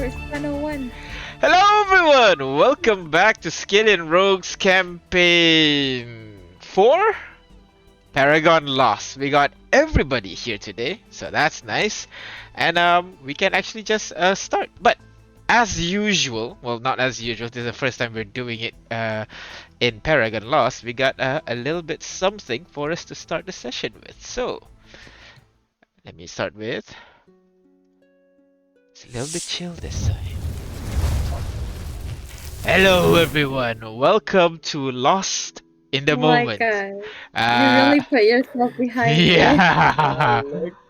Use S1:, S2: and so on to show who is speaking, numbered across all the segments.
S1: Powers 101.
S2: Hello everyone! Welcome back to Skyllian Rogues Campaign 4? Paragon lost. We got everybody here today, so that's nice. And we can actually just start. But as usual, well not as usual, this is the first time we're doing it in Paragon Lost, we got a little bit something for us to start the session with. So, let me start with... It's a little bit chill this time. Hello everyone, welcome to Lost in the
S1: Oh my
S2: Moment.
S1: god. You
S2: Uh,
S1: really put yourself behind it.
S2: yeah.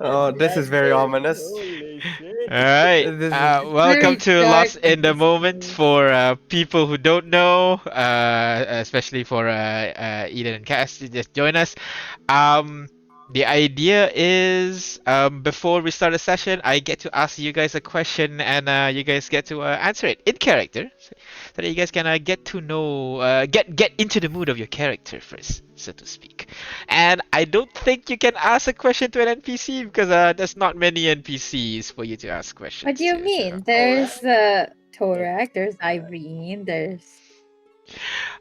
S3: Oh, this is very ominous.
S4: Holy shit.
S2: Alright,
S3: This is
S2: welcome
S1: Very
S2: to
S1: dark
S2: Lost in the
S1: this
S2: Moment
S1: game.
S2: for people who don't know, especially for Eden and Cass to just join us. The idea is before we start a session, I get to ask you guys a question and you guys get to answer it in character, so that you guys can get to know, get into the mood of your character first, so to speak. And I don't think you can ask a question to an NPC because there's not many NPCs for you to ask questions.
S1: What do you
S2: to,
S1: mean?
S2: so.
S1: There's Torak, there's Irene, there's...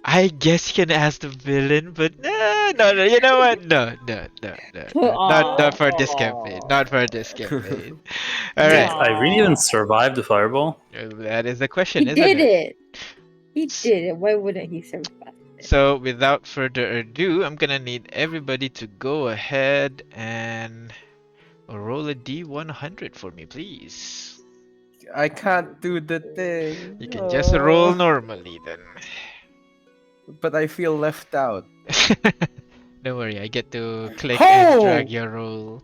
S2: I guess you can ask the villain, but no, you know what? No, not for this campaign. Not for this campaign. All
S5: Did
S2: right,
S5: Irene even survive the fireball?
S2: that is the question,
S1: He
S2: isn't
S1: did
S2: it?
S1: it! He did it. Why wouldn't he survive it?
S2: So without further ado, I'm gonna need everybody to go ahead and roll a D100 for me, please.
S3: I can't do the thing.
S2: You can just roll normally then.
S3: But I feel left out.
S2: Don't worry, I get to click and drag
S3: Oh!
S2: your roll.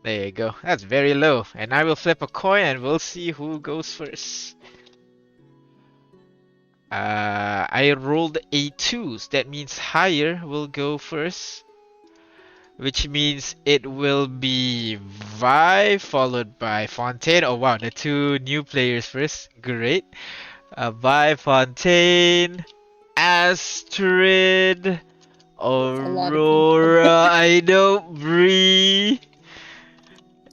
S2: There you go. That's very low. And I will flip a coin and we'll see who goes first. I rolled a 2, so that means higher will go first. Which means it will be Vi followed by Fontaine. Oh wow, the two new players first. Great. Vi, Fontaine, Astrid,
S1: a lot of people.
S2: Aurora, I know, Bree,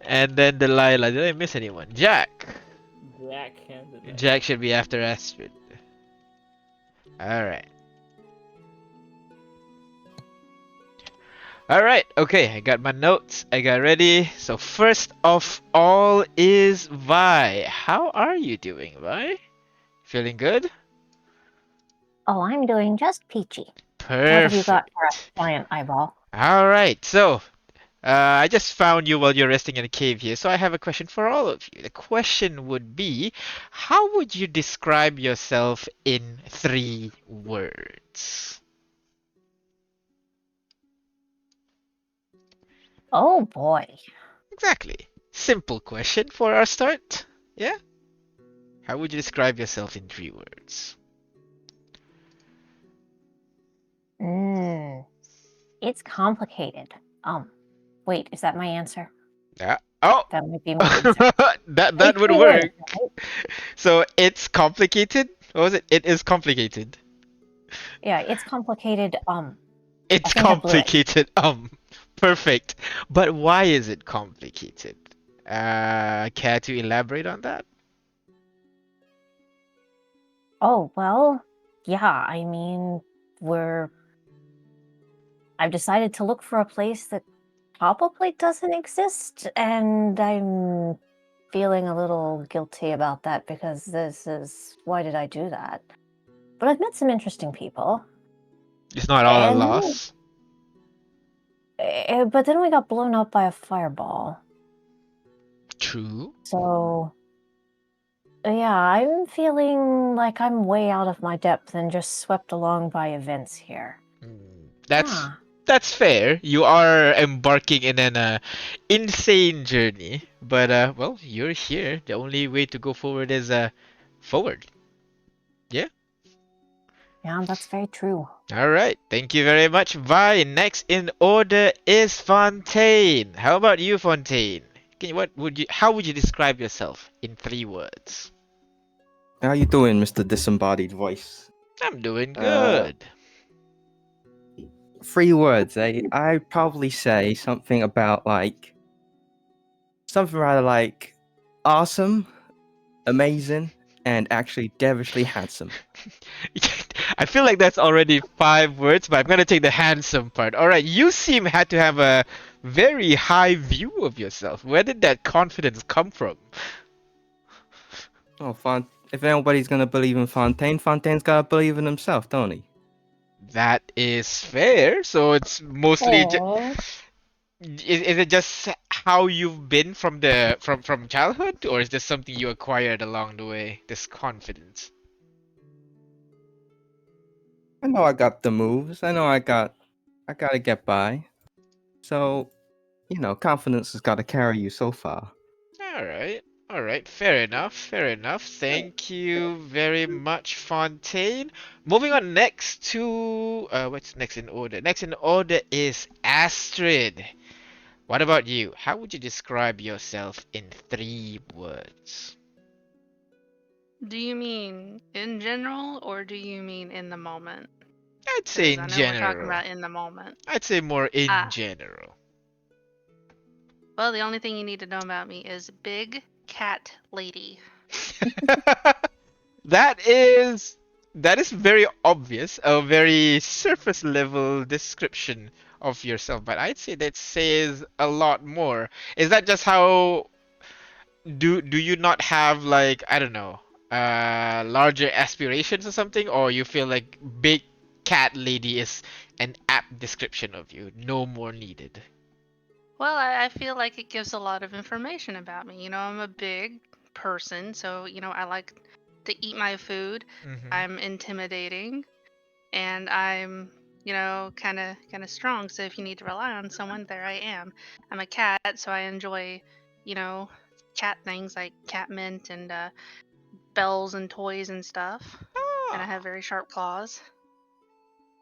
S2: and then Delilah. Did I miss anyone? Jack.
S4: Jack-handed.
S2: Jack should be after Astrid. Alright. Alright, okay, I got my notes. I got ready. So first of all is Vi. How are you doing, Vi? Feeling good?
S6: Oh, I'm doing just peachy. What have you
S2: Perfect.
S6: got for a giant eyeball?
S2: Alright, so I just found you while you're resting in a cave here, so I have a question for all of you. The question would be, how would you describe yourself in 3 words?
S6: Oh boy.
S2: Exactly. Simple question for our start. Yeah? How would you describe yourself in 3 words?
S6: It's complicated. Wait, is that my answer?
S2: Yeah. Oh!
S6: That might be my answer.
S2: that would
S6: Three
S2: work.
S6: words, right?
S2: So it's complicated? What was it? It is complicated.
S6: Yeah, it's complicated.
S2: It's
S6: think I blew it.
S2: complicated. Perfect. But why is it complicated? Care to elaborate on that?
S6: Oh, well, yeah, I mean, I've decided to look for a place that probably doesn't exist, and I'm feeling a little guilty about that because why did I do that? But I've met some interesting people.
S2: It's not all a
S6: And-
S2: loss.
S6: But then we got blown up by a fireball.
S2: True.
S6: So, yeah, I'm feeling like I'm way out of my depth and just swept along by events here.
S2: That's fair. You are embarking in an insane journey, but well, you're here. The only way to go forward is forward.
S6: Yeah, that's very true.
S2: All right. Thank you very much, Vi. Next in order is Fontaine. How about you, Fontaine? How would you describe yourself in 3 words?
S3: How you doing, Mr. Disembodied Voice?
S2: I'm doing good.
S3: 3 words, eh? I'd probably say something about something rather like awesome, amazing, and actually devilishly handsome.
S2: I feel like that's already 5 words, but I'm gonna take the handsome part. All right, you seem had to have a very high view of yourself. Where did that confidence come from?
S3: Oh, if anybody's gonna believe in Fontaine, Fontaine's gotta believe in himself, don't he?
S2: That is fair. So it's mostly
S1: Aw.
S2: is it just how you've been from the from childhood, or is this something you acquired along the way? This confidence.
S3: I know I got the moves. I know I gotta get by. So, confidence has gotta carry you so far.
S2: All right. All right. Fair enough. Fair enough. Thank you very much, Fontaine. Moving on next to what's next in order? Next in order is Astrid. What about you? How would you describe yourself in 3 words?
S7: Do you mean in general or do you mean in the moment?
S2: I'd say
S7: 'Cause I
S2: in
S7: know we're talking
S2: general.
S7: about in the moment.
S2: I'd say more in
S7: Ah.
S2: general.
S7: Well, the only thing you need to know about me is big cat lady.
S2: That is very obvious, a very surface level description of yourself, but I'd say that says a lot more. Is that just how do you not have like, I don't know, larger aspirations or something, or you feel like big cat lady is an apt description of you, no more needed?
S7: Well, I feel like it gives a lot of information about me. I'm a big person, so, I like to eat my food.
S2: Mm-hmm.
S7: I'm intimidating, and I'm, kind of strong. So if you need to rely on someone, there I am. I'm a cat, so I enjoy, cat things like cat mint and bells and toys and stuff. And I have very sharp claws.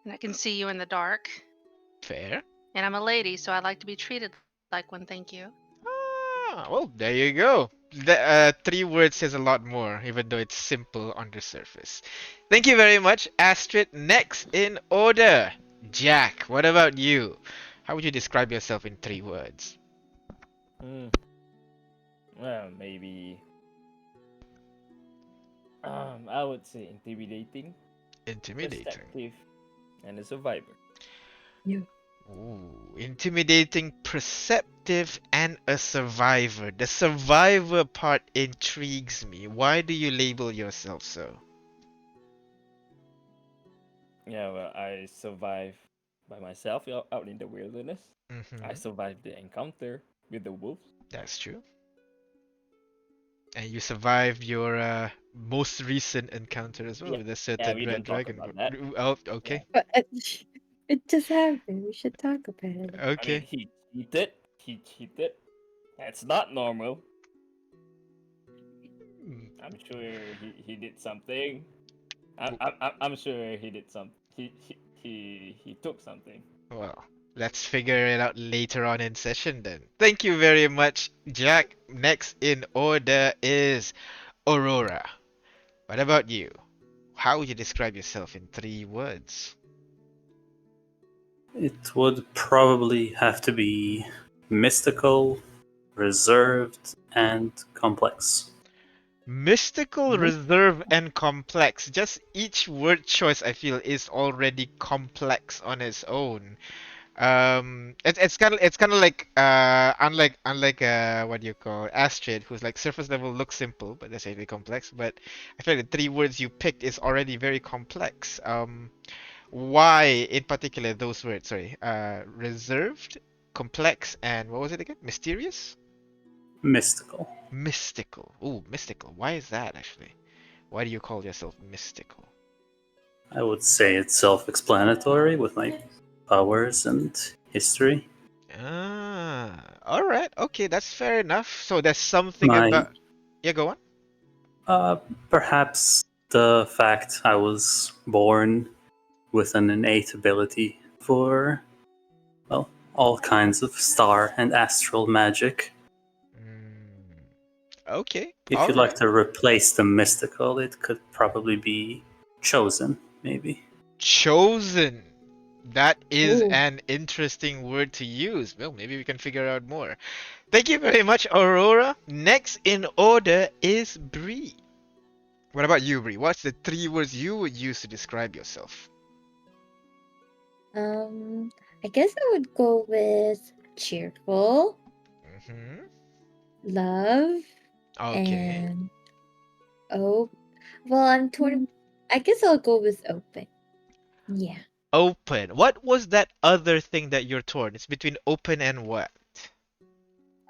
S7: And I can see you in the dark.
S2: Fair.
S7: And I'm a lady, so I like to be treated like one, thank you.
S2: Well, there you go. The 3 words says a lot more, even though it's simple on the surface. Thank you very much, Astrid. Next in order, Jack. What about you? How would you describe yourself in 3 words?
S4: Well, maybe. I would say intimidating,
S2: Intimidating.
S4: perceptive, and a survivor.
S2: Ooh, intimidating, perceptive, and a survivor. The survivor part intrigues me. Why do you label yourself so?
S4: Yeah, well, I survived by myself out in the wilderness. I
S2: Mhm.
S4: survived the encounter with the wolves.
S2: That's true. And you survived your most recent encounter as well
S4: Yeah.
S2: with a
S4: Yeah,
S2: certain
S4: we
S2: red
S4: don't talk
S2: dragon.
S4: about that.
S2: Oh, okay.
S1: But it just happened. We should talk about it.
S4: I mean,
S2: Okay.
S4: he cheated. He cheated. That's not normal.
S2: Mm,
S4: I'm sure he did something. I'm sure he did some. He took something.
S2: Well, let's figure it out later on in session then. Thank you very much, Jack. Next in order is Aurora. What about you? How would you describe yourself in 3 words?
S5: It would probably have to be mystical, reserved, and complex.
S2: Mystical, reserve, and complex. Just each word choice I feel is already complex on its own. It's kind of like unlike what do you call Astrid, who's like surface level looks simple but that's really complex. But I feel like the 3 words you picked is already very complex. Why in particular those words? Sorry, reserved, complex, and what was it again? Mysterious,
S5: Mystical.
S2: mystical. Ooh, mystical. Why is that actually? Why do you call yourself mystical?
S5: I would say it's self-explanatory with my powers and history.
S2: All right. Okay, that's fair enough. So there's something
S5: My
S2: about. Yeah, go on.
S5: perhaps the fact I was born with an innate ability for, well, all kinds of star and astral magic.
S2: Okay.
S5: If
S2: All
S5: you'd like
S2: right.
S5: to replace the mystical, it could probably be chosen, maybe.
S2: Chosen. That is
S1: Ooh.
S2: an interesting word to use. Well, maybe we can figure out more. Thank you very much, Aurora. Next in order is Bree. What about you, Brie? What's the 3 words you would use to describe yourself?
S1: I guess I would go with cheerful,
S2: Mm-hmm.
S1: love,
S2: Okay.
S1: and oh, well, I'm torn. I guess I'll go with open. Yeah,
S2: Open. What was that other thing that you're torn? It's between open and what?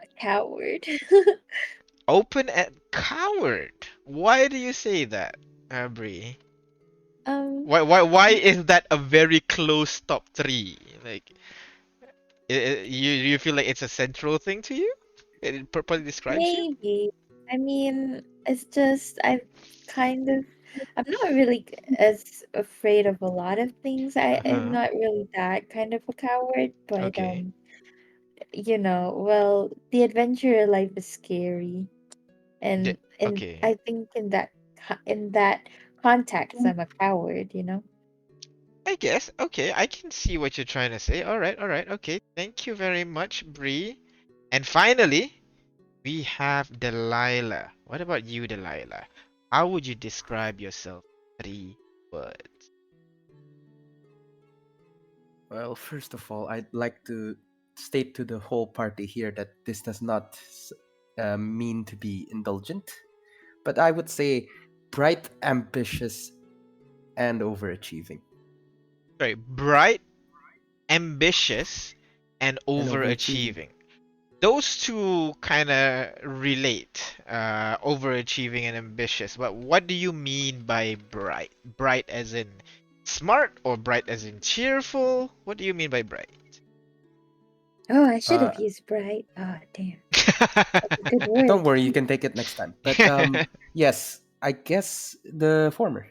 S1: a coward.
S2: Open and coward. Why do you say that, Brie?
S1: um,
S2: Why is that a very close top three? Like, you feel like it's a central thing to you? It properly describes you?
S1: maybe. I mean, it's just kind of. I'm not really as afraid of a lot of things. I'm
S2: Uh-huh.
S1: not really that kind of a coward, but
S2: Okay.
S1: well, the adventure life is scary,
S2: D
S1: and
S2: okay.
S1: I think in that context, I'm a coward.
S2: I guess. Okay, I can see what you're trying to say. All right, okay. Thank you very much, Bree. And finally, we have Delilah. What about you, Delilah? How would you describe yourself? 3 words.
S3: Well, first of all, I'd like to state to the whole party here that this does not mean to be indulgent, but I would say bright, ambitious, and overachieving.
S2: Sorry, bright, ambitious, and
S3: And overachieving.
S2: overachieving. Those two kind of relate, overachieving and ambitious. But what do you mean by bright? Bright as in smart or bright as in cheerful? What do you mean by bright?
S1: Oh, I should
S3: Uh,
S1: have used bright. Oh, damn. That's a good
S3: don't
S1: word.
S3: worry, you can take it next time. But yes, I guess the former.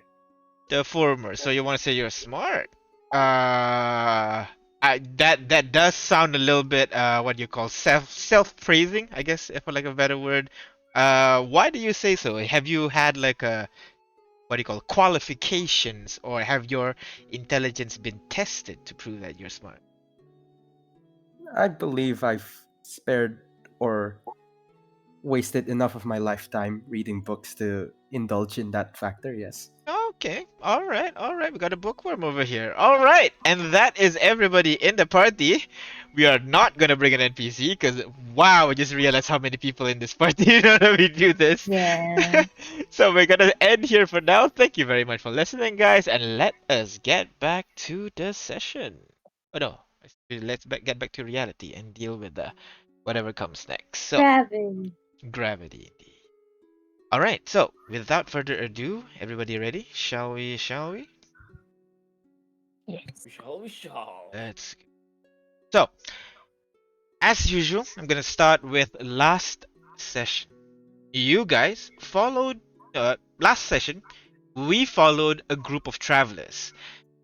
S2: The former. So you want to say you're smart? That does sound a little bit what you call self-praising, I guess, if for like a better word. Why do you say so? Have you had like a what do you call qualifications, or have your intelligence been tested to prove that you're smart?
S3: I believe I've spared or wasted enough of my lifetime reading books to indulge in that factor, yes.
S2: Okay, all right. We got a bookworm over here. All right, and that is everybody in the party. We are not gonna bring an NPC because wow, I just realized how many people in this party. You know that we do this.
S1: Yeah.
S2: So we're gonna end here for now. Thank you very much for listening, guys, and let us get back to the session. Oh no, get back to reality and deal with the whatever comes next. So
S1: Gravity.
S2: gravity, indeed. All right. So without further ado, everybody ready? Shall we? Shall we?
S6: Yes.
S4: We shall.
S2: Let's go. So, as usual, I'm gonna start with last session. You guys followed last session. We followed a group of travelers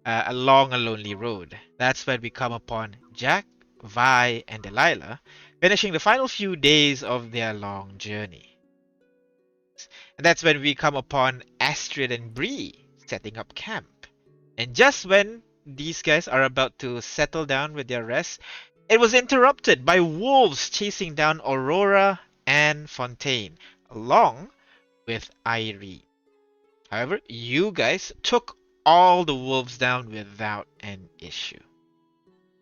S2: along a lonely road. That's when we come upon Jack, Vi, and Delilah, finishing the final few days of their long journey. And that's when we come upon Astrid and Bree setting up camp. And just when these guys are about to settle down with their rest, it was interrupted by wolves chasing down Aurora and Fontaine, along with Irene. However, you guys took all the wolves down without an issue.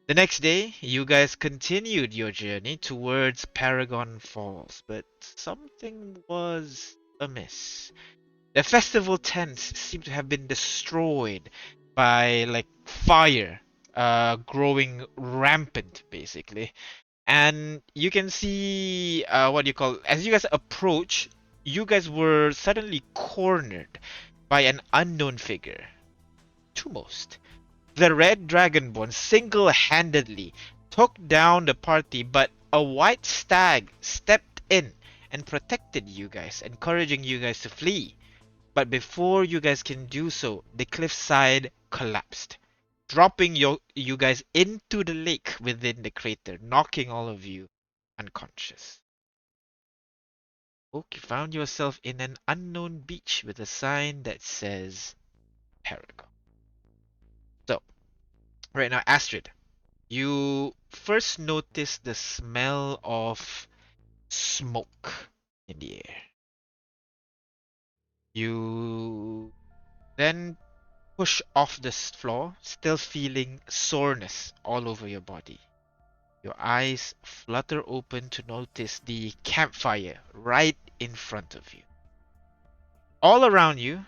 S2: The next day, you guys continued your journey towards Paragon Falls, but something was amiss. The festival tents seem to have been destroyed by like fire growing rampant basically. And you can see what do you call as you guys approach, you guys were suddenly cornered by an unknown figure. Tumos, the red dragonborn, single-handedly took down the party, but a white stag stepped in and protected you guys, encouraging you guys to flee. But before you guys can do so, the cliffside collapsed, dropping you guys into the lake within the crater, knocking all of you unconscious. Oak, you found yourself in an unknown beach with a sign that says Paragon. So, right now, Astrid, you first notice the smell of smoke in the air. You then push off the floor, still feeling soreness all over your body. Your eyes flutter open to notice the campfire right in front of you. All around you,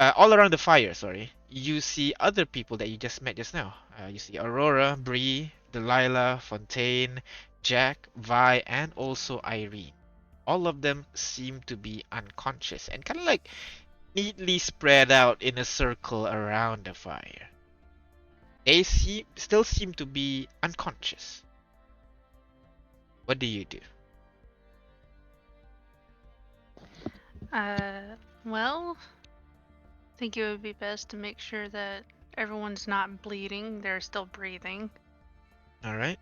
S2: all around the fire, sorry, you see other people that you just met just now. You see Aurora, Bree, Delilah, Fontaine, Jack, Vi, and also Irene. All of them seem to be unconscious and kind of like neatly spread out in a circle around the fire. They still seem to be unconscious. What do you do?
S7: Well, I think it would be best to make sure that everyone's not bleeding. They're still breathing.
S2: All right.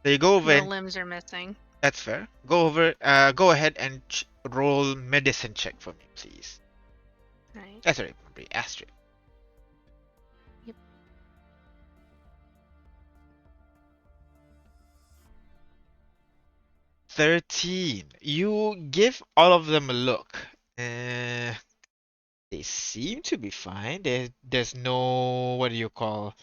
S2: So you go over
S7: No
S2: and
S7: limbs are missing.
S2: that's fair. Go over. Go ahead and roll medicine check for me, please.
S7: Right.
S2: Sorry, Astrid.
S7: Yep.
S2: 13. You give all of them a look. They seem to be fine. There's no, what do you call?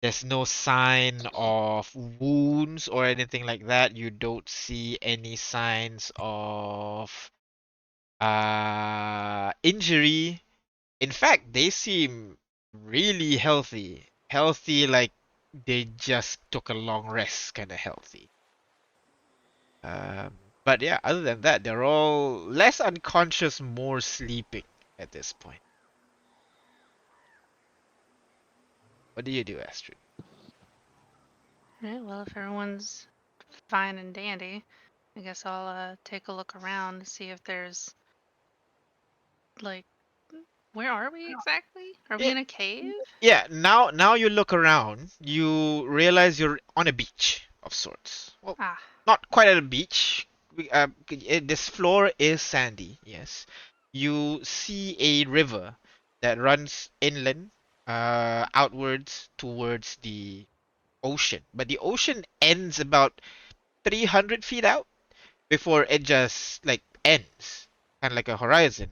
S2: There's no sign of wounds or anything like that. You don't see any signs of injury. In fact, they seem really healthy. Healthy like they just took a long rest, kind of healthy. But yeah, other than that, they're all less unconscious, more sleeping at this point. What do you do, Astrid?
S7: Right. Well, if everyone's fine and dandy, I guess I'll take a look around to see if there's like, where are we exactly? Are we
S2: Yeah,
S7: in a cave?
S2: yeah. Now you look around, you realize you're on a beach of sorts. Well,
S7: Ah.
S2: not quite at a beach. This floor is sandy. Yes. You see a river that runs inland, outwards towards the ocean. But the ocean ends about 300 feet out before it just like ends, kind of like a horizon,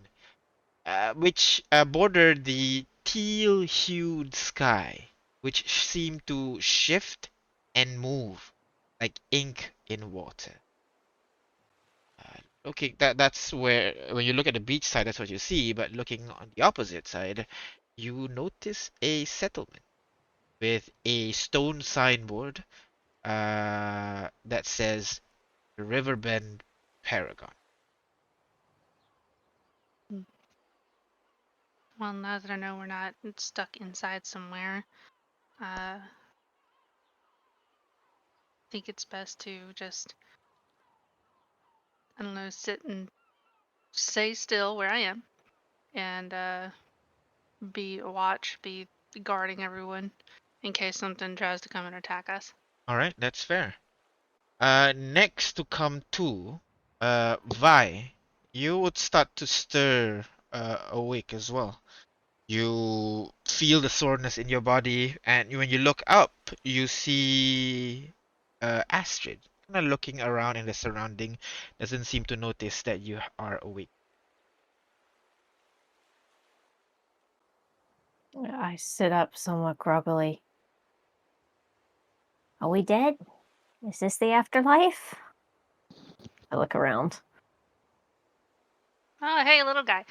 S2: which border the teal-hued sky, which seem to shift and move like ink in water. Looking that's where when you look at the beach side, that's what you see. But looking on the opposite side, you notice a settlement with a stone signboard that says Riverbend Paragon.
S7: Well, now that I know we're not stuck inside somewhere, I think it's best to just, I don't know, sit and stay still where I am and be guarding everyone in case something tries to come and attack us.
S2: All right, that's fair. Next to come to, Vi, you would start to stir awake as well. You feel the soreness in your body, and when you look up, you see Astrid kind of looking around in the surrounding, doesn't seem to notice that you are awake.
S6: I sit up somewhat groggily. Are we dead? Is this the afterlife? I look around.
S7: Oh, hey, little guy.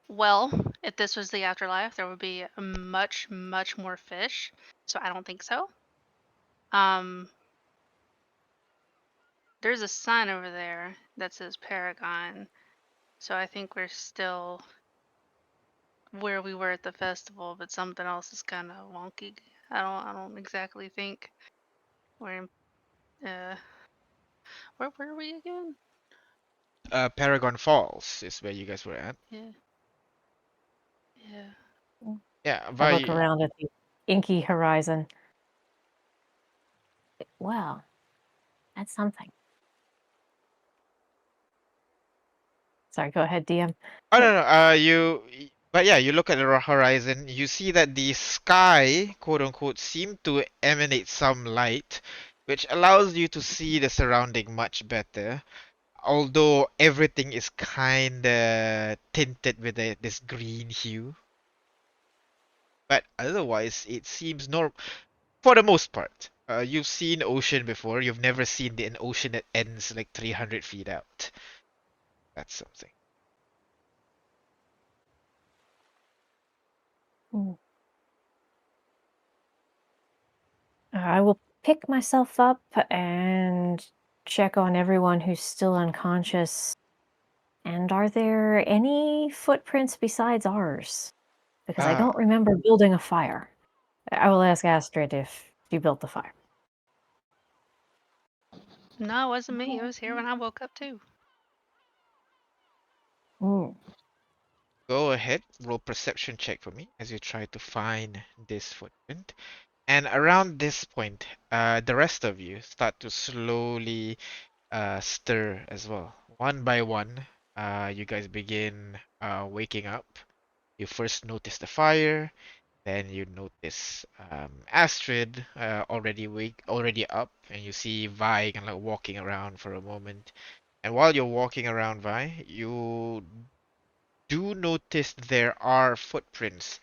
S7: Well, if this was the afterlife, there would be much, much more fish. So I don't think so. There's a sign over there that says Paragon. So I think we're still where we were at the festival, but something else is kind of wonky. I don't exactly think we're in, where were we again?
S2: Paragon Falls is where you guys were at.
S7: Yeah. Yeah.
S2: Yeah,
S6: I look
S2: Vi.
S6: around at the inky horizon. Wow, that's something. Sorry, go ahead, DM.
S2: Oh no, no. But yeah, you look at the horizon. You see that the sky, quote unquote, seem to emanate some light, which allows you to see the surrounding much better. although everything is kinda tinted with this green hue, but otherwise it seems normal for the most part. You've seen ocean before. You've never seen an ocean that ends like 300 feet out. That's something.
S6: I will pick myself up and check on everyone who's still unconscious. And are there any footprints besides ours? Because I
S2: Uh,
S6: don't remember building a fire. I will ask Astrid if she built the fire.
S7: No, it wasn't me. It was here when I woke up too.
S6: Mm.
S2: Go ahead, roll perception check for me as you try to find this footprint. And around this point, the rest of you start to slowly stir as well. One by one, you guys begin waking up. You first notice the fire, then you notice Astrid already up, and you see Vi kind of like walking around for a moment. And while you're walking around, Vi, you do notice there are footprints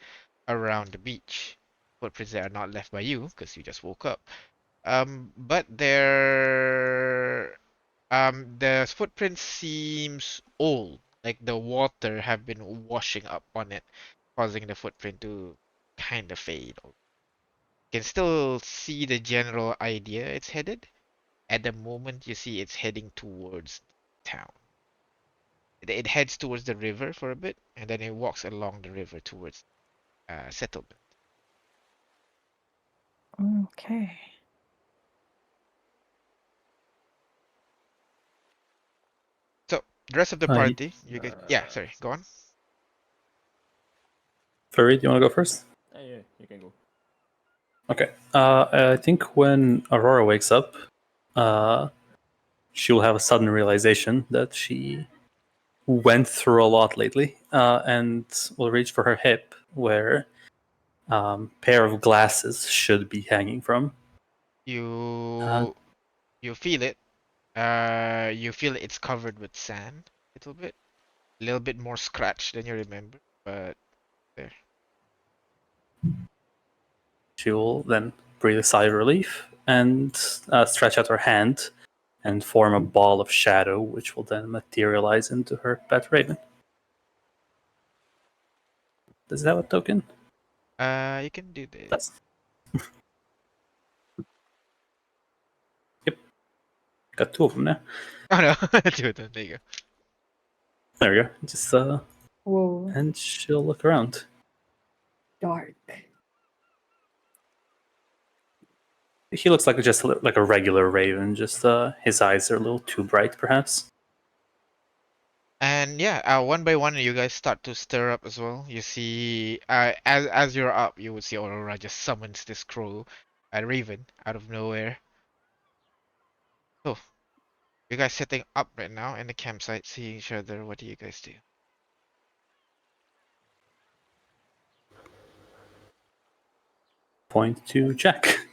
S2: around the beach. Footprints that are not left by you because you just woke up. But the footprint seems old, like the water have been washing up on it, causing the footprint to kind of fade. You can still see the general idea it's headed. At the moment, you see it's heading towards town. It heads towards the river for a bit, and then it walks along the river towards settlement.
S6: Okay.
S2: So the rest of the
S5: Hi.
S2: party, you guys, yeah, sorry, go on.
S5: Furry, do you want to go first?
S4: Yeah, you can go.
S5: Okay. I think when Aurora wakes up, she'll have a sudden realization that she went through a lot lately, and will reach for her hip where pair of glasses should be hanging from. Uh,
S2: You you feel it. You feel it's covered with sand a little bit. A little bit more scratched than you remember, but there.
S5: she will then breathe a sigh of relief and stretch out her hand and form a ball of shadow, which will then materialize into her pet raven. Does it have a token?
S2: You can do this.
S5: That's yep. Got two of them now.
S2: Oh no, do it then. There you go.
S5: There we go. Just
S1: Whoa,
S5: and she'll look around.
S1: dark.
S5: He looks like just like a regular raven. Just his eyes are a little too bright, perhaps.
S2: And yeah, one by one, you guys start to stir up as well. You see, as you're up, you would see Aurora just summons this crow, a raven, out of nowhere. So, you guys setting up right now in the campsite, seeing each other. What do you guys do?
S5: Point to Jack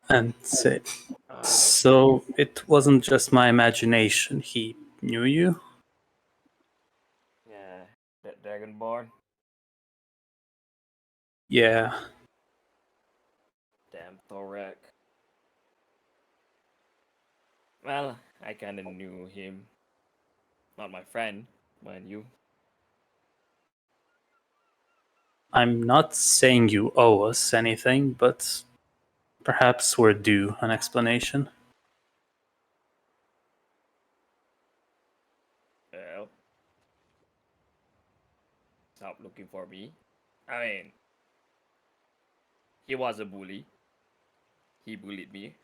S5: and say, "So it wasn't just my imagination. He knew you."
S4: Yeah, that Dragonborn.
S5: Yeah.
S4: Damn Thorak. Well, I kinda knew him. Not my friend, mind you.
S5: I'm not saying you owe us anything, but perhaps we're due an explanation.
S4: Well, stop looking for me. I mean, he was a bully. He bullied me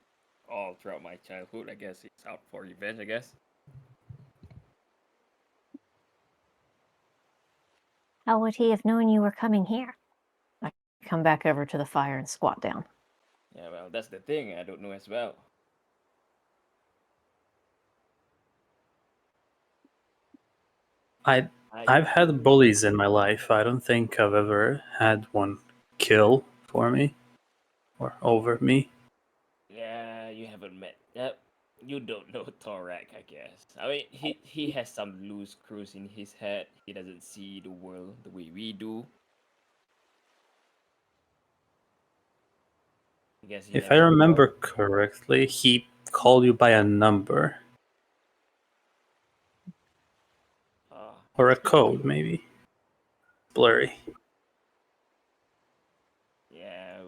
S4: all throughout my childhood. I guess he's out for revenge, I guess.
S6: How would he have known you were coming here? I come back over to the fire and squat down.
S4: Yeah, well, that's the thing. I don't know as well. I
S5: I've had bullies in my life. I don't think I've ever had one kill for me or over me.
S4: Yeah, you haven't met. Yep, You don't know Torak, I guess. I mean, he has some loose screws in his head. He doesn't see the world the way we do. I guess he
S5: If I
S4: never
S5: remember
S4: thought.
S5: correctly, he called you by a number or a code, maybe. Blurry.
S4: Yeah,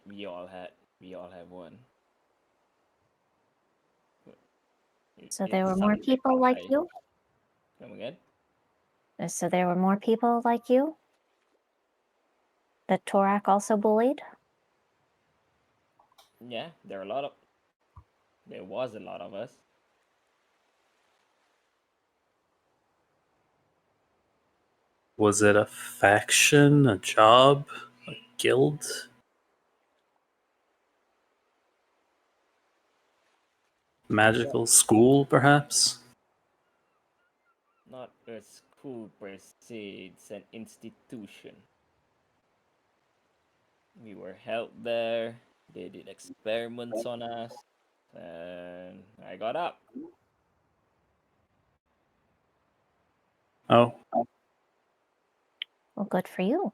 S4: we all had we all have one.
S6: So there
S4: It's
S6: were more
S4: something
S6: people like
S4: I
S6: you?
S4: come again.
S6: So there were more people like you that Torak also bullied?
S4: Yeah, there was a lot of us.
S5: Was it a faction, a job, a guild? Magical school, perhaps?
S4: Not a school per se, it's an institution. We were held there, they did experiments on us, and I got up.
S5: Oh,
S6: Well, good for you.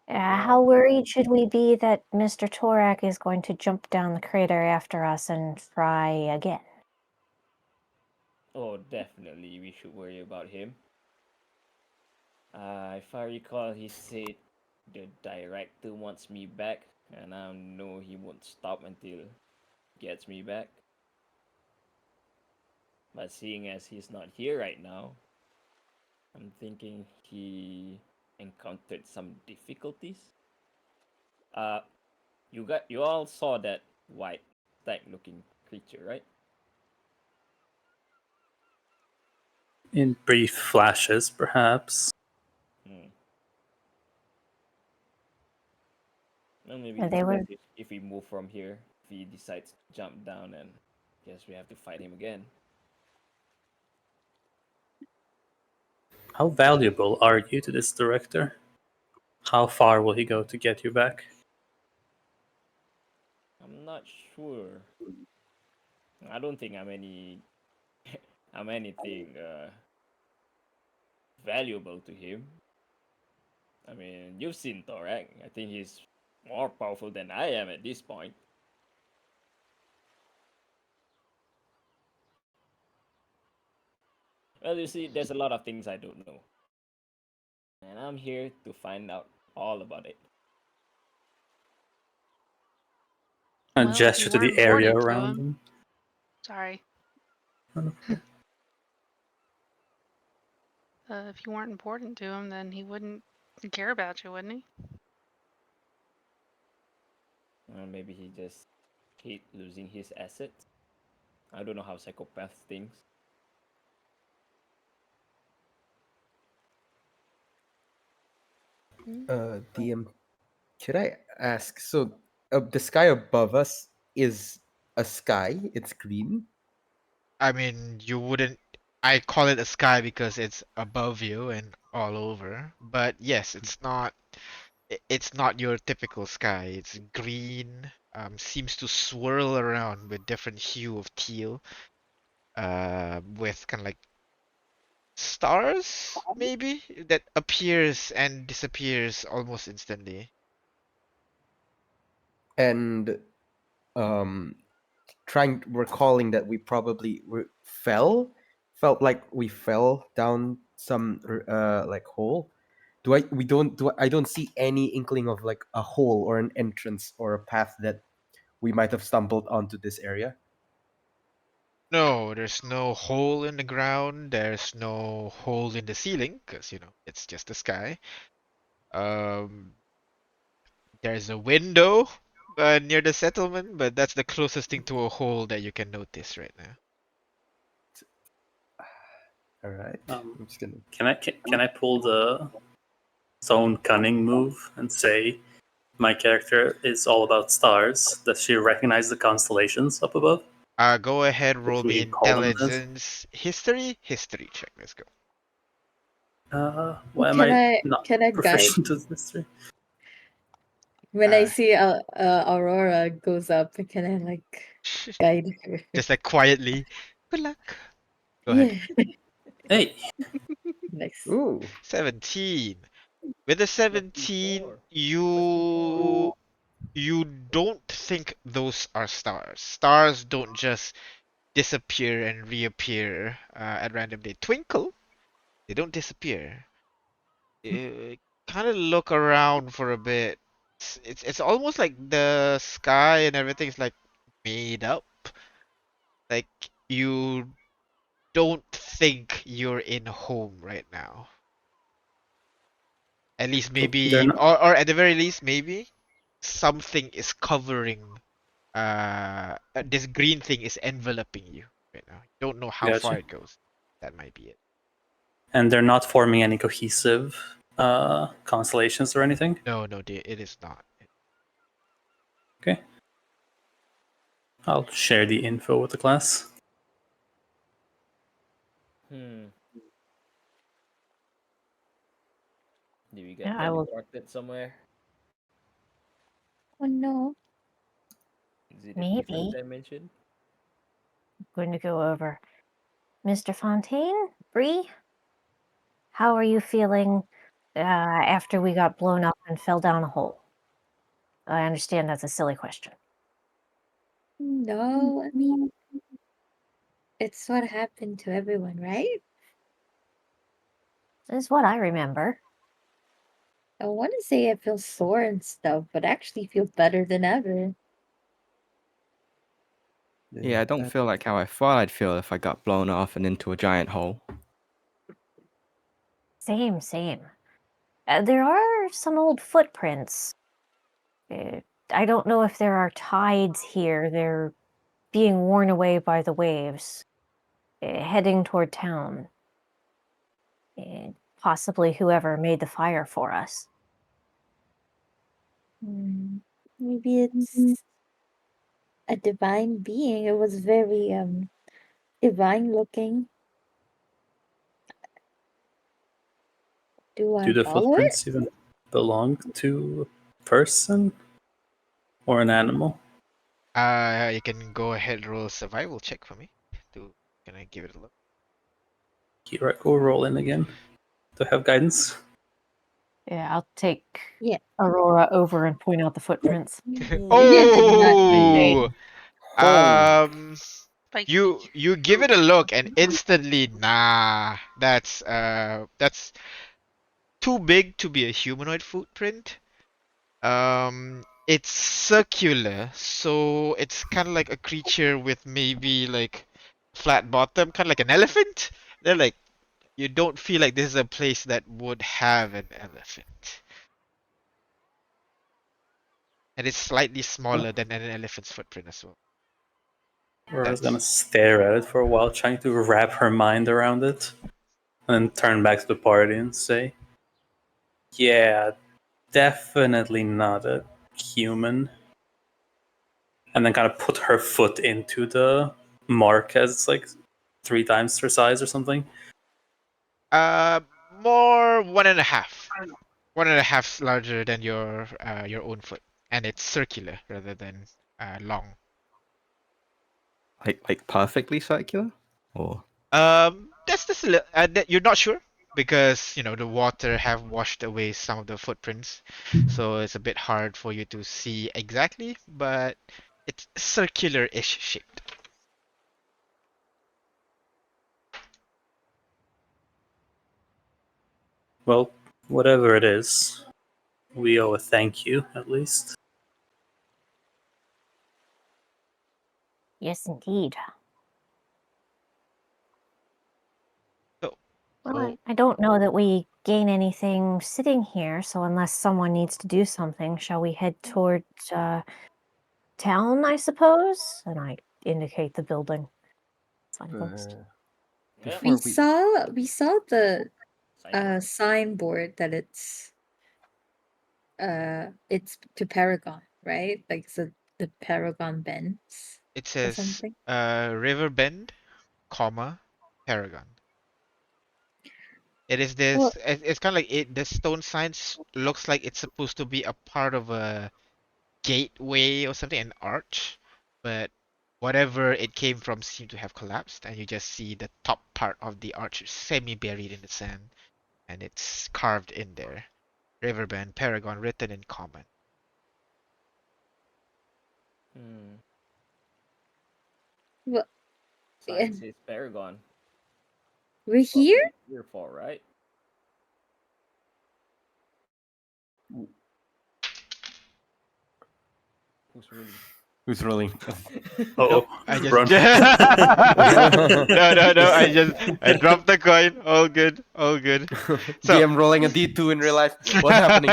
S4: Yeah,
S6: How worried should we be that Mr. Torak is going to jump down the crater after us and try again?
S4: oh, definitely we should worry about him. If I recall, he said the director wants me back, and I know he won't stop until he gets me back. But seeing as he's not here right now, I'm thinking he encountered some difficulties. Uh, you all saw that white stag-looking creature, right?
S5: in brief flashes, perhaps.
S4: Hmm. Well, maybe
S6: They
S4: it's
S6: were
S4: best if we move from here. If he decides to jump down, and guess we have to fight him again.
S5: How valuable are you to this director? How far will he go to get you back?
S4: I'm not sure. I don't think I'm any. I'm anything valuable to him. I mean, you've seen Thorak. I think he's more powerful than I am at this point. Well, you see, there's a lot of things I don't know. And I'm here to find out all about it.
S5: A
S7: Well, if
S5: gesture
S7: you
S5: to
S7: weren't
S5: the area
S7: important to
S5: around
S7: him,
S5: him.
S7: sorry. If you weren't important to him, then he wouldn't care about you, wouldn't he?
S4: Maybe he just hate losing his assets. I don't know how psychopaths think.
S3: DM, could I ask? So, the sky above us is a sky. It's green.
S2: I mean, you wouldn't. I call it a sky because it's above you and all over. But yes, it's not your typical sky. It's green. Seems to swirl around with different hue of teal. With kind of like stars, maybe that appears and disappears almost instantly.
S3: And um, recalling that we probably felt like we fell down some like hole. I don't see any inkling of like a hole or an entrance or a path that we might have stumbled onto this area.
S2: No, there's no hole in the ground. There's no hole in the ceiling because it's just the sky. Um, there's a window near the settlement, but that's the closest thing to a hole that you can notice right now.
S3: All right,
S5: Um,
S3: I'm just gonna.
S5: can I pull the zone cunning move and say my character is all about stars? Does she recognize the constellations up above?
S2: Go ahead,
S5: Does
S2: roll me
S5: she call them as?
S2: intelligence history check. Let's go.
S5: Why am
S1: Can
S5: I
S1: I
S5: not
S1: can I guide?
S5: proficient at history?
S1: When I see Aurora goes up, I kind of like guide her.
S2: just like quietly. Good luck. Go ahead.
S1: Yeah,
S5: Hey,
S1: nice.
S3: Ooh.
S2: 17. With a 17,
S4: 4.
S2: you don't think those are stars. Stars don't just disappear and reappear at random. They twinkle. They don't disappear. Kind of look around for a bit. It's almost like the sky and everything's like made up. Like you don't think you're in home right now. At least
S5: so they're
S2: maybe,
S5: not.
S2: or at the very least, maybe something is covering. This green thing is enveloping you right now. You don't know how far
S5: Gotcha.
S2: it goes. That might be it.
S5: And they're not forming any cohesive constellations or anything.
S2: No, no, it is not.
S5: Okay. I'll share the info with the class.
S4: Hmm. Do we
S6: Yeah,
S4: get
S6: I will.
S4: teleported somewhere?
S1: Oh no.
S4: Is it a different
S6: Maybe.
S4: dimension?
S6: Going to go over. Mr. Fontaine, Bree, how are you feeling after we got blown up and fell down a hole? I understand that's a silly question.
S1: No, I mean, it's what happened to everyone, right?
S6: This is what I remember.
S1: I want to say I feel sore and stuff, but I actually feel better than ever.
S8: Yeah, I don't feel like how I thought I'd feel if I got blown off and into a giant hole.
S6: Same, same. There are some old footprints. I don't know if there are tides here. They're being worn away by the waves, heading toward town. Possibly whoever made the fire for us.
S1: Hmm, maybe it's a divine being. It was very divine looking. Do I
S5: Do the
S1: follow it?
S5: footprints even belong to a person or an animal?
S2: You can go ahead and roll a survival check for me. Can I give it a look?
S5: Here I go roll in again. Do I have guidance?
S6: Yeah, I'll take
S1: Yeah.
S6: Aurora over and point out the footprints.
S1: You did not need
S2: Oh,
S3: Holy.
S7: Like,
S2: you give it a look and instantly, nah, that's too big to be a humanoid footprint. It's circular, so it's kind of like a creature with maybe like flat bottom, kind of like an elephant. They're like, you don't feel like this is a place that would have an elephant. And it's slightly smaller than an elephant's footprint as well.
S5: Aurora's gonna
S2: That's
S5: stare at it for a while, trying to wrap her mind around it, and then turn back to the party and say, "Yeah, definitely not a human." And then kind of put her foot into the mark as it's like 3 times her size or something.
S2: more one and a half. One and a half larger than your own foot. And it's circular rather than long.
S8: Like perfectly circular? Or
S2: That's just that you're not sure because the water have washed away some of the footprints, so it's a bit hard for you to see exactly, but it's circular-ish shaped.
S5: Well, whatever it is, we owe a thank you at least.
S6: Yes, indeed.
S2: So,
S6: Well,
S2: so
S6: I don't know that we gain anything sitting here, so unless someone needs to do something, shall we head toward town, I suppose? And I indicate the building. Signpost.
S4: Yeah.
S3: Before we
S1: We saw the
S4: Signboard.
S1: signboard that it's to Paragon, right? Like so the Paragon bends
S2: it
S1: or
S2: says
S1: something.
S2: River Bend, comma Paragon. It is this.
S1: Well,
S2: It's kind of like it. The stone signs looks like it's supposed to be a part of a gateway or something, an arch, but whatever it came from seemed to have collapsed, and you just see the top part of the arch semi-buried in the sand, and it's carved in there. Riverbend, Paragon, written in common.
S4: Hmm.
S1: well, yeah,
S4: Science is Paragon.
S1: we're
S4: What
S1: here?
S4: we're here for, right? Who's really?
S3: Who's rolling?
S5: Oh,
S2: Nope, I just
S5: run.
S2: no. I dropped the coin. All good, all good. So,
S3: DM rolling a D2 in real life. What's happening?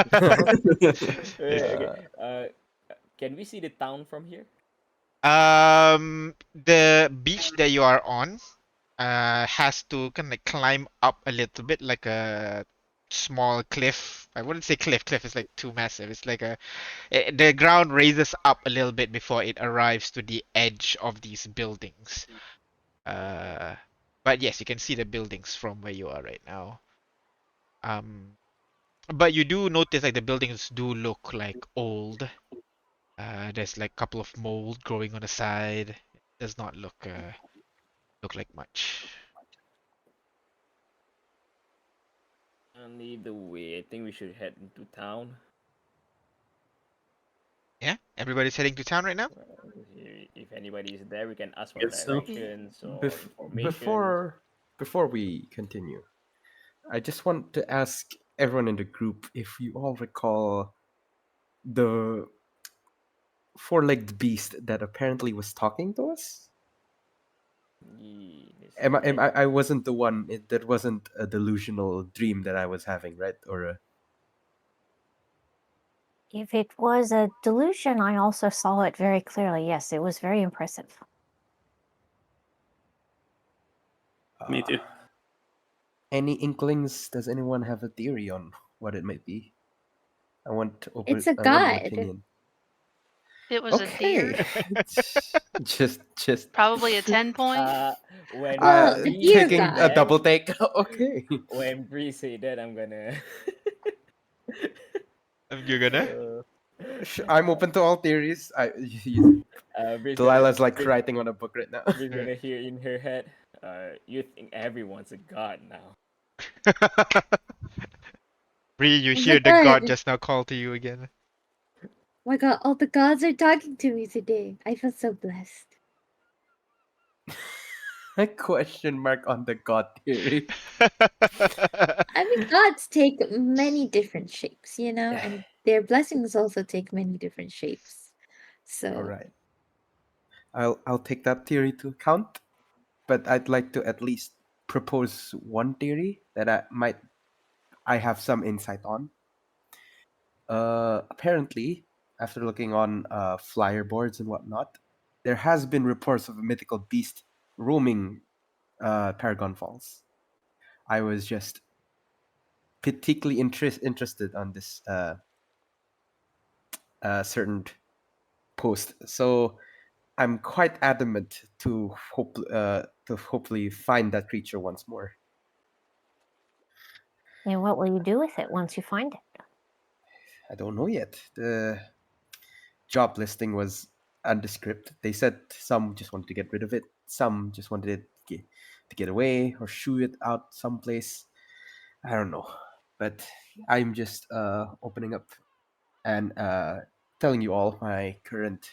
S4: Okay. Can we see the town from here?
S2: the beach that you are on, has to kind of climb up a little bit, like a small cliff. I wouldn't say cliff. Cliff is like too massive. It's like the ground raises up a little bit before it arrives to the edge of these buildings. Uh, but yes, you can see the buildings from where you are right now. Um, but you do notice like the buildings do look like old. There's like a couple of mold growing on the side. It does not look like much.
S4: And either way, I think we should head into town.
S2: Yeah, everybody's heading to town right now.
S4: If anybody is there, we can ask for
S5: Guess so.
S4: directions or
S3: Bef-
S4: information.
S3: before we continue, I just want to ask everyone in the group if you all recall the four-legged beast that apparently was talking to us. I wasn't the one. That wasn't a delusional dream that I was having, right? Or
S6: If it was a delusion, I also saw it very clearly. Yes, it was very impressive.
S5: Me too.
S3: any inklings? Does anyone have a theory on what it might be? I want
S1: It's a
S3: I want an
S1: god.
S3: opinion.
S7: It was a deer.
S3: just
S7: Probably a 10 point.
S4: When
S1: Well, the deer
S3: taking a
S1: god.
S3: double take. Okay.
S4: when Bree say that, I'm gonna.
S2: You're gonna?
S3: I'm open to all theories.
S4: Bree's
S3: Delilah's
S4: gonna,
S3: like writing on a book right now.
S4: Bree's gonna hear in her head. You think everyone's a god now?
S2: Bree, you
S1: Oh my
S2: hear the god
S1: god.
S2: just now call to you again.
S1: Oh my god, all the gods are talking to me today. I feel so blessed.
S3: A question mark on the god theory.
S1: I mean, gods take many different shapes, you know, and their blessings also take many different shapes. So,
S3: All right. I'll take that theory to account, but I'd like to at least propose one theory that I have some insight on. Apparently, after looking on flyer boards and whatnot, there has been reports of a mythical beast roaming Paragon Falls. I was just particularly interested on this certain post, so I'm quite adamant to hopefully find that creature once more.
S6: And what will you do with it once you find it?
S3: I don't know yet. The job listing was undescript. They said some just wanted to get rid of it, some just wanted it to get away or shoo it out someplace. I don't know, but I'm just opening up and telling you all my current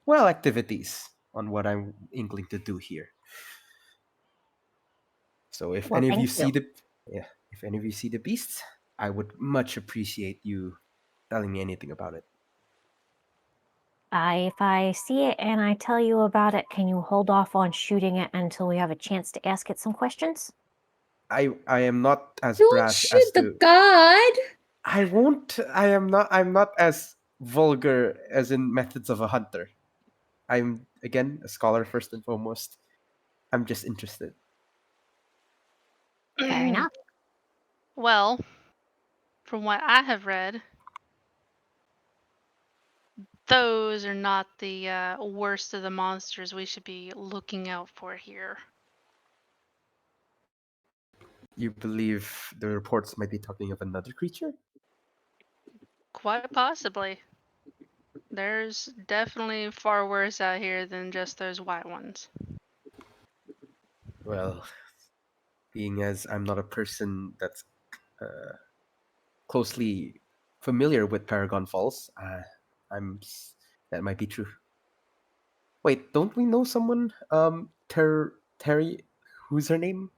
S3: activities on what I'm inkling to do here. So if
S6: Well,
S3: any of you
S6: thank you.
S3: if any of you see the beasts, I would much appreciate you telling me anything about it.
S6: If I see it and I tell you about it, can you hold off on shooting it until we have a chance to ask it some questions?
S3: I am not as
S1: don't
S3: brash
S1: shoot
S3: as
S1: the
S3: to.
S1: god!
S3: I won't. I am not. I'm not as vulgar as in methods of a hunter. I'm again a scholar first and foremost. I'm just interested.
S6: Fair enough.
S7: Well, from what I have read, those are not the worst of the monsters we should be looking out for here.
S3: You believe the reports might be talking of another creature?
S7: Quite possibly. There's definitely far worse out here than just those white ones.
S3: Well, being as I'm not a person that's closely familiar with Paragon Falls, that might be true. Wait, don't we know someone? Terry, who's her name?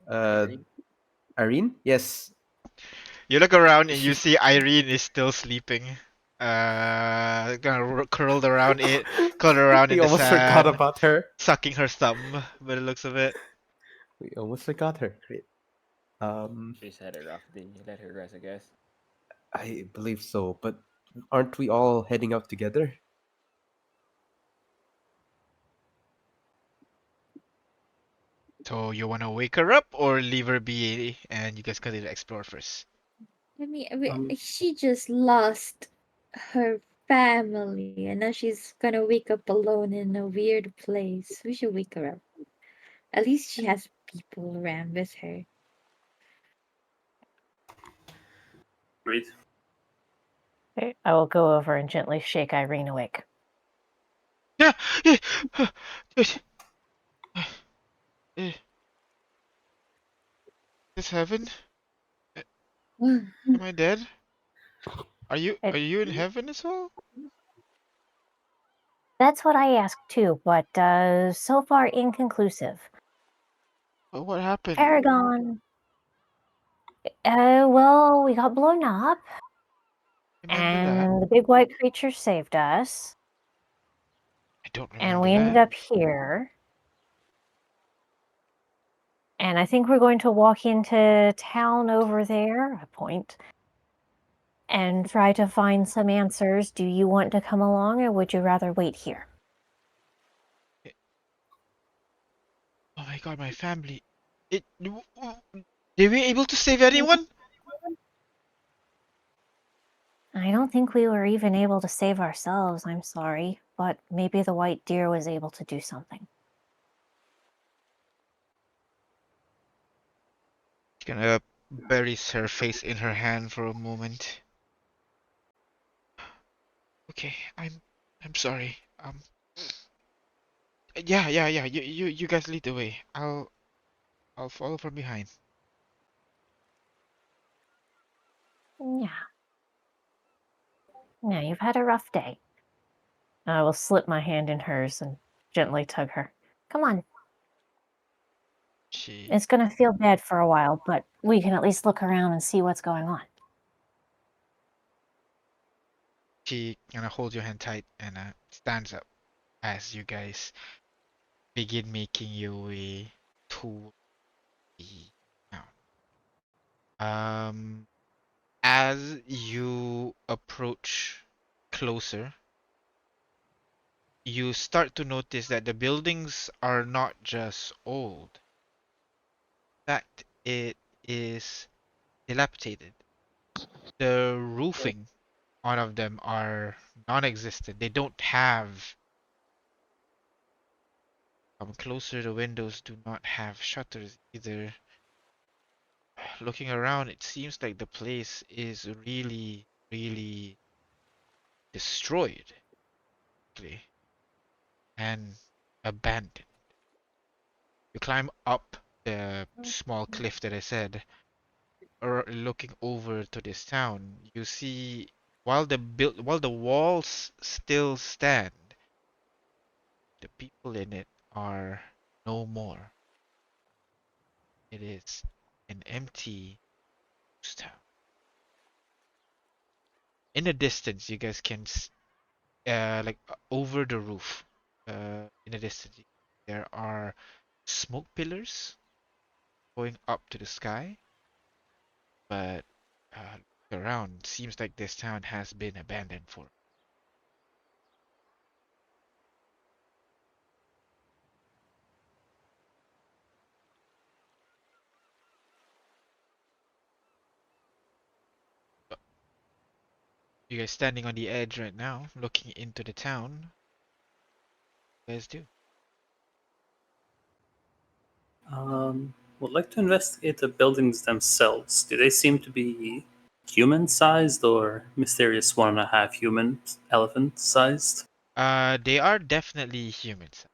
S3: Uh, Irene? Yes.
S2: You look around and you
S3: She.
S2: see Irene is still sleeping. Curled around curled around
S3: We
S2: in the
S3: almost forgot
S2: sand,
S3: about her.
S2: sucking her thumb by the looks of it.
S3: We almost forgot her. Great.
S4: She's had a rough day. Let her rest, I guess.
S3: I believe so, but aren't we all heading out together?
S2: So you wanna wake her up or leave her be and you guys continue to explore first?
S1: She just lost her family, and now she's gonna wake up alone in a weird place. We should wake her up. At least she has people around with her.
S5: Agreed.
S6: Okay, I will go over and gently shake Irene awake.
S2: Yeah. This heaven? Am I dead? Are
S6: It,
S2: you in heaven as well?
S6: that's what I asked too, but so far inconclusive.
S2: What happened?
S6: Paragon. Well, we got blown up,
S2: Remember that?
S6: and the big white creature saved us,
S2: I don't
S6: and
S2: remember
S6: we ended
S2: that.
S6: up here. And I think we're going to walk into town over there, I point, and try to find some answers. Do you want to come along, or would you rather wait here?
S2: Oh my god, my family. Were we able to save anyone?
S6: I don't think we were even able to save ourselves, I'm sorry, but maybe the white deer was able to do something.
S2: She kind of buries her face in her hand for a moment. Okay, I'm sorry. Yeah. You guys lead the way. I'll follow from behind.
S6: Yeah. Yeah, you've had a rough day. I will slip my hand in hers and gently tug her. Come on.
S2: She
S6: It's gonna feel bad for a while, but we can at least look around and see what's going on.
S2: she kind of holds your hand tight and stands up as you guys begin making your way to the town. As you approach closer, you start to notice that the buildings are not just old. In fact, it is dilapidated. The roofing on of them are non-existent. They don't have. Come closer, the windows do not have shutters either. Looking around, it seems like the place is really, really destroyed actually, and abandoned. You climb up the small cliff that I said, or looking over to this town, you see while the walls still stand, the people in it are no more. It is an empty ghost town. In the distance, you guys can over the roof, in the distance, there are smoke pillars going up to the sky, but around seems like this town has been abandoned for. You guys standing on the edge right now, looking into the town. What do you guys do?
S5: would like to investigate the buildings themselves. Do they seem to be human-sized or mysterious 1.5 human elephant-sized?
S2: They are definitely humans.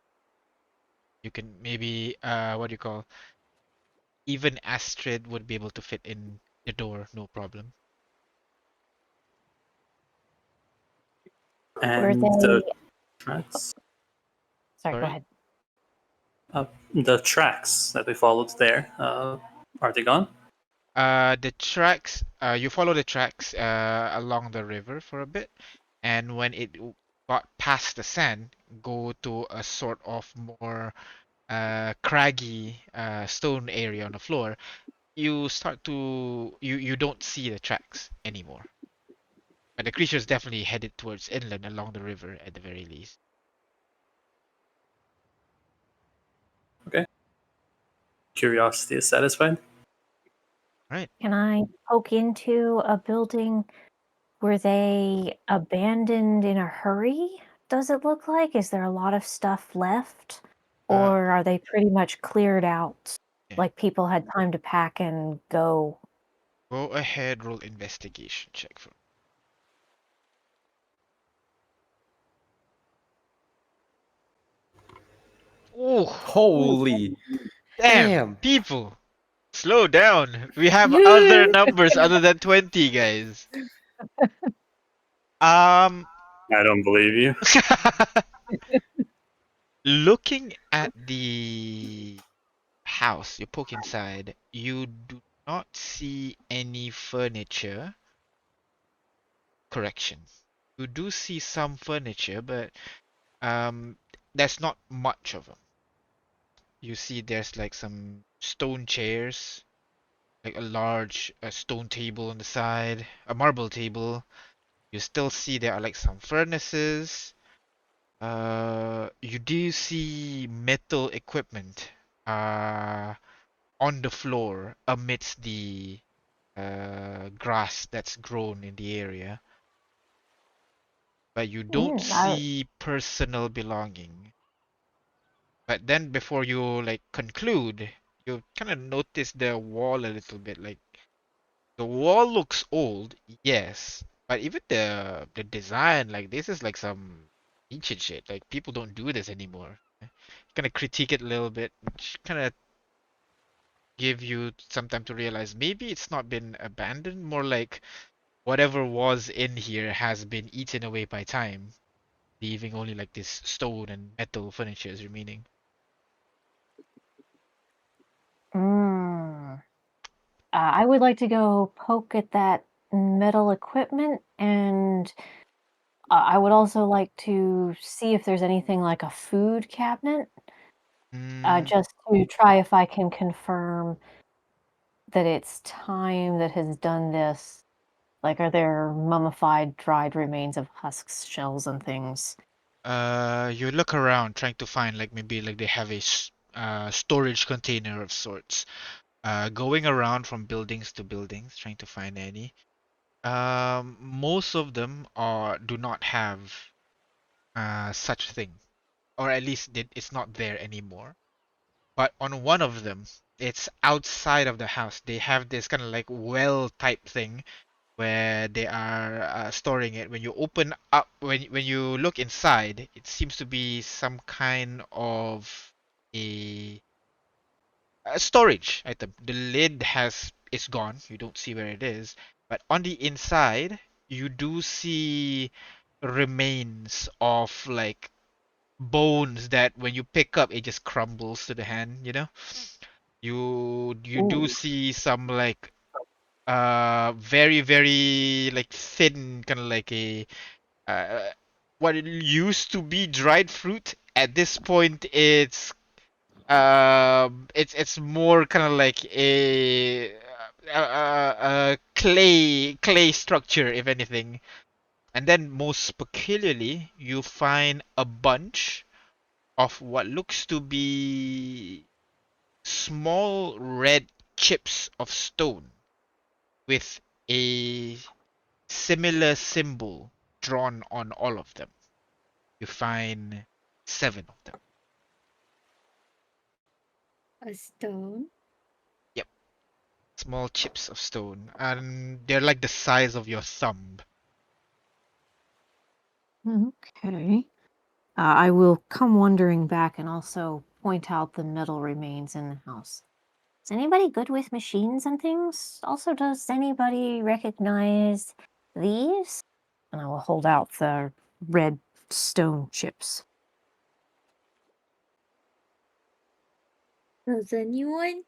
S2: You can maybe what do you call? Even Astrid would be able to fit in the door, no problem.
S6: Were
S5: And the
S6: they?
S5: tracks,
S6: Sorry, go
S2: Sorry.
S6: ahead.
S5: the tracks that we followed there, are they gone?
S2: The tracks, you follow the tracks along the river for a bit, and when it got past the sand, go to a sort of more craggy stone area on the floor, you start to you don't see the tracks anymore. But the creature's definitely headed towards inland along the river at the very least.
S5: Okay. Curiosity is satisfied.
S2: Right.
S6: Can I poke into a building? Were they abandoned in a hurry? Does it look like? Is there a lot of stuff left?
S2: Uh,
S6: Or are they pretty much cleared out?
S2: yeah.
S6: Like people had time to pack and go?
S2: Go ahead, roll investigation check for. Oh,
S3: Holy
S2: damn,
S3: damn!
S2: people. Slow down. We have other numbers other than 20, guys. Um,
S5: I don't believe you.
S2: looking at the house, you poke inside, you do not see any furniture. Correction. You do see some furniture, but um, there's not much of them. You see there's like some stone chairs, like a large stone table on the side, a marble table. You still see there are like some furnaces. You do see metal equipment uh, on the floor amidst the grass that's grown in the area, but you don't
S6: I,
S2: see personal belonging. But then before you like conclude, you kind of notice the wall a little bit. Like the wall looks old, yes, but even the design, like this is like some ancient shit. Like people don't do this anymore. Kind of critique it a little bit, which kind of give you some time to realize maybe it's not been abandoned, more like whatever was in here has been eaten away by time, leaving only like this stone and metal furniture remaining.
S6: mm, I would like to go poke at that metal equipment, and I would also like to see if there's anything like a food cabinet,
S2: Mm,
S6: just to try if I can confirm that it's time that has done this. Like, are there mummified, dried remains of husks, shells, and things?
S2: you look around trying to find like maybe like they have a storage container of sorts. Going around from buildings to buildings trying to find any. Most of them are do not have such thing, or at least it's not there anymore. But on one of them, it's outside of the house. They have this kind of like well type thing where they are storing it. When you open up, when you look inside, it seems to be some kind of a, a storage item. The lid has it's gone. You don't see where it is, but on the inside, you do see remains of like bones that when you pick up, it just crumbles to the hand. You know, you do
S6: Ooh.
S2: see some like very very like thin kind of like a uh what it used to be dried fruit. At this point it's more kind of like a clay structure if anything. And then most peculiarly you find a bunch of what looks to be small red chips of stone with a similar symbol drawn on all of them. You find 7 of them.
S1: A stone?
S2: small chips of stone, and they're like the size of your thumb.
S6: Okay. I will come wandering back and also point out the metal remains in the house. Is anybody good with machines and things? Also, does anybody recognize these? And I will hold out the red stone chips.
S1: Does anyone?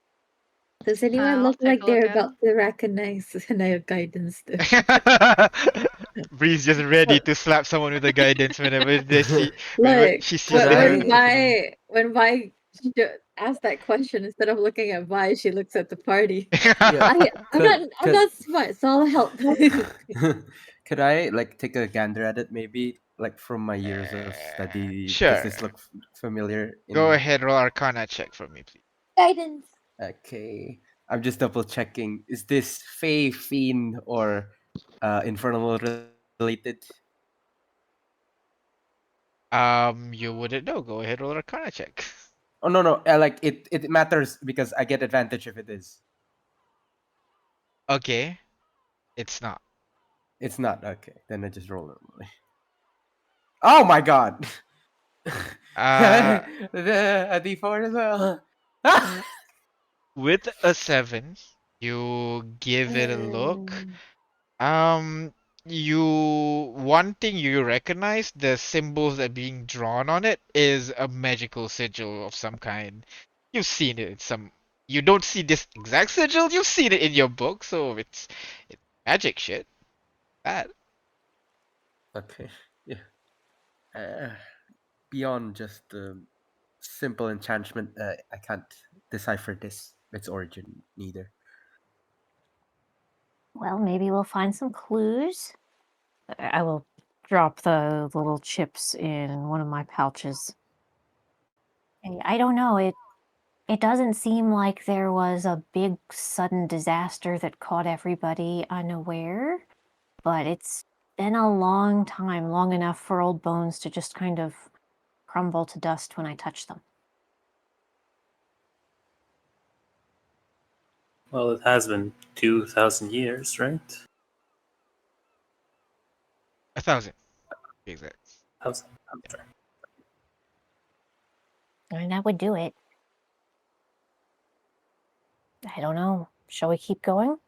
S1: Does anyone
S7: I'll
S1: look
S7: take
S1: like
S7: a
S1: they're
S7: look at
S1: about
S7: them.
S1: to recognize Naya guidance though?
S2: Bree's just ready to slap someone with a guidance whenever whenever
S1: Look,
S2: she sees
S3: Could
S2: the
S1: when
S2: error
S3: I?
S2: happening.
S1: Vi asks that question, instead of looking at Vi, she looks at the party.
S3: Yeah.
S1: I'm not smart, so I'll help.
S3: Could I like take a gander at it? Maybe like from my years of study. Does
S2: Sure.
S3: this look familiar?
S2: Go
S3: In
S2: ahead, roll Arcana check for me, please.
S1: Guidance.
S3: okay, I'm just double checking. Is this Fey, Fiend, or Infernal related?
S2: You wouldn't know. Go ahead, roll Arcana check.
S3: Oh no no, like it matters because I get advantage if it is.
S2: Okay, it's not.
S3: It's not okay. Then I just roll normally. Oh my god!
S2: Uh,
S3: A D4 as well.
S2: with a 7, you give it a look.
S1: Um,
S2: Um, one thing you recognize, the symbols that are being drawn on it is a magical sigil of some kind. You've seen it in some. You don't see this exact sigil. You've seen it in your book, so it's magic shit. That.
S3: Okay, yeah. Uh, Beyond just the simple enchantment, I can't decipher its origin neither.
S6: Well, maybe we'll find some clues. I will drop the little chips in one of my pouches. I don't know. It doesn't seem like there was a big sudden disaster that caught everybody unaware, but it's been a long time, long enough for old bones to just kind of crumble to dust when I touch them.
S5: Well, it has been 2,000 years, right?
S2: 1,000. To be exact.
S5: 1,000. Okay.
S6: And that would do it. I don't know. Shall we keep going?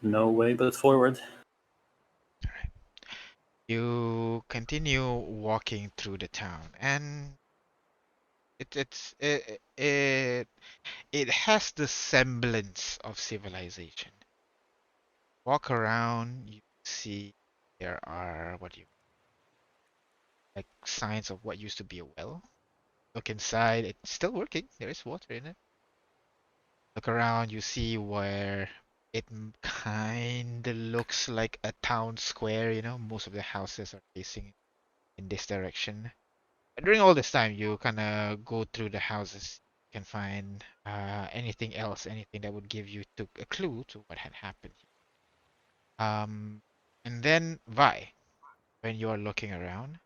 S5: No way but forward.
S2: Alright. You continue walking through the town, and it has the semblance of civilization. Walk around, you see there are what you like signs of what used to be a well. Look inside, it's still working. There is water in it. Look around, you see where it kind of looks like a town square, most of the houses are facing in this direction. During all this time, you kind of go through the houses, you can find anything else, anything that would give you a clue to what had happened. And then Vi, when you are looking around,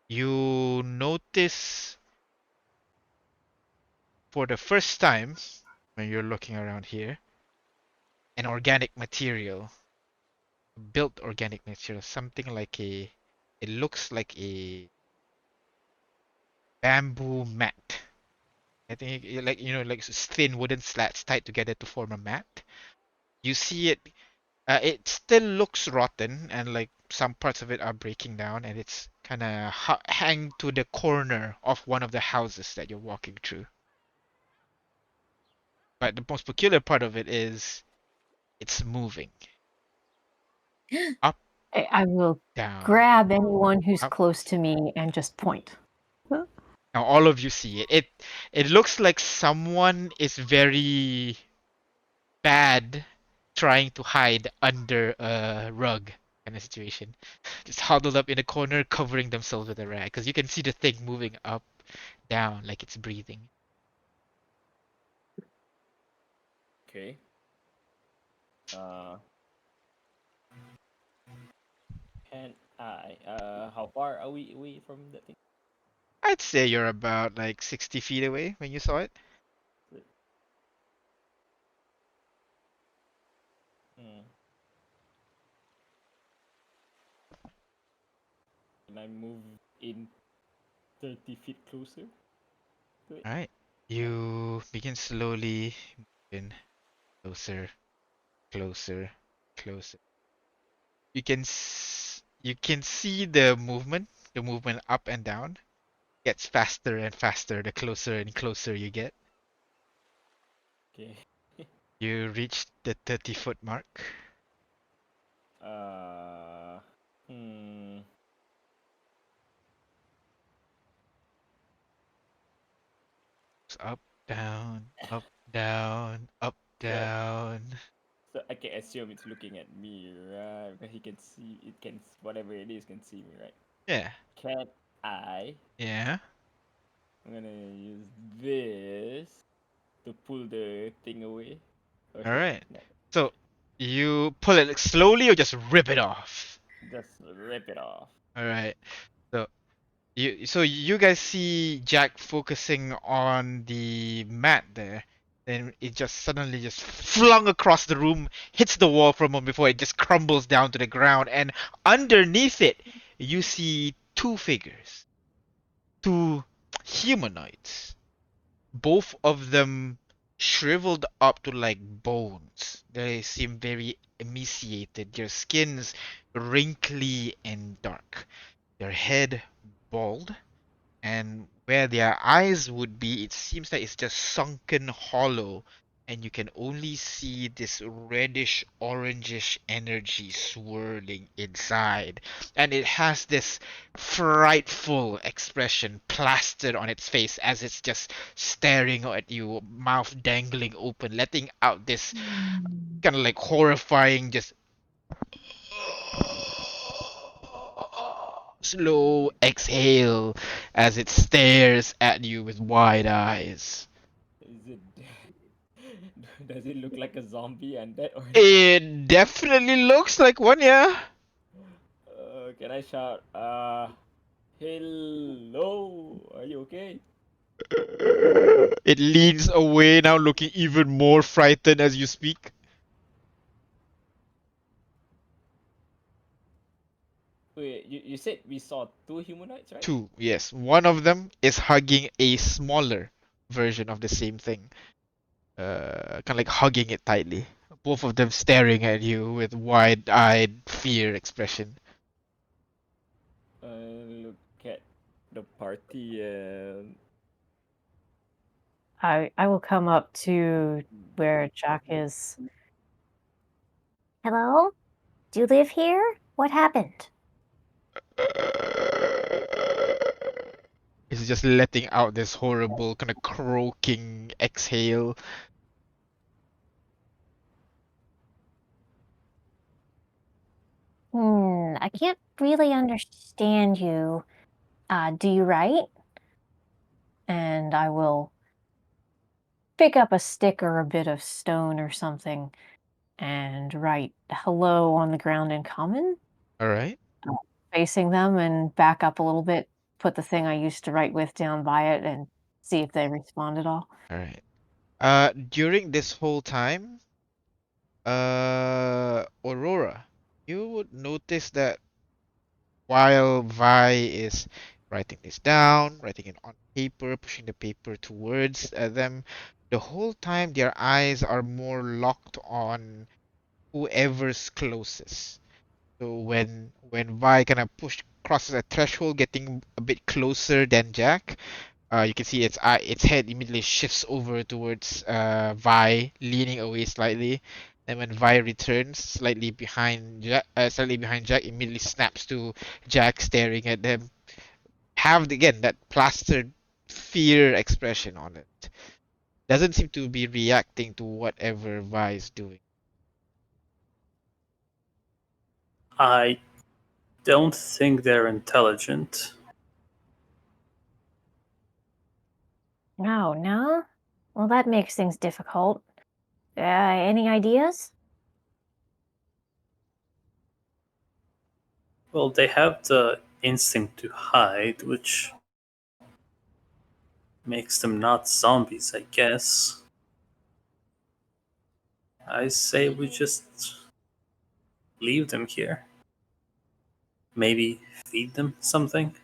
S2: you notice for the first time when you're looking around here an organic material, built organic material, something like it looks like a bamboo mat. I think like like thin wooden slats tied together to form a mat. You see it. It still looks rotten, and like some parts of it are breaking down, and it's kind of hang to the corner of one of the houses that you're walking through. But the most peculiar part of it is it's moving up,
S6: I will
S2: down,
S6: grab anyone who's
S2: up.
S6: close to me and just point.
S2: Now all of you see it. It looks like someone is very bad trying to hide under a rug kind of situation. Just huddled up in a corner, covering themselves with a rag. Because you can see the thing moving up, down, like it's breathing.
S4: Okay. Uh, can I? How far are we away from that thing?
S2: I'd say you're about like 60 feet away when you saw it.
S4: I move in 30 feet closer to it.
S2: All right. You begin slowly moving closer, closer, closer. You can see the movement up and down gets faster and faster the closer and closer you get.
S4: Okay.
S2: You reach the 30-foot mark.
S4: Uh, hmm.
S2: It's up, down, up, down, up,
S4: So,
S2: down.
S4: so I can assume it's looking at me, right? Because he can see it can whatever it is can see me, right?
S2: Yeah,
S4: Can I?
S2: yeah.
S4: I'm gonna use this to pull the thing away. Or
S2: All
S4: should
S2: right.
S4: no,
S2: So you pull it slowly or just rip it off.
S4: just rip it off.
S2: All right. So you guys see Jack focusing on the mat there. Then it just suddenly just flung across the room, hits the wall for a moment before it just crumbles down to the ground. And underneath it, you see two figures, two humanoids. Both of them shriveled up to like bones. They seem very emaciated. Their skins wrinkly and dark. Their head bald, and where their eyes would be, it seems like it's just sunken hollow, and you can only see this reddish orangish energy swirling inside, and it has this frightful expression plastered on its face as it's just staring at you, mouth dangling open, letting out this kind of like horrifying just slow exhale as it stares at you with wide eyes.
S4: Is it? Does it look like a zombie undead or?
S2: It definitely looks like one, yeah.
S4: Can I shout? Hello. Are you okay?
S2: It leans away now, looking even more frightened as you speak.
S4: Wait, you said we saw two humanoids, right?
S2: Two, yes. One of them is hugging a smaller version of the same thing. Kind of like hugging it tightly. Both of them staring at you with wide-eyed fear expression.
S4: Look at the party and
S6: I will come up to where Jack is.
S9: Hello? Do you live here? What happened?
S2: It's just letting out this horrible kind of croaking exhale.
S9: I can't really understand you. Do you write?
S6: And I will pick up a stick or a bit of stone or something and write hello on the ground in common,
S2: All right.
S6: facing them, and back up a little bit, put the thing I used to write with down by it, and see if they respond at all.
S2: All right. During this whole time, Aurora, you would notice that while Vi is writing this down, writing it on paper, pushing the paper towards them, the whole time their eyes are more locked on whoever's closest. So when Vi kind of crosses a threshold, getting a bit closer than Jack, you can see its head immediately shifts over towards Vi, leaning away slightly. And when Vi returns, slightly behind Jack, immediately snaps to Jack, staring at them. Have again that plastered fear expression on it. Doesn't seem to be reacting to whatever Vi is doing.
S5: I don't think they're intelligent.
S9: No? Well, that makes things difficult. Any ideas?
S5: Well, they have the instinct to hide, which makes them not zombies, I guess. I say we just leave them here. maybe feed them something.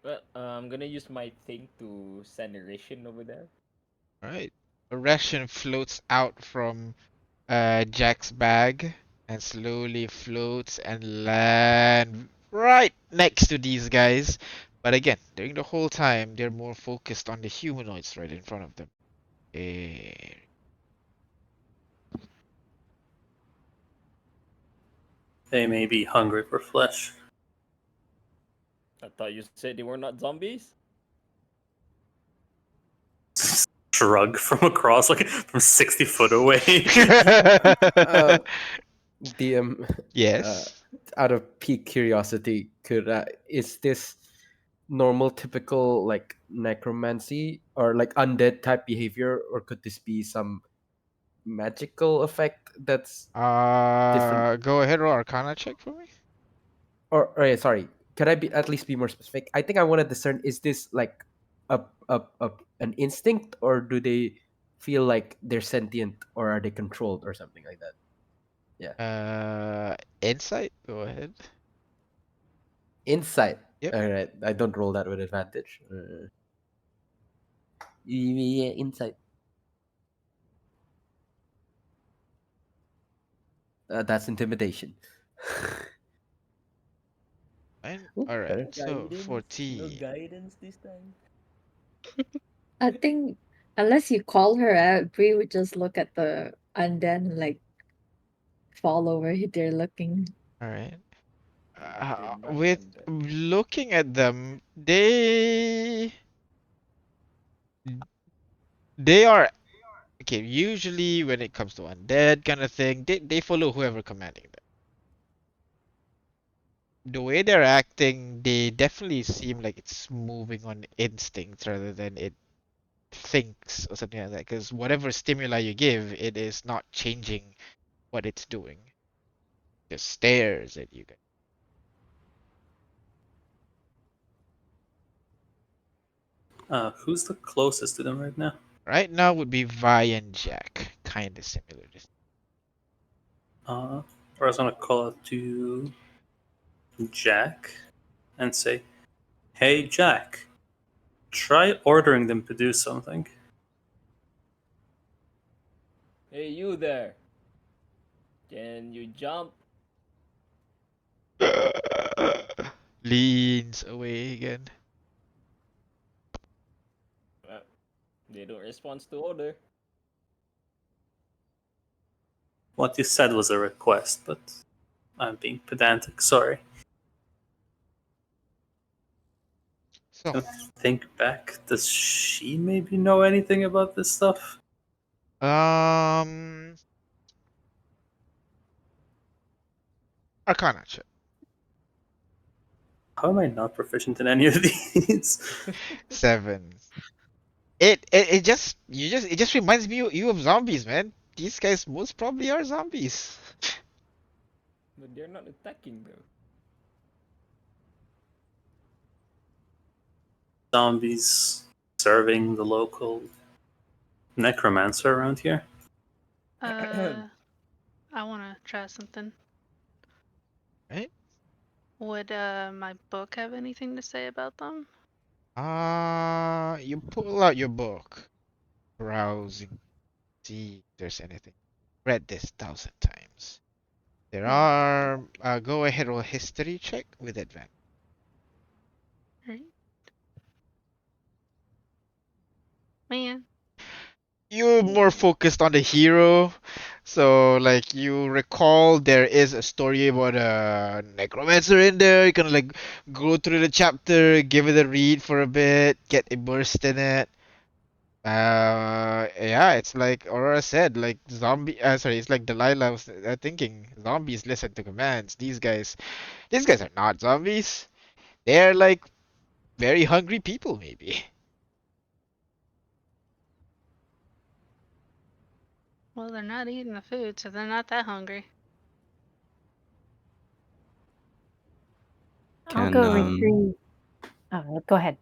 S4: Well, I'm gonna use my thing to send a ration over there.
S2: All right. A ration floats out from Jack's bag and slowly floats and land right next to these guys. But again, during the whole time, they're more focused on the humanoids right in front of them. Eh,
S5: They may be hungry for flesh.
S4: I thought you said they were not zombies.
S5: Shrug from across, like from 60 foot away.
S3: DM,
S2: yes.
S3: out of peak curiosity, is this normal, typical like necromancy or like undead type behavior, or could this be some magical effect that's different?
S2: Go ahead, roll Arcana check for me.
S3: Or yeah, sorry, could I be at least be more specific? I think I want to discern: is this like an instinct, or do they feel like they're sentient, or are they controlled, or something like that?
S2: Insight. Go ahead.
S3: Insight.
S2: Yep.
S3: All right, I don't roll that with advantage. Yeah, insight. That's intimidation.
S2: Fine.
S3: Ooh,
S2: All right.
S3: better.
S2: So
S4: No
S2: 14.
S4: guidance this time.
S1: I think unless you call her out, Bree would just look at the undead and like follow where they're looking.
S2: All right.
S4: They're not
S2: With
S4: undead.
S2: looking at them, they are okay. Usually, when it comes to undead kind of thing, they follow whoever commanding them. The way they're acting, they definitely seem like it's moving on instinct rather than it thinks or something like that. Because whatever stimuli you give, it is not changing what it's doing. Just stares at you guys.
S5: Who's the closest to them right now?
S2: Right now would be Vi and Jack, kind of similar.
S5: Or I was gonna call out to Jack and say, "Hey, Jack, try ordering them to do something."
S4: Hey, you there. Can you jump?
S2: Leans away again.
S4: They don't respond to order.
S5: What you said was a request, but I'm being pedantic. Sorry.
S2: So,
S5: Think back. Does she maybe know anything about this stuff?
S2: Arcana check.
S5: How am I not proficient in any of these?
S2: 7. It just reminds me you of zombies, man. These guys most probably are zombies.
S4: But they're not attacking though.
S5: Zombies serving the local necromancer around here.
S7: I want to try something.
S2: Right?
S7: Would my book have anything to say about them?
S2: You pull out your book, browsing, see if there's anything. Read this 1,000 times. There are. Go ahead, roll history check with advantage.
S7: Right. Man.
S2: You're more focused on the hero, so like you recall there is a story about a necromancer in there. You can like go through the chapter, give it a read for a bit, get immersed in it. Yeah, it's like Aurora said, like zombie. Sorry, it's like Delilah was thinking. Zombies listen to commands. These guys are not zombies. They're like very hungry people, maybe.
S7: Well, they're not eating the food, so they're not that hungry.
S9: I'll
S8: Can
S9: go retrieve. Oh, go ahead.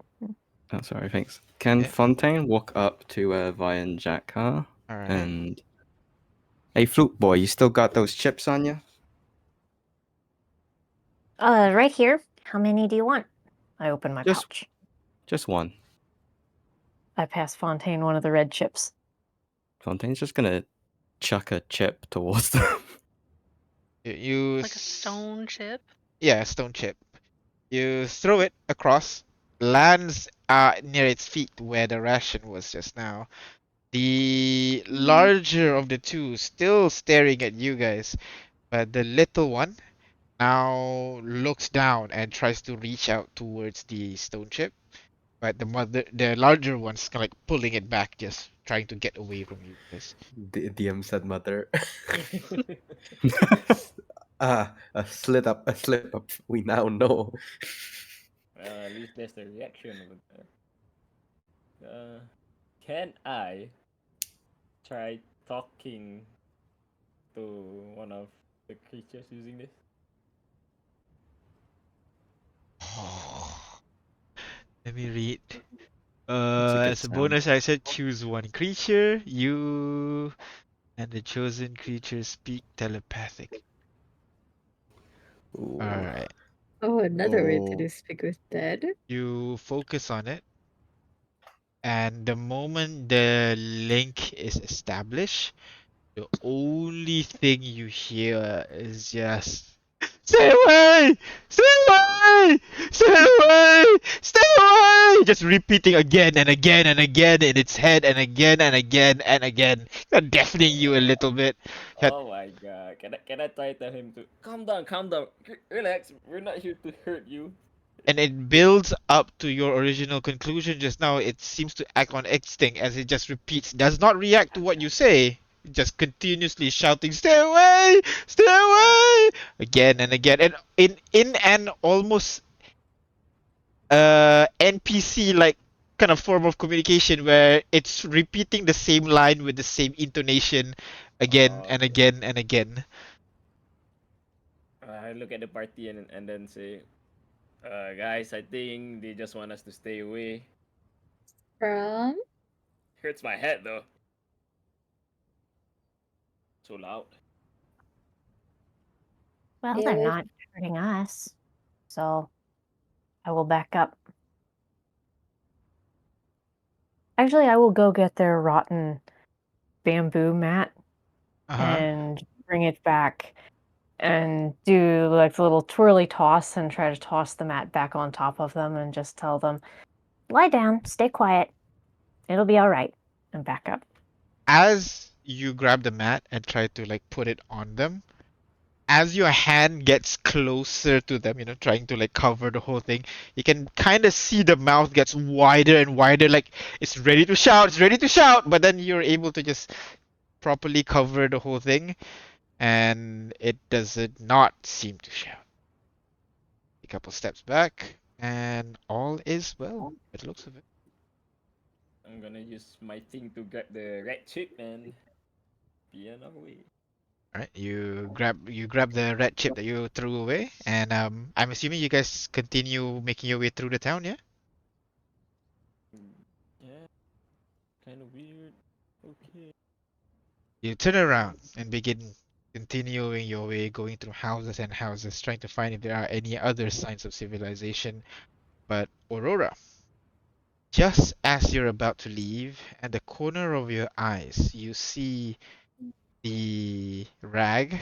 S8: oh, sorry, thanks. Can
S2: Yeah.
S8: Fontaine walk up to Vi and Jack, huh?
S2: All right.
S8: And hey, Flute Boy, you still got those chips on you?
S6: Right here. How many do you want? I open my
S8: Just-
S6: pouch.
S8: Just one.
S6: I pass Fontaine one of the red chips.
S8: Fontaine's just gonna chuck a chip towards them.
S2: You
S7: Like a stone chip.
S2: Yeah, stone chip. You throw it across, lands near its feet where the ration was just now. The larger of the two still staring at you guys, but the little one now looks down and tries to reach out towards the stone chip. But the larger one's kind of like pulling it back, just trying to get away from you guys.
S3: DM said mother. A slip up. We now know.
S4: At least there's the reaction over there. Can I try talking to one of the creatures using this?
S2: Let me read.
S8: It's a good
S2: As a
S8: sound.
S2: bonus, I said choose one creature. You and the chosen creature speak telepathic.
S3: Ooh.
S2: Alright.
S1: Oh, another way to
S3: Oh.
S1: do speak with dead.
S2: You focus on it, and the moment the link is established, the only thing you hear is just stay away! Stay away! Stay away! Stay away! Just repeating again and again and again in its head and again and again and again. Deafening you a little bit.
S4: Oh my god! Can I try tell him to calm down, relax. We're not here to hurt you.
S2: And it builds up to your original conclusion just now. It seems to act on instinct as it just repeats, does not react to what you say, just continuously shouting, "Stay away! Stay away!" again and again, and in an almost NPC like kind of form of communication where it's repeating the same line with the same intonation again and
S4: Okay.
S2: again and again.
S4: I look at the party and then say, guys, I think they just want us to stay away.
S1: From?
S4: Hurts my head though. So loud.
S6: Well,
S1: Yeah,
S6: they're
S1: well,
S6: not hurting us. So I will back up. Actually, I will go get their rotten bamboo mat and bring it back and do like the little twirly toss and try to toss the mat back on top of them and just tell them, lie down, stay quiet. It'll be all right. And back up.
S2: As you grab the mat and try to like put it on them, as your hand gets closer to them, trying to like cover the whole thing, you can kind of see the mouth gets wider and wider, like it's ready to shout, but then you're able to just properly cover the whole thing, and it does not seem to shout. A couple steps back, and all is well. It looks of it.
S4: I'm gonna use my thing to grab the red chip and be on our way.
S2: All right, you grab the red chip that you threw away, and I'm assuming you guys continue making your way through the town, yeah?
S4: Yeah, kind of weird. Okay.
S2: You turn around and begin continuing your way, going through houses and houses, trying to find if there are any other signs of civilization. But Aurora, just as you're about to leave, at the corner of your eyes, you see the rag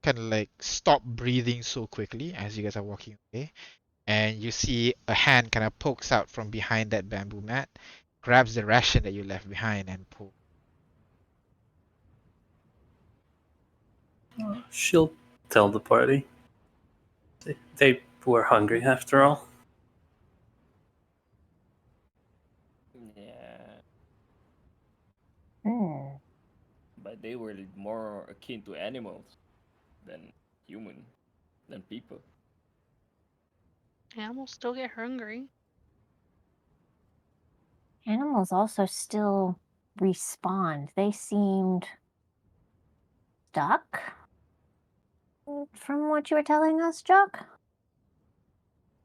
S2: kind of like stop breathing so quickly as you guys are walking away. And you see a hand kind of pokes out from behind that bamboo mat, grabs the ration that you left behind, and pulls.
S5: She'll tell the party. They were hungry after all.
S4: Yeah,
S6: Hmm.
S4: but they were more akin to animals than human, than people.
S7: Animals still get hungry.
S6: Animals also still respond. They seemed stuck from what you were telling us, Jock.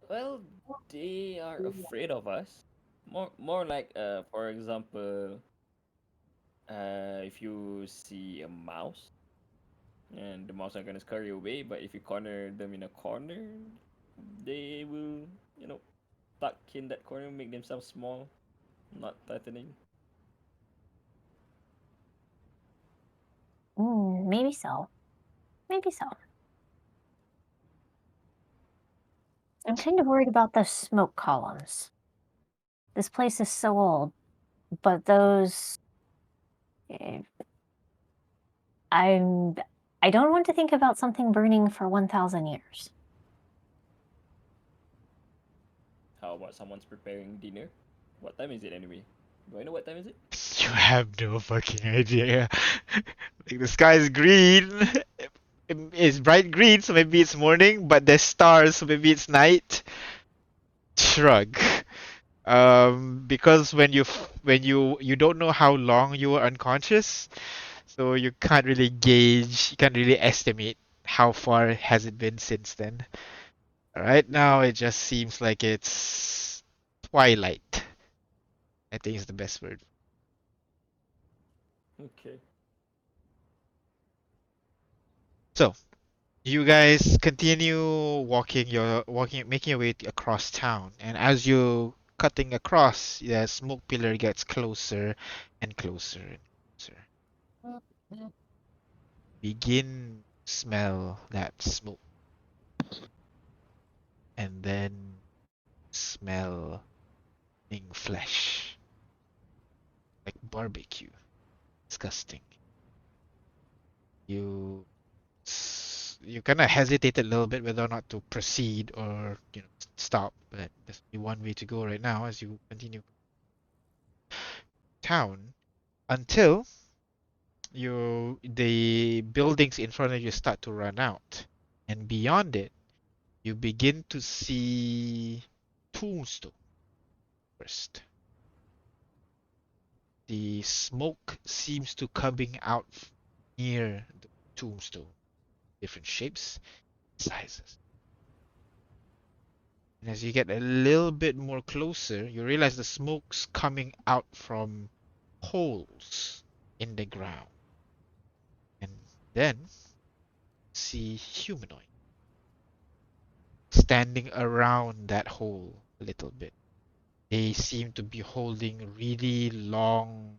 S4: Well, they are afraid of us. More like, for example, if you see a mouse, and the mouse are gonna scurry away, but if you corner them in a corner, They will, tuck in that corner, make themselves small, not threatening.
S9: Maybe so. Maybe so. I'm kind of worried about those smoke columns. This place is so old, but those. eh, I'm. I don't want to think about something burning for 1,000 years.
S4: How about someone's preparing dinner? What time is it anyway? Do I know what time is it?
S2: You have no fucking idea. Like the sky is green. It's bright green, so maybe it's morning, but there's stars, so maybe it's night. Shrug. Because when you don't know how long you were unconscious, so you can't really gauge, you can't really estimate how far has it been since then. Right now, it just seems like it's twilight. I think is the best word.
S4: Okay.
S2: So, you guys continue making your way across town, and as you cutting across, the smoke pillar gets closer and closer and closer. Begin to smell that smoke, and then smell flesh, like barbecue. Disgusting. You you kind of hesitated a little bit whether or not to proceed or stop, but there's only one way to go right now as you continue town until the buildings in front of you start to run out, and beyond it you begin to see tombstone first. The smoke seems to coming out near the tombstone, different shapes, sizes. And as you get a little bit more closer, you realize the smoke's coming out from holes in the ground. And then see humanoid standing around that hole a little bit. They seem to be holding really long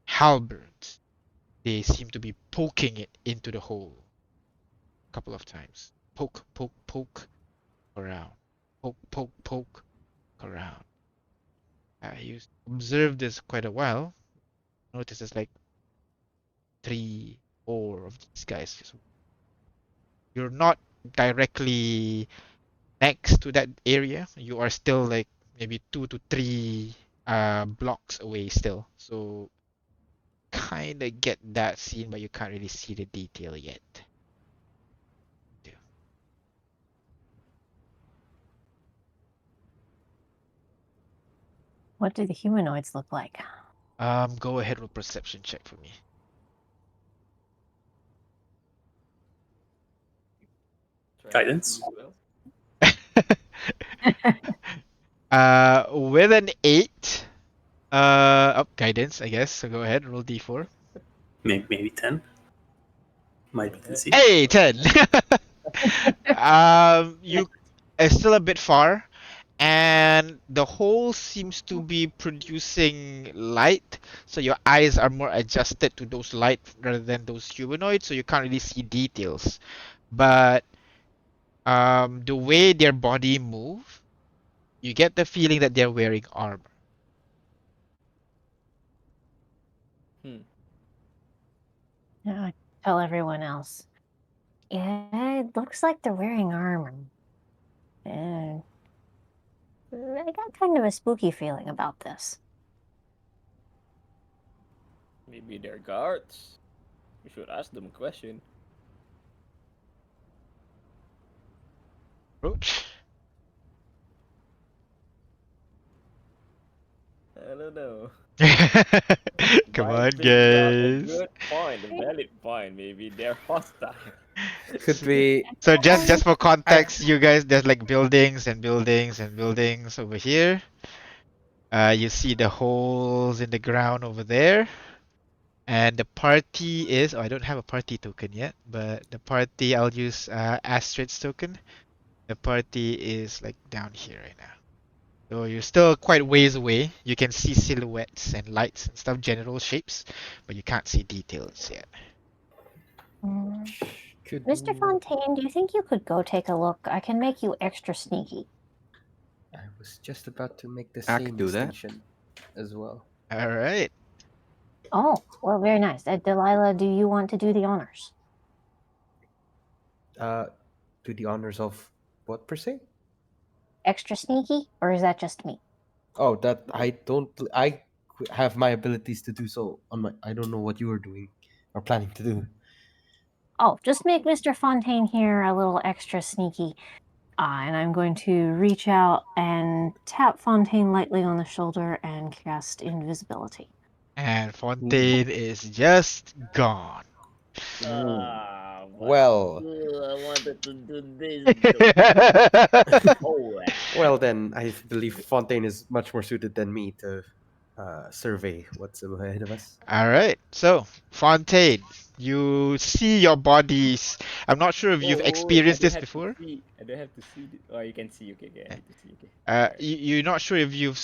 S2: halberds. They seem to be poking it into the hole a couple of times. Poke, poke, poke around. Poke, poke, poke around. You observe this quite a while. Notice there's like 3, 4 of these guys. You're not directly next to that area. You are still like maybe 2 to 3 blocks away still. So kind of get that scene, but you can't really see the detail yet.
S6: What do the humanoids look like?
S2: Go ahead with perception check for me.
S5: Guidance.
S2: With an 8, guidance, I guess. So go ahead, roll d4.
S5: Maybe 10. Might be DC.
S2: Hey, 10. You are still a bit far, and the hole seems to be producing light, so your eyes are more adjusted to those light rather than those humanoids, so you can't really see details. But the way their body move, you get the feeling that they're wearing armor.
S6: Yeah, tell everyone else. Yeah, it looks like they're wearing armor. And I got kind of a spooky feeling about this.
S4: Maybe they're guards. We should ask them a question.
S2: Approach.
S4: I don't know.
S2: Come
S4: Brian
S2: on,
S4: brings up a
S2: guys.
S4: good point, a valid point. Maybe they're hostile.
S3: Could be.
S2: So just for context, you guys, there's like buildings and buildings and buildings over here. You see the holes in the ground over there. And the party is, oh, I don't have a party token yet, but the party, I'll use Astrid's token. The party is like down here right now. So you're still quite ways away. You can see silhouettes and lights and stuff, general shapes, but you can't see details yet.
S3: Could
S9: Mr. Fontaine, do you think you could go take a look? I can make you extra sneaky.
S3: I was just about to make the
S8: I
S3: same
S8: could do that.
S3: distinction as well.
S2: All right.
S9: Oh, well, very nice. Delilah, do you want to do the honors?
S3: Do the honors of what per se?
S9: Extra sneaky, or is that just me?
S3: Oh, that I don't. I have my abilities to do so on my. I don't know what you are doing or planning to do.
S9: Oh, just make Mr. Fontaine here a little extra sneaky. And I'm going to reach out and tap Fontaine lightly on the shoulder and cast invisibility.
S2: And Fontaine is just gone.
S4: But
S3: Well.
S4: I wanted to do this. Oh,
S3: Well, then I believe Fontaine is much more suited than me to survey what's ahead of us.
S2: All right. So, Fontaine, you see your bodies. I'm not sure if you've experienced this before.
S4: I don't have to see. Oh, you can see. Okay, I need to see. Okay.
S2: You're not sure if you've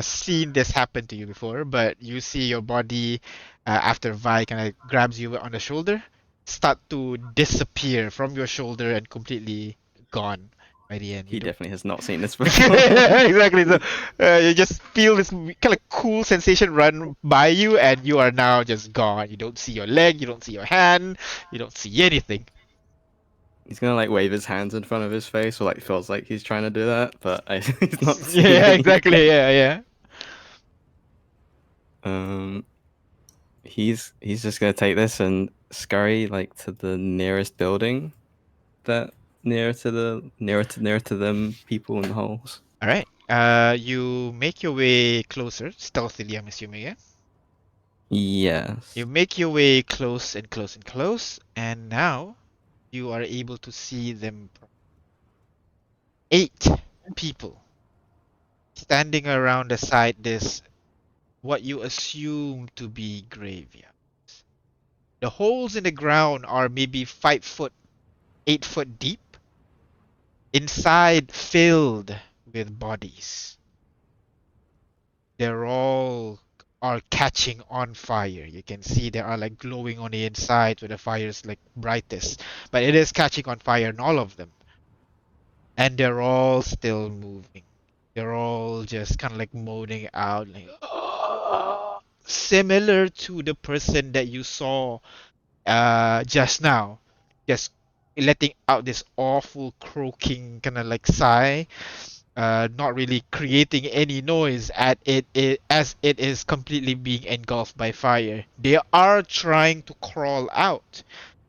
S2: seen this happen to you before, but you see your body after Vi kind of grabs you on the shoulder, start to disappear from your shoulder and completely gone by the end.
S8: He
S2: You don't-
S8: definitely has not seen this before.
S2: Exactly. So you just feel this kind of cool sensation run by you, and you are now just gone. You don't see your leg, you don't see your hand, you don't see anything.
S8: He's gonna like wave his hands in front of his face, or like feels like he's trying to do that, but he's not seeing
S2: Yeah,
S8: any.
S2: exactly. Yeah.
S8: He's just gonna take this and scurry like to the nearest building, that nearer to them people in the holes.
S2: All right. You make your way closer, stealthily, I'm assuming, yeah?
S8: Yes.
S2: You make your way close and close and close, and now you are able to see them. 8 people standing around beside this, what you assume to be graveyards. The holes in the ground are maybe 5 foot, 8 foot deep. Inside, filled with bodies. They're all are catching on fire. You can see they are like glowing on the inside where the fire is like brightest. But it is catching on fire in all of them. And they're all still moving. They're all just kind of like moaning out, like, "Ah," similar to the person that you saw just now, just letting out this awful croaking kind of like sigh, not really creating any noise as it is completely being engulfed by fire. They are trying to crawl out.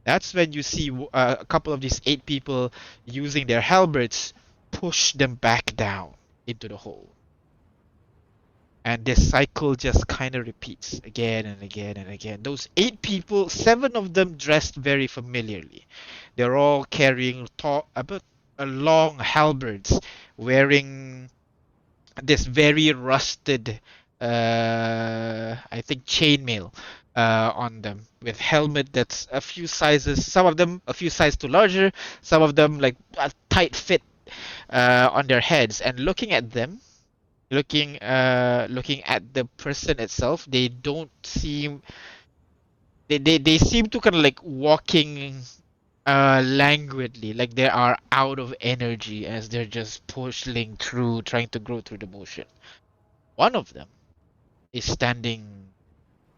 S2: That's when you see a couple of these 8 people using their halberds push them back down into the hole. And this cycle just kind of repeats again and again and again. Those 8 people, 7 of them dressed very familiarly. They're all carrying long halberds, wearing this very rusted, I think, chainmail on them, with helmet that's a few sizes, some of them a few sizes too larger, some of them like a tight fit on their heads. And looking at them, looking at the person itself, they don't seem they seem to kind of like walking languidly, like they are out of energy as they're just pushing through, trying to grow through the motion. One of them is standing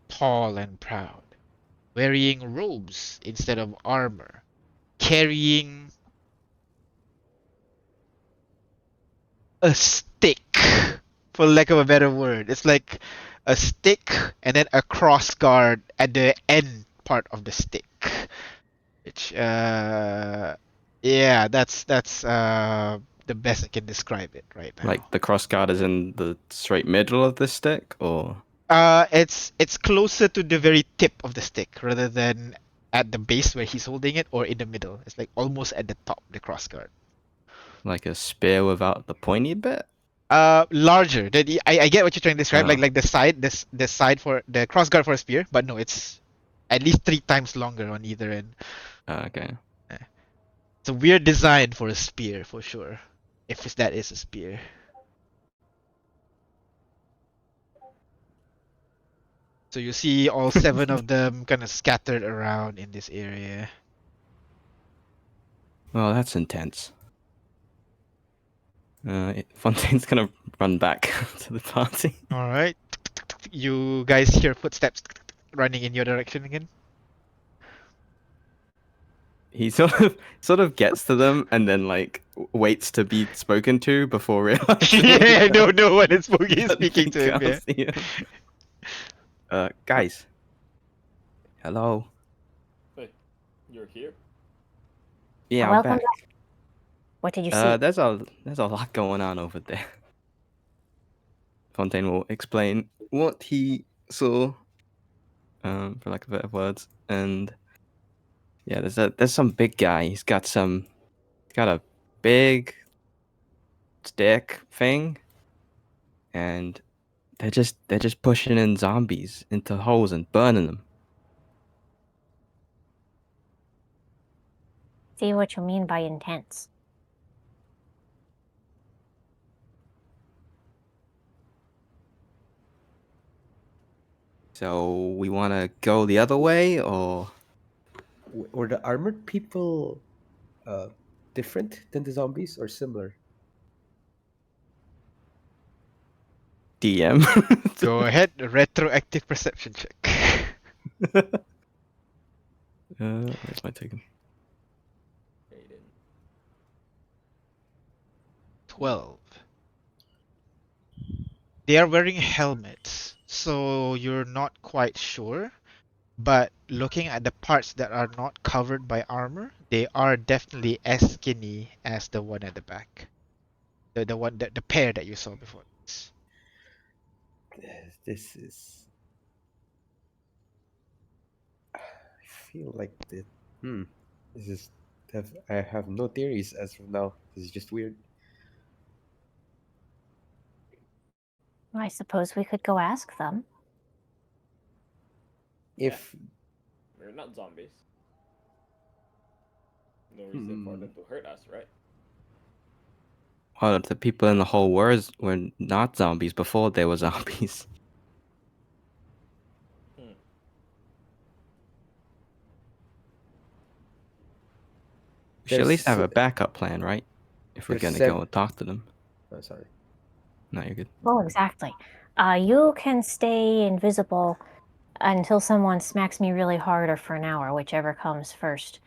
S2: tall and proud, wearing robes instead of armor, carrying a stick, for lack of a better word. It's like a stick and then a cross guard at the end part of the stick. Which yeah, that's the best I can describe it right now.
S8: Like the cross guard is in the straight middle of the stick, or
S2: It's closer to the very tip of the stick rather than at the base where he's holding it, or in the middle. It's like almost at the top, the cross guard.
S8: like a spear without the pointy bit?
S2: Larger. I get what you're trying to describe,
S8: Oh.
S2: like the side for the cross guard for a spear, but no, it's at least 3 times longer on either end.
S8: Okay.
S2: It's a weird design for a spear, for sure. If that is a spear. So you see all 7 of them kind of scattered around in this area.
S8: Well, that's intense. Fontaine's gonna run back to the party.
S2: All right. You guys hear footsteps running in your direction again?
S8: He sort of gets to them and then like waits to be spoken to before realizing.
S2: Yeah, no one is
S8: that
S2: speaking to
S8: they
S2: him.
S8: can't
S2: Yeah.
S8: see him. Guys. Hello.
S4: Hey, you're here?
S8: Yeah, I'm
S6: Welcome
S8: back.
S6: back. What did you see?
S8: There's a lot going on over there. Fontaine will explain what he saw, for lack of better words, and yeah, there's some big guy. He's got a big stick thing, and they're just pushing in zombies into holes and burning them.
S6: See what you mean by intense.
S8: So we want to go the other way, or
S3: Were the armored people different than the zombies or similar?
S8: DM?
S2: Go ahead, retroactive perception check.
S8: Where's my token?
S4: Aiden.
S2: 12. They are wearing helmets, so you're not quite sure. But looking at the parts that are not covered by armor, they are definitely as skinny as the one at the back. The pair that you saw before.
S3: This is. I feel like the. This is. I have no theories as of now. This is just weird.
S6: I suppose we could go ask them.
S3: If
S4: We're not zombies. No reason for them to hurt us, right?
S8: Well, the people in the whole world were not zombies before they were zombies. We should at least have a backup plan, right? If we're
S3: There's
S8: gonna go and talk to them.
S3: Oh, sorry.
S8: No, you're good.
S6: Oh, exactly. You can stay invisible until someone smacks me really hard or for an hour, whichever comes first.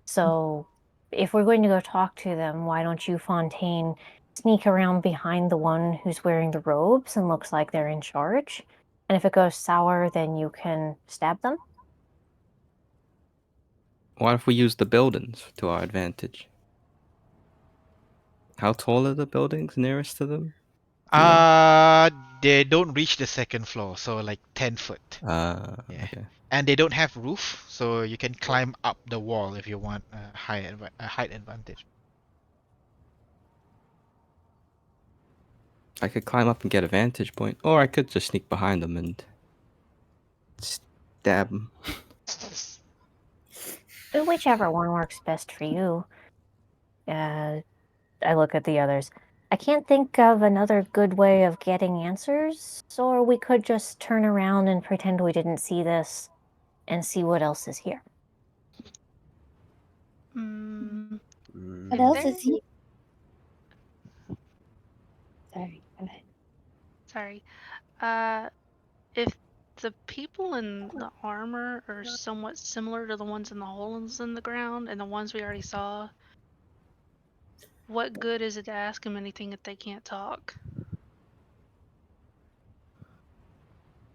S6: So if we're going to go talk to them, why don't you, Fontaine, sneak around behind the one who's wearing the robes and looks like they're in charge? And if it goes sour, then you can stab them?
S8: What if we use the buildings to our advantage? How tall are the buildings nearest to them?
S2: They don't reach the second floor, so like 10 foot. Yeah.
S8: Okay.
S2: And they don't have roof, so you can climb up the wall if you want a height advantage.
S8: I could climb up and get a vantage point, or I could just sneak behind them and stab them.
S6: Whichever one works best for you. I look at the others. I can't think of another good way of getting answers, or we could just turn around and pretend we didn't see this and see what else is here.
S1: What else is he? Sorry, go ahead.
S7: Sorry. If the people in the armor are somewhat similar to the ones in the holes in the ground and the ones we already saw, what good is it to ask them anything if they can't talk?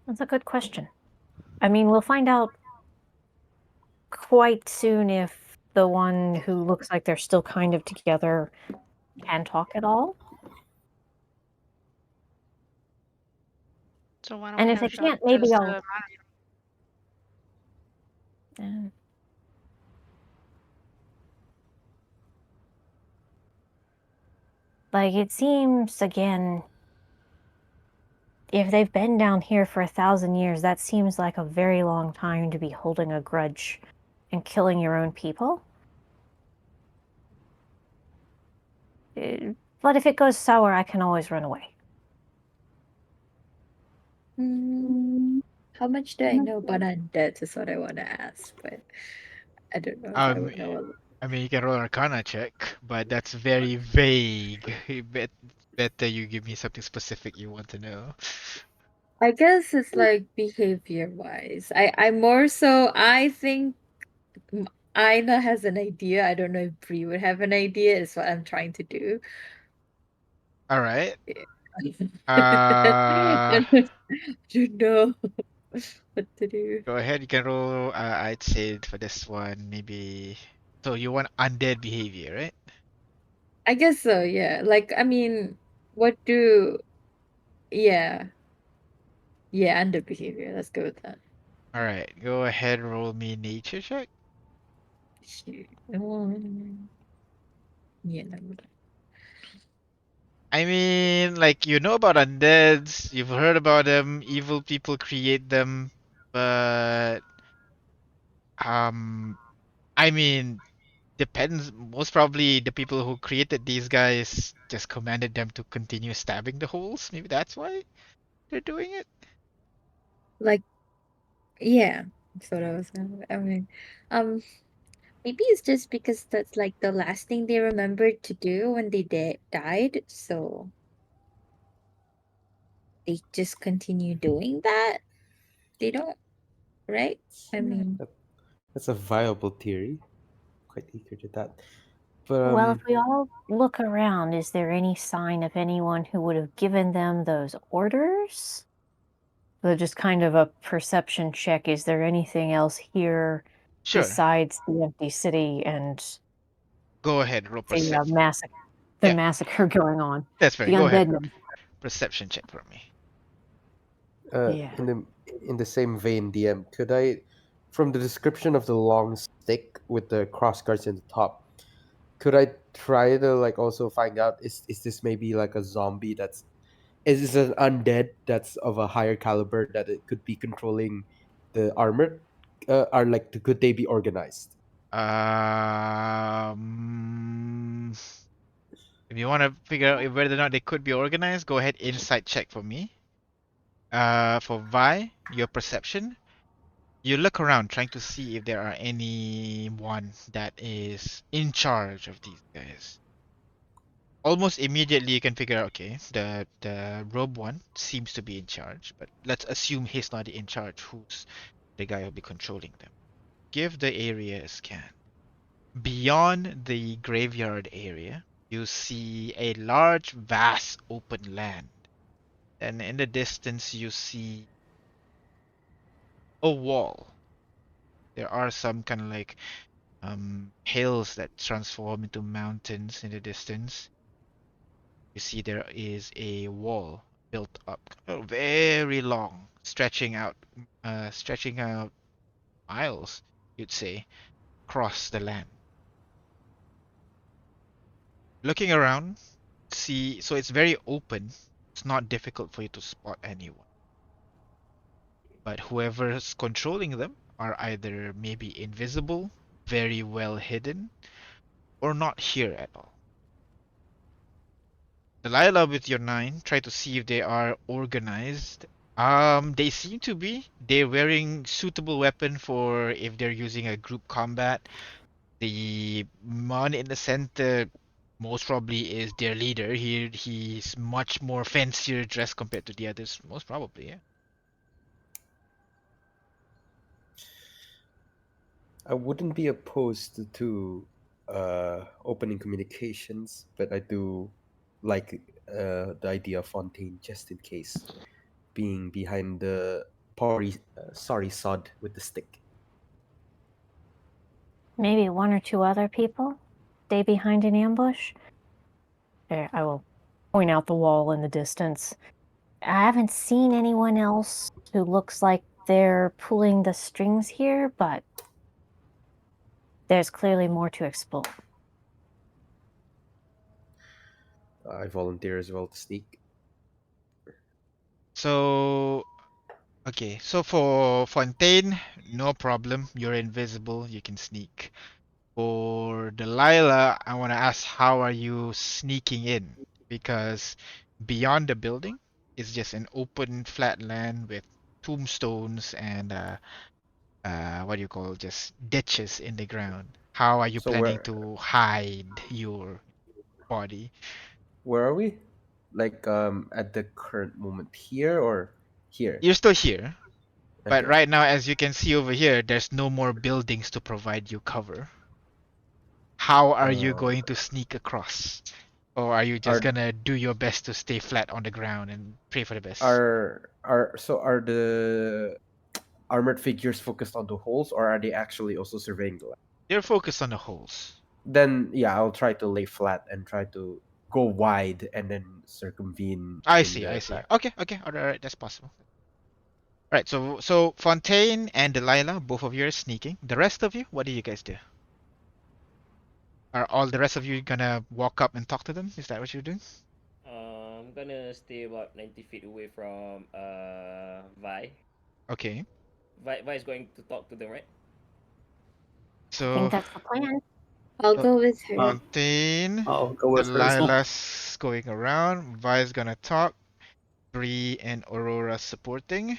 S6: That's a good question. I mean, we'll find out quite soon if the one who looks like they're still kind of together can talk at all.
S7: So why don't
S6: And
S7: we
S6: if
S7: have
S6: they can't,
S7: shot
S6: maybe
S7: just
S6: I'll... Like, it seems, again, if they've been down here for 1,000 years, that seems like a very long time to be holding a grudge and killing your own people. But if it goes sour, I can always run away.
S1: How much do I know about undead is what I want to ask, but I don't know if I
S2: Um,
S1: would know a lot.
S2: I mean, you can roll Arcana check, but that's very vague. Better you give me something specific you want to know.
S1: I guess it's like behavior wise. I more so I think Aina has an idea. I don't know if Bree would have an idea. Is what I'm trying to do.
S2: All right.
S1: I
S2: Uh,
S1: don't know what to do.
S2: Go ahead. You can roll. I'd say for this one, maybe. So you want undead behavior, right?
S1: I guess so. Yeah. Like I mean, what do? Yeah. Yeah. Under behavior. Let's go with that.
S2: All right. Go ahead. Roll me nature check.
S1: Shoot. Yeah. No.
S2: I mean, like you know about undeads. You've heard about them. Evil people create them, but um, I mean, depends. Most probably, the people who created these guys just commanded them to continue stabbing the holes. Maybe that's why they're doing it.
S1: Like yeah. That's what I was. I mean, um, maybe it's just because that's like the last thing they remembered to do when they died. So they just continue doing that. They don't, right? I mean,
S3: That's a viable theory. Quite eager to that. But
S6: Well, if we all look around, is there any sign of anyone who would have given them those orders? So just kind of a perception check. Is there anything else here
S2: Sure.
S6: besides the empty city and
S2: Go ahead. Roll perception.
S6: the
S2: Yeah,
S6: massacre going on?
S2: that's fair.
S6: The
S2: Go ahead.
S6: undead massacre.
S2: Perception check for me.
S6: Yeah.
S3: in the same vein, DM, could I, from the description of the long stick with the cross guards in the top, could I try to like also find out is this maybe like a zombie that's is this an undead that's of a higher caliber that it could be controlling the armor? Are like could they be organized?
S2: If you want to figure out whether or not they could be organized, go ahead, insight check for me. For Vi, your perception, you look around trying to see if there are anyone that is in charge of these guys. Almost immediately you can figure out, okay, the robe one seems to be in charge, but let's assume he's not in charge. Who's the guy who'll be controlling them? Give the area a scan. Beyond the graveyard area, you see a large, vast open land. And in the distance, you see a wall. There are some kind of like hills that transform into mountains in the distance. You see there is a wall built up, very long, stretching out miles, you'd say, across the land. Looking around, see, so it's very open. It's not difficult for you to spot anyone. But whoever's controlling them are either maybe invisible, very well hidden, or not here at all. Delilah with your 9, try to see if they are organized. They seem to be. They're wearing suitable weapon for if they're using a group combat. The man in the center most probably is their leader. He's much more fancier dressed compared to the others. Most probably, yeah.
S3: I wouldn't be opposed to opening communications, but I do like the idea of Fontaine just in case being behind the sorry sod with the stick.
S6: Maybe one or two other people stay behind an ambush. There, I will point out the wall in the distance. I haven't seen anyone else who looks like they're pulling the strings here, but there's clearly more to explore.
S3: I volunteer as well to sneak.
S2: So, okay. So for Fontaine, no problem. You're invisible. You can sneak. For Delilah, I want to ask, how are you sneaking in? Because beyond the building is just an open flat land with tombstones and what do you call, just ditches in the ground. How are you
S3: So
S2: planning to hide your body?
S3: where are we? Like at the current moment here or here?
S2: You're still here, but
S3: Okay.
S2: right now, as you can see over here, there's no more buildings to provide you cover. How are you
S3: Um,
S2: going to sneak across? Or are you just
S3: are
S2: gonna do your best to stay flat on the ground and pray for the best?
S3: are the armored figures focused on the holes, or are they actually also surveying the land?
S2: They're focused on the holes.
S3: Then yeah, I'll try to lay flat and try to go wide and then circumvene
S2: I
S3: in
S2: see, I
S3: the
S2: see.
S3: back.
S2: Okay, okay, alright, that's possible. Right, so Fontaine and Delilah, both of you are sneaking. The rest of you, what do you guys do? Are all the rest of you gonna walk up and talk to them? Is that what you're doing?
S4: I'm gonna stay about 90 feet away from Vi.
S2: Okay.
S4: Vi is going to talk to them, right?
S9: I think
S2: So
S9: that's the plan.
S1: I'll
S2: so
S1: go with her.
S2: Fontaine,
S5: I'll go with her as well.
S2: Delilah's going around, Vi's gonna talk, Bree and Aurora supporting.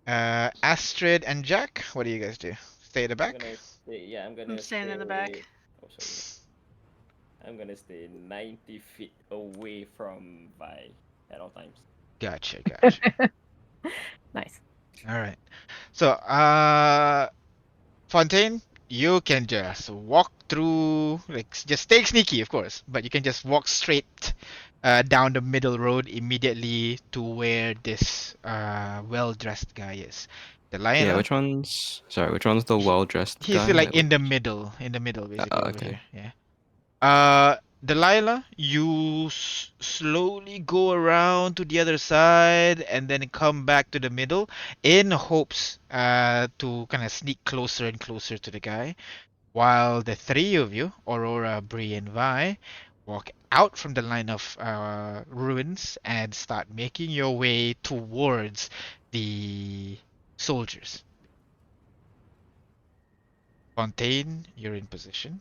S2: Astrid and Jack, what do you guys do? Stay at the
S4: I'm
S2: back?
S4: gonna stay. Yeah, I'm
S7: I'm
S4: gonna
S7: standing
S4: stay
S7: in the
S4: away.
S7: back.
S4: Oh, sorry. I'm gonna stay 90 feet away from Vi at all times.
S2: Gotcha, gotcha.
S9: Nice.
S2: All right. So, Fontaine, you can just walk through, like, just stay sneaky, of course, but you can just walk straight down the middle road immediately to where this well-dressed guy is.
S8: Yeah,
S2: Delilah,
S8: which one's the
S2: he,
S8: well-dressed
S2: he's
S8: guy?
S2: like
S8: Like,
S2: in the middle, basically over
S8: okay.
S2: here. Yeah. Delilah, you slowly go around to the other side and then come back to the middle in hopes to kind of sneak closer and closer to the guy, while the three of you, Aurora, Bree, and Vi, walk out from the line of ruins and start making your way towards the soldiers. Fontaine, you're in position.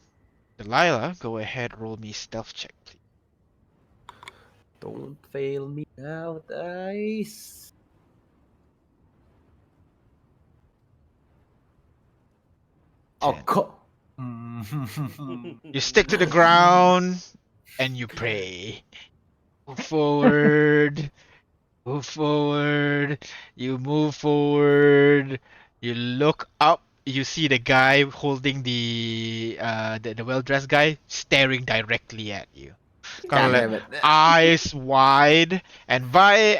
S2: Delilah, go ahead, roll me stealth check, please.
S3: Don't fail me now, dice. Oh,
S2: 10. You stick to the ground and you pray. Move forward, move forward. You move forward. You look up. You see the guy holding the well-dressed guy staring directly at you. Kind of
S3: God
S2: like
S3: damn it.
S2: eyes wide. And Vi,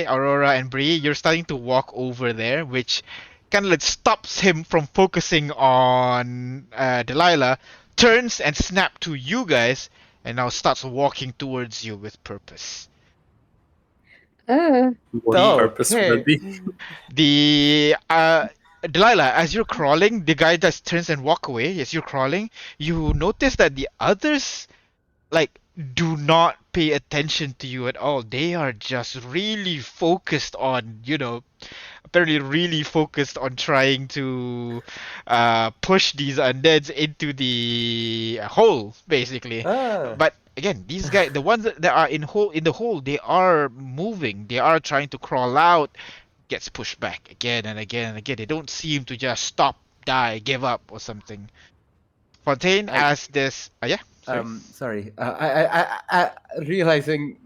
S2: Aurora, and Bree, you're starting to walk over there, which kind of like stops him from focusing on Delilah, turns and snap to you guys, and now starts walking towards you with purpose.
S1: Oh,
S5: What
S2: The
S5: purpose would that
S3: Okay.
S5: be?
S2: the Delilah, as you're crawling, the guy just turns and walk away. As you're crawling, you notice that the others like do not pay attention to you at all. They are just really focused on, apparently really focused on trying to push these undeads into the hole, basically.
S3: Ah.
S2: But again, these guys, the ones that are in the hole, they are moving. They are trying to crawl out, gets pushed back again and again and again. They don't seem to just stop, die, give up or something. Fontaine,
S3: I
S2: as this, yeah, sorry.
S3: sorry. I realizing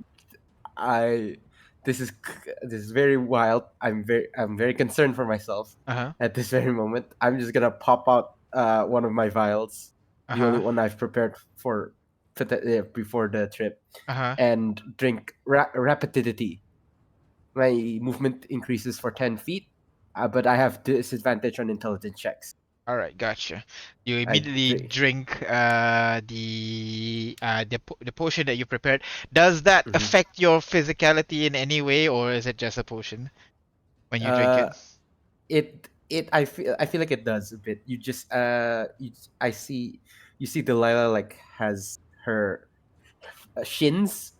S3: I this is very wild. I'm very concerned for myself
S2: Uh huh.
S3: at this very moment. I'm just gonna pop out one of my vials,
S2: Uh
S3: the only
S2: huh.
S3: one I've prepared before the trip,
S2: Uh huh.
S3: and drink rapidity. My movement increases for 10 feet, but I have disadvantage on intelligence checks.
S2: All right, gotcha. You
S3: I
S2: immediately
S3: drink.
S2: drink the potion that you prepared. Does that
S3: Mhm.
S2: affect your physicality in any way, or is it just a potion when you drink it?
S3: Uh, I feel like it does a bit. You just I see you see Delilah like has her shins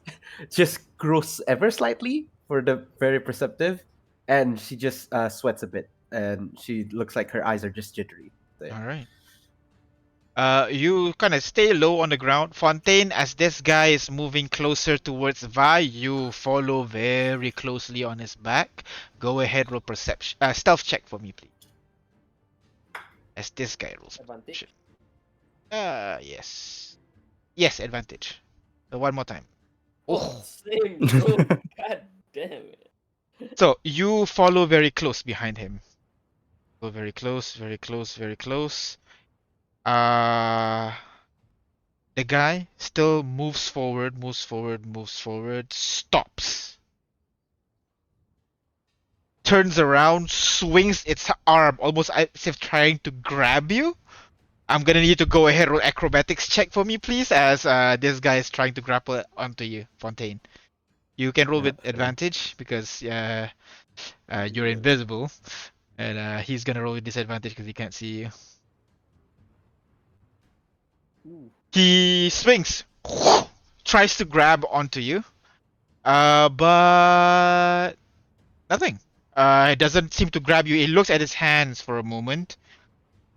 S3: just grows ever slightly for the very perceptive, and she just sweats a bit, and she looks like her eyes are just jittery. there.
S2: All right. You kind of stay low on the ground. Fontaine, as this guy is moving closer towards Vi, you follow very closely on his back. Go ahead, roll perception. Stealth check for me, please. As this guy rolls
S4: Advantage.
S2: perception. Yes. Yes, advantage. So one more time.
S4: Oh,
S2: Oh.
S4: same, bro. God damn it.
S2: So you follow very close behind him. Go very close, very close, very close. The guy still moves forward, moves forward, moves forward, stops. Turns around, swings its arm, almost as if trying to grab you. I'm gonna need to go ahead roll acrobatics check for me, please, as this guy is trying to grapple onto you, Fontaine. You can roll
S3: Yeah,
S2: with
S3: sure.
S2: advantage because you're
S4: Yeah.
S2: invisible, and he's gonna roll with disadvantage because he can't see you.
S4: Ooh.
S2: He swings, tries to grab onto you, but nothing. It doesn't seem to grab you. It looks at his hands for a moment,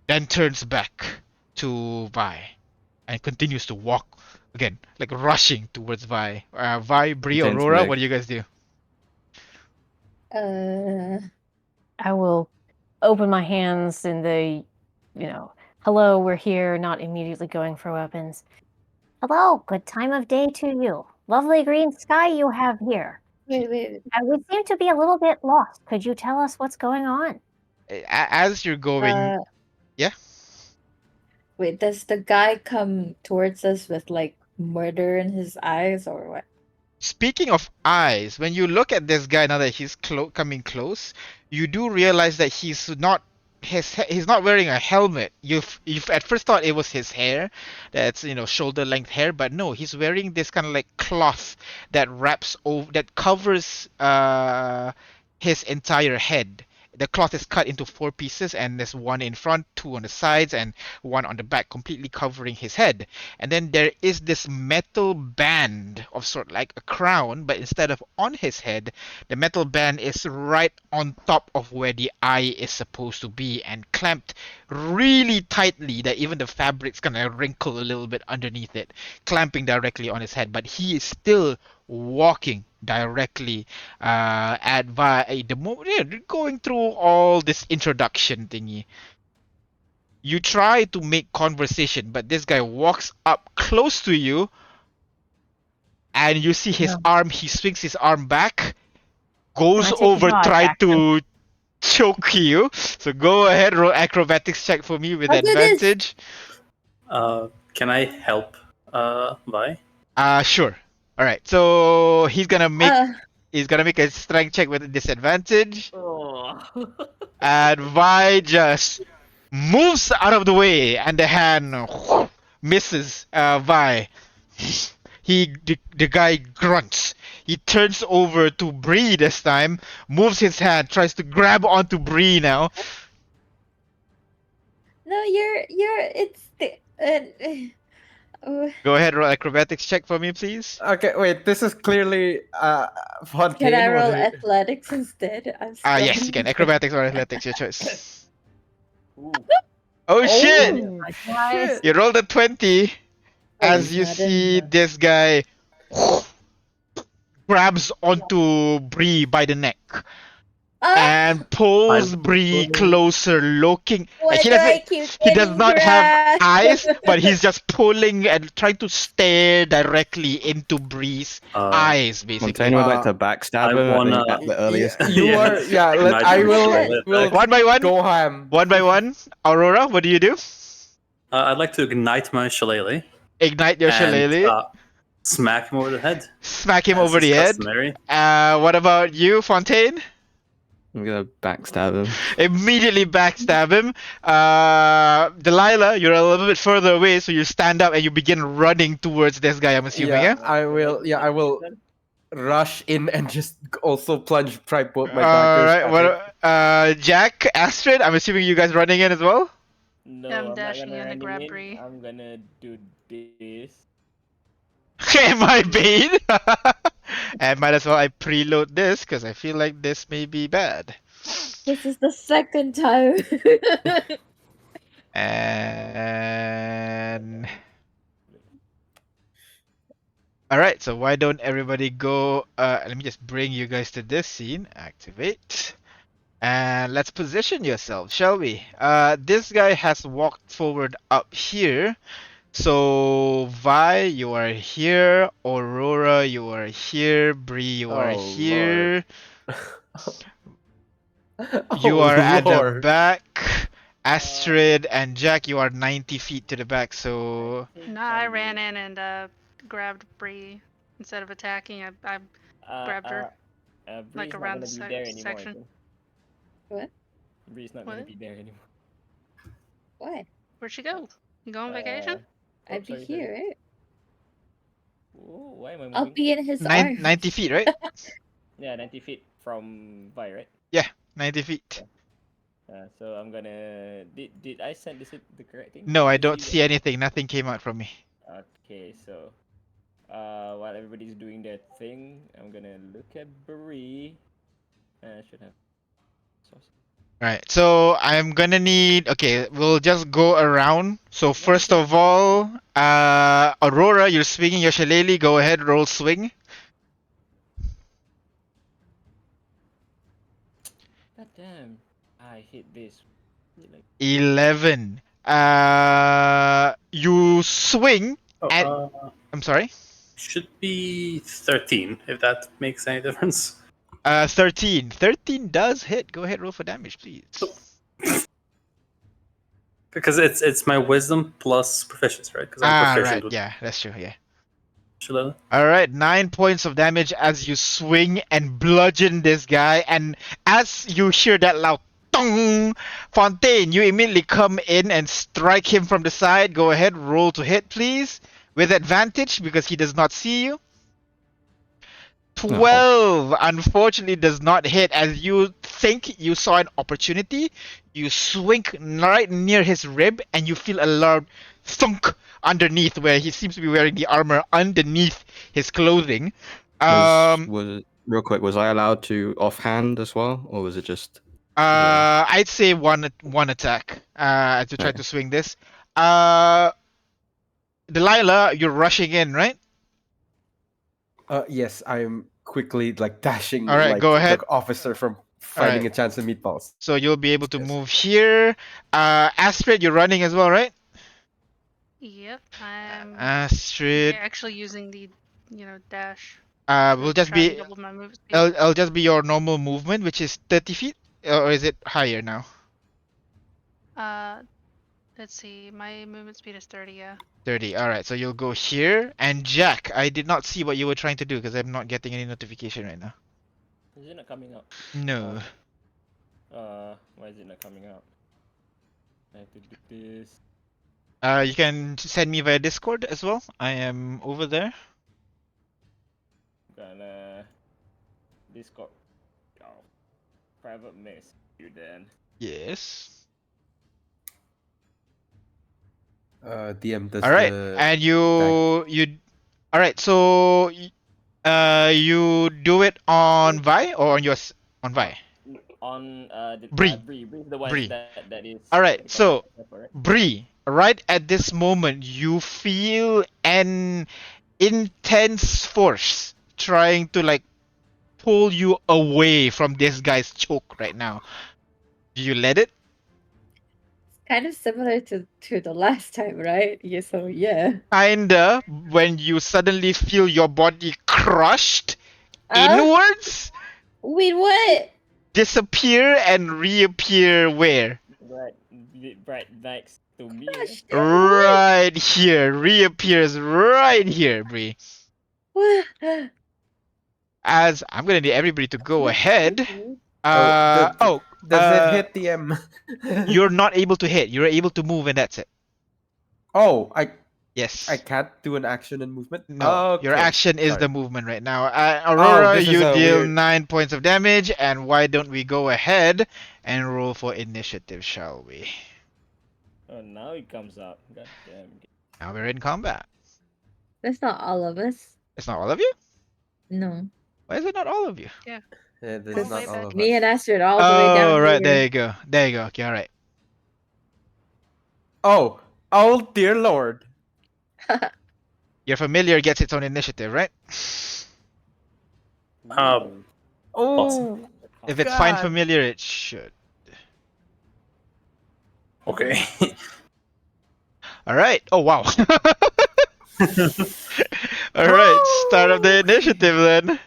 S2: then turns back to Vi and continues to walk again, like rushing towards Vi. Vi, Bree,
S8: Fontaine's
S2: Aurora,
S8: leg.
S2: what do you guys do?
S9: I will open my hands in the, hello, we're here, not immediately going for weapons.
S6: Hello, good time of day to you. Lovely green sky you have here.
S1: Wait.
S6: We seem to be a little bit lost. Could you tell us what's going on?
S2: As you're going, yeah.
S1: Wait, does the guy come towards us with like murder in his eyes or what?
S2: Speaking of eyes, when you look at this guy now that he's coming close, you do realize that he's not wearing a helmet. You've at first thought it was his hair, that's shoulder length hair, but no, he's wearing this kind of like cloth that wraps over that covers his entire head. The cloth is cut into 4 pieces, and there's one in front, two on the sides, and one on the back, completely covering his head. And then there is this metal band of sort like a crown, but instead of on his head, the metal band is right on top of where the eye is supposed to be and clamped really tightly that even the fabric's gonna wrinkle a little bit underneath it, clamping directly on his head. But he is still walking directly at the moment, going through all this introduction thingy. You try to make conversation, but this guy walks up close to you, and you see his arm. He swings his arm back, goes
S9: take
S2: over,
S9: the
S2: try
S9: action?
S2: to choke you. So go ahead, roll acrobatics check for me with
S1: I'll do this.
S2: advantage.
S5: Can I help Vi?
S2: Sure. All right. So he's gonna make a strength check with a disadvantage.
S4: Oh.
S2: And Vi just moves out of the way, and the hand misses Vi. The guy grunts. He turns over to Bree this time, moves his hand, tries to grab onto Bree now.
S1: No, it's the
S2: Go ahead, roll acrobatics check for me, please.
S3: Okay, wait. This is clearly Fontaine.
S1: can I
S3: what
S1: roll
S3: are you-
S1: athletics instead? I'm
S2: Yes, you can. Acrobatics or athletics, your choice.
S4: Ooh.
S2: Oh shit!
S3: Shit.
S2: You rolled a 20 as you
S1: not
S2: see
S1: enough.
S2: this guy grabs onto Bree by the neck and pulls Bree closer, looking.
S1: Why
S2: Like,
S1: do I keep
S2: he does
S1: getting
S2: not have
S1: grabbed?
S2: eyes, but he's just pulling and trying to stare directly into Bree's eyes, basically.
S8: Fontaine would like to backstab him at the earliest.
S3: You are. Yeah.
S5: Might
S3: I
S5: as
S3: will.
S5: well let
S3: Will
S2: One by one.
S3: go ham.
S2: One by one. Aurora, what do you do?
S5: I'd like to ignite my shillelagh.
S2: Ignite your shillelagh.
S5: Smack him over the head.
S2: Smack him
S5: as
S2: over
S5: is
S2: the head.
S5: customary.
S2: What about you, Fontaine?
S8: I'm gonna backstab him.
S2: Immediately backstab him. Delilah, you're a little bit further away, so you stand up and you begin running towards this guy, I'm assuming, yeah?
S3: I will. Yeah, I will rush in and just also plunge both my daggers.
S2: Alright,
S3: at him.
S2: Jack, Astrid, I'm assuming you guys running in as well?
S4: No,
S7: I'm
S4: I'm not
S7: dashing
S4: gonna
S7: in to
S4: run
S7: grab
S4: in.
S7: Bree.
S4: I'm gonna do this.
S2: Am I Bane? And might as well I preload this, because I feel like this may be bad.
S1: This is the second time.
S2: And all right, so why don't everybody go? Let me just bring you guys to this scene. Activate. And let's position yourself, shall we? This guy has walked forward up here. So Vi, you are here. Aurora, you are here. Bree, you are
S3: Oh lord.
S2: here. You
S3: Oh
S2: are at the
S3: lord.
S2: back. Astrid and Jack, you are 90 feet to the back. So
S7: No, I ran in and grabbed Bree instead of attacking. I grabbed her
S4: Bree's
S7: like
S4: not
S7: around
S4: gonna
S7: the
S4: be there anymore. I
S7: section.
S4: think.
S1: What?
S4: Bree's not gonna
S7: What?
S4: be there anymore.
S1: What?
S7: Where'd she go? You go on vacation?
S1: I'd be here, right?
S4: Ooh, why am I
S1: I'll
S4: moving?
S1: be in his
S2: 90
S1: arms.
S2: feet, right?
S4: Yeah, 90 feet from Vi, right?
S2: Yeah, 90 feet.
S4: So I'm gonna. Did I send the correct thing?
S2: No,
S4: Did
S2: I
S4: you
S2: don't
S4: see
S2: see anything. Nothing came out from me.
S4: Okay, so while everybody's doing their thing, I'm gonna look at Bree. I should have.
S2: Alright, so I'm gonna need. Okay, we'll just go around. So first
S4: can.
S2: of all, Aurora, you're swinging your shillelagh. Go ahead, roll swing.
S4: God damn! I hit this. Like
S2: 11. You swing and I'm sorry.
S5: Should be 13, if that makes any difference.
S2: 13. 13 does hit. Go ahead, roll for damage, please.
S5: Because it's my wisdom plus proficiency, right? Because I'm proficient
S2: Right.
S5: with
S2: Yeah, that's true. Yeah.
S5: shillelagh.
S2: All right, 9 points of damage as you swing and bludgeon this guy, and as you hear that loud tong, Fontaine, you immediately come in and strike him from the side. Go ahead, roll to hit, please, with advantage because he does not see you. 12 unfortunately does not hit. As you think you saw an opportunity, you swing right near his rib and you feel a loud thunk underneath where he seems to be wearing the armor underneath his clothing.
S8: Was real quick, was I allowed to offhand as well, or was it just
S2: I'd say one attack as you try to swing this. Delilah, you're rushing in, right?
S3: Yes, I'm quickly like dashing
S2: All right,
S3: like
S2: go ahead.
S3: the officer from
S2: All
S3: finding
S2: right.
S3: a chance of meatballs.
S2: So you'll be able to move here. Astrid, you're running as well, right?
S7: Yep, I'm
S2: Astrid.
S7: actually using the dash.
S2: Will just
S7: try and
S2: be
S7: double my move speed.
S2: it'll just be your normal movement, which is 30 feet, or is it higher now?
S7: Let's see. My movement speed is 30. Yeah.
S2: 30. All right, so you'll go here. And Jack, I did not see what you were trying to do because I'm not getting any notification right now.
S4: Is it not coming up?
S2: No.
S4: Why is it not coming up? I have to do this.
S2: You can send me via Discord as well. I am over there.
S4: Gonna Discord. Oh, private mess you then.
S2: Yes.
S3: DM does
S2: All right,
S3: the
S2: and you. All right, so you do it on Vi or on on Vi?
S4: On
S2: Bree.
S4: Bree's the one
S2: Bree.
S4: that is.
S2: All right, so
S4: right?
S2: Bree, right at this moment, you feel an intense force trying to like pull you away from this guy's choke right now. Do you let it?
S1: Kind of similar to the last time, right? Yeah, so yeah.
S2: Kinda, when you suddenly feel your body crushed inwards,
S1: Wait, what?
S2: disappear and reappear where?
S4: Right next to me.
S2: Right here, reappears right here, Bree. As I'm gonna need everybody to go ahead.
S3: Does it hit DM?
S2: You're not able to hit. You're able to move, and that's it.
S3: Oh,
S2: Yes.
S3: I can't do an action and movement.
S2: No,
S3: Okay.
S2: your action is
S3: Sorry.
S2: the movement right now. Aurora,
S3: this is
S2: you
S3: a
S2: deal
S3: weird-
S2: 9 points of damage, and why don't we go ahead and roll for initiative, shall we?
S4: Oh, now it comes up. God damn.
S2: Now we're in combat.
S1: That's not all of us.
S2: It's not all of you?
S1: No.
S2: Why is it not all of you?
S7: Yeah.
S3: This
S1: All
S3: is not all of
S1: me
S3: us.
S1: and Astrid all the way down
S2: Oh, right,
S1: here.
S2: there you go. There you go. Okay, alright.
S3: Oh dear lord.
S2: Your familiar gets its own initiative, right?
S5: Awesome.
S3: Oh,
S2: If it's fine
S3: God.
S2: familiar, it should.
S5: Okay.
S2: All right. Oh wow. All right. Start of the initiative then.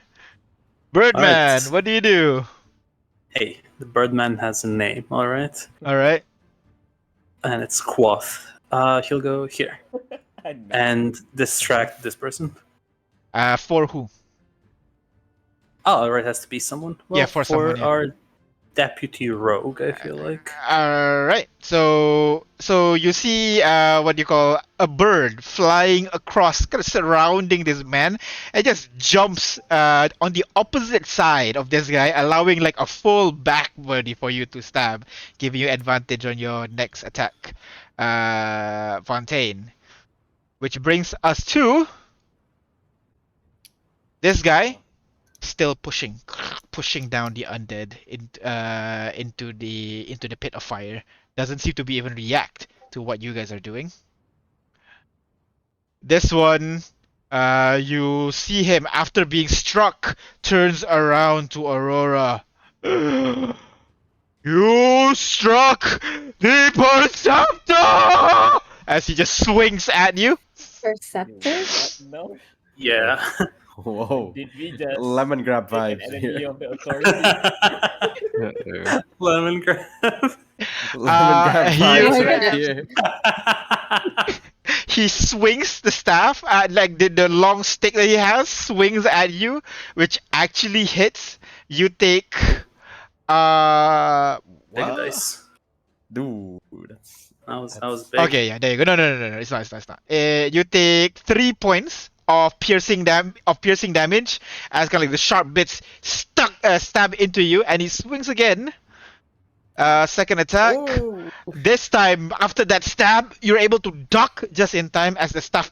S2: Birdman,
S5: Alright.
S2: what do you do?
S5: Hey, the Birdman has a name, alright?
S2: All right.
S5: And it's Quoth. He'll go here
S4: I know.
S5: and distract this person.
S2: For who?
S5: Oh, alright, has to be someone. Well,
S2: Yeah, for someone, yeah.
S5: our deputy rogue, I feel like.
S2: All right. So you see what you call a bird flying across, kind of surrounding this man, and just jumps on the opposite side of this guy, allowing like a full back body for you to stab, giving you advantage on your next attack, Fontaine. Which brings us to this guy still pushing down the undead into the pit of fire. Doesn't seem to be even react to what you guys are doing. This one, you see him after being struck, turns around to Aurora. You struck the Perceptor! As he just swings at you.
S1: Perceptive?
S4: No.
S5: Yeah.
S3: Whoa.
S4: Did we just
S3: Lemon grab
S4: make an
S3: vibes
S4: enemy
S3: here.
S4: of the authority?
S8: Uh-oh.
S5: Lemon grab.
S3: Lemon grab
S2: he-
S3: vibes
S1: Oh,
S3: right
S1: yeah.
S3: here.
S2: He swings the staff at like the long stick that he has swings at you, which actually hits. You take
S5: Take a
S2: what?
S5: dice.
S3: Dude, that's
S5: That was big.
S2: Okay, yeah, there you go. No. It's not. It's not. You take 3 points of piercing damage as kind of like the sharp bits stab into you, and he swings again. Second attack.
S3: Oh.
S2: This time, after that stab, you're able to duck just in time as the staff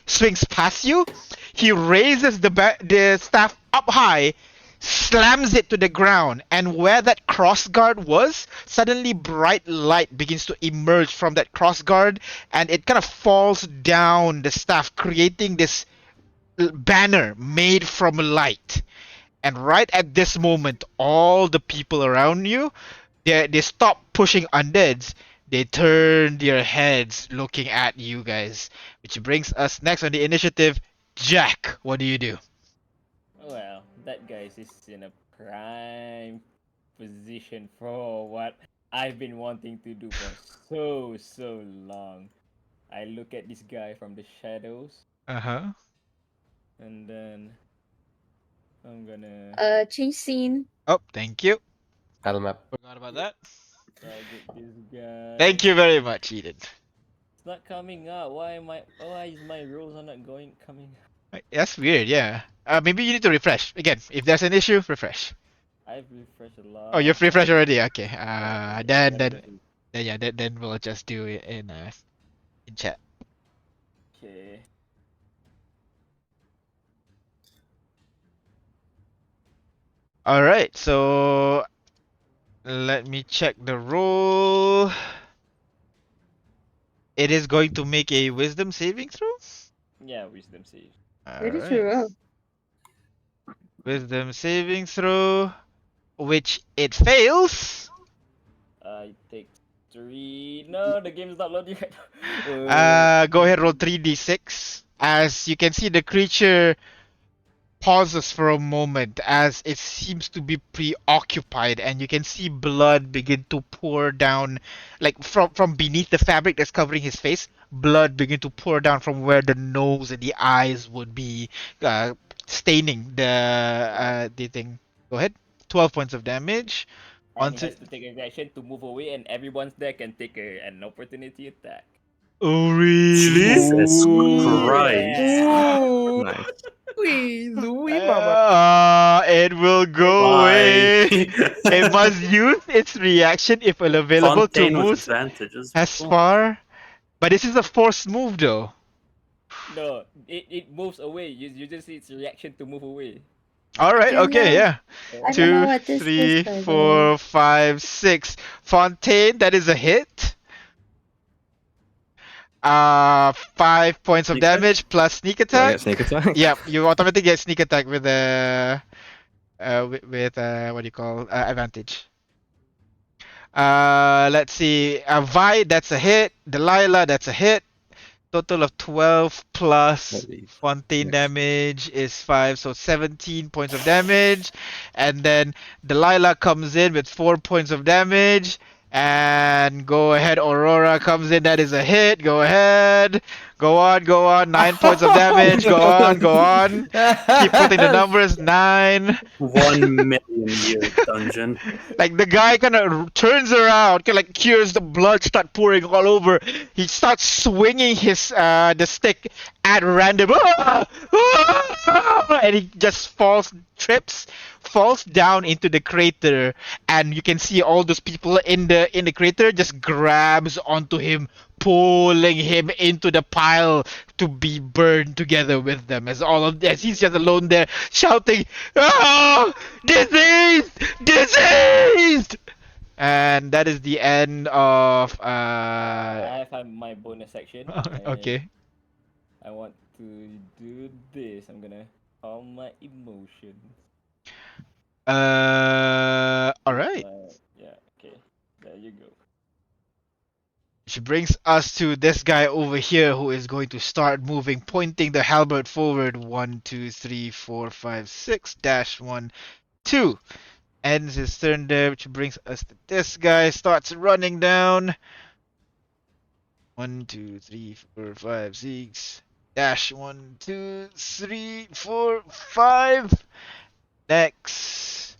S2: swings past you. He raises the staff up high, slams it to the ground, and where that crossguard was, suddenly bright light begins to emerge from that crossguard, and it kind of falls down the staff, creating this banner made from light. And right at this moment, all the people around you, they stop pushing undeads. They turn their heads looking at you guys. Which brings us next on the initiative. Jack, what do you do?
S4: Well, that guy is in a prime position for what I've been wanting to do for so long. I look at this guy from the shadows,
S2: Uh-huh.
S4: and then I'm gonna
S1: Change scene.
S2: Oh, thank you.
S3: Battle map.
S2: Forgot about that.
S4: target this guy.
S2: Thank you very much, Eden.
S4: It's not coming up. Why is my rolls are not coming up?
S2: That's weird, yeah. Maybe you need to refresh. Again, if there's an issue, refresh.
S4: I've refreshed a lot.
S2: Oh, you've refreshed already? Okay.
S4: Yeah,
S2: Then we'll just do it in chat.
S4: Okay.
S2: Alright, so let me check the roll. It is going to make a wisdom saving throw?
S4: Yeah, wisdom save.
S1: Where did you roll?
S2: Wisdom saving throw, which it fails.
S4: I take 3. No, the game is not loading right now.
S2: Go ahead, roll 3d6. As you can see, the creature pauses for a moment as it seems to be preoccupied, and you can see blood begin to pour down, like from beneath the fabric that's covering his face. Blood begin to pour down from where the nose and the eyes would be, staining the thing. Go ahead. 12 points of damage.
S4: And he has to take a action to move away, and everyone's there can take an opportunity attack.
S2: Oh really?
S5: Jesus
S3: Ooh.
S5: Christ.
S3: Ooh.
S8: Nice.
S3: Louis, mama.
S2: It will go away. It must use its reaction if available
S5: Fontaine
S2: to
S5: with
S2: move
S5: advantages.
S2: as far. But this is a forced move though.
S4: No, it moves away. You just see its reaction to move away.
S2: Alright,
S1: don't
S2: okay,
S1: know.
S2: yeah.
S1: I don't know
S2: 2,
S1: what this
S2: 3,
S1: is, by the way.
S2: 4, 5, 6. Fontaine, that is a hit. 5 points of
S5: Sneak attack?
S2: damage plus sneak
S8: Do I
S2: attack.
S8: get sneak attack?
S2: Yep, you automatically get sneak attack with what do you call advantage. Let's see. Vi, that's a hit. Delilah, that's a hit. Total of 12 plus
S8: Maybe
S2: Fontaine
S8: 6.
S2: damage is 5, so 17 points of damage. And then Delilah comes in with 4 points of damage. And go ahead, Aurora comes in, that is a hit. Go ahead. Go on. 9 points of damage. Go on. Keep putting the numbers. 9.
S5: 1 million year dungeon.
S2: Like the guy kind of turns around, kind of like hears the blood start pouring all over. He starts swinging his the stick at random, and he just falls down into the crater, and you can see all those people in the crater just grabs onto him, pulling him into the pile to be burned together with them as he's just alone there shouting, "Ah! Diseased!" And that is the end of
S4: I have my bonus action.
S2: okay.
S4: I want to do this. I'm gonna calm my emotions.
S2: All right.
S4: Yeah. Okay. There you go.
S2: Which brings us to this guy over here who is going to start moving, pointing the halberd forward. 1, 2, 3, 4, 5, 6, dash 1, 2. Ends his turn there, which brings us to this guy. Starts running down. 1, 2, 3, 4, 5, 6. Dash 1, 2, 3, 4, 5. Next.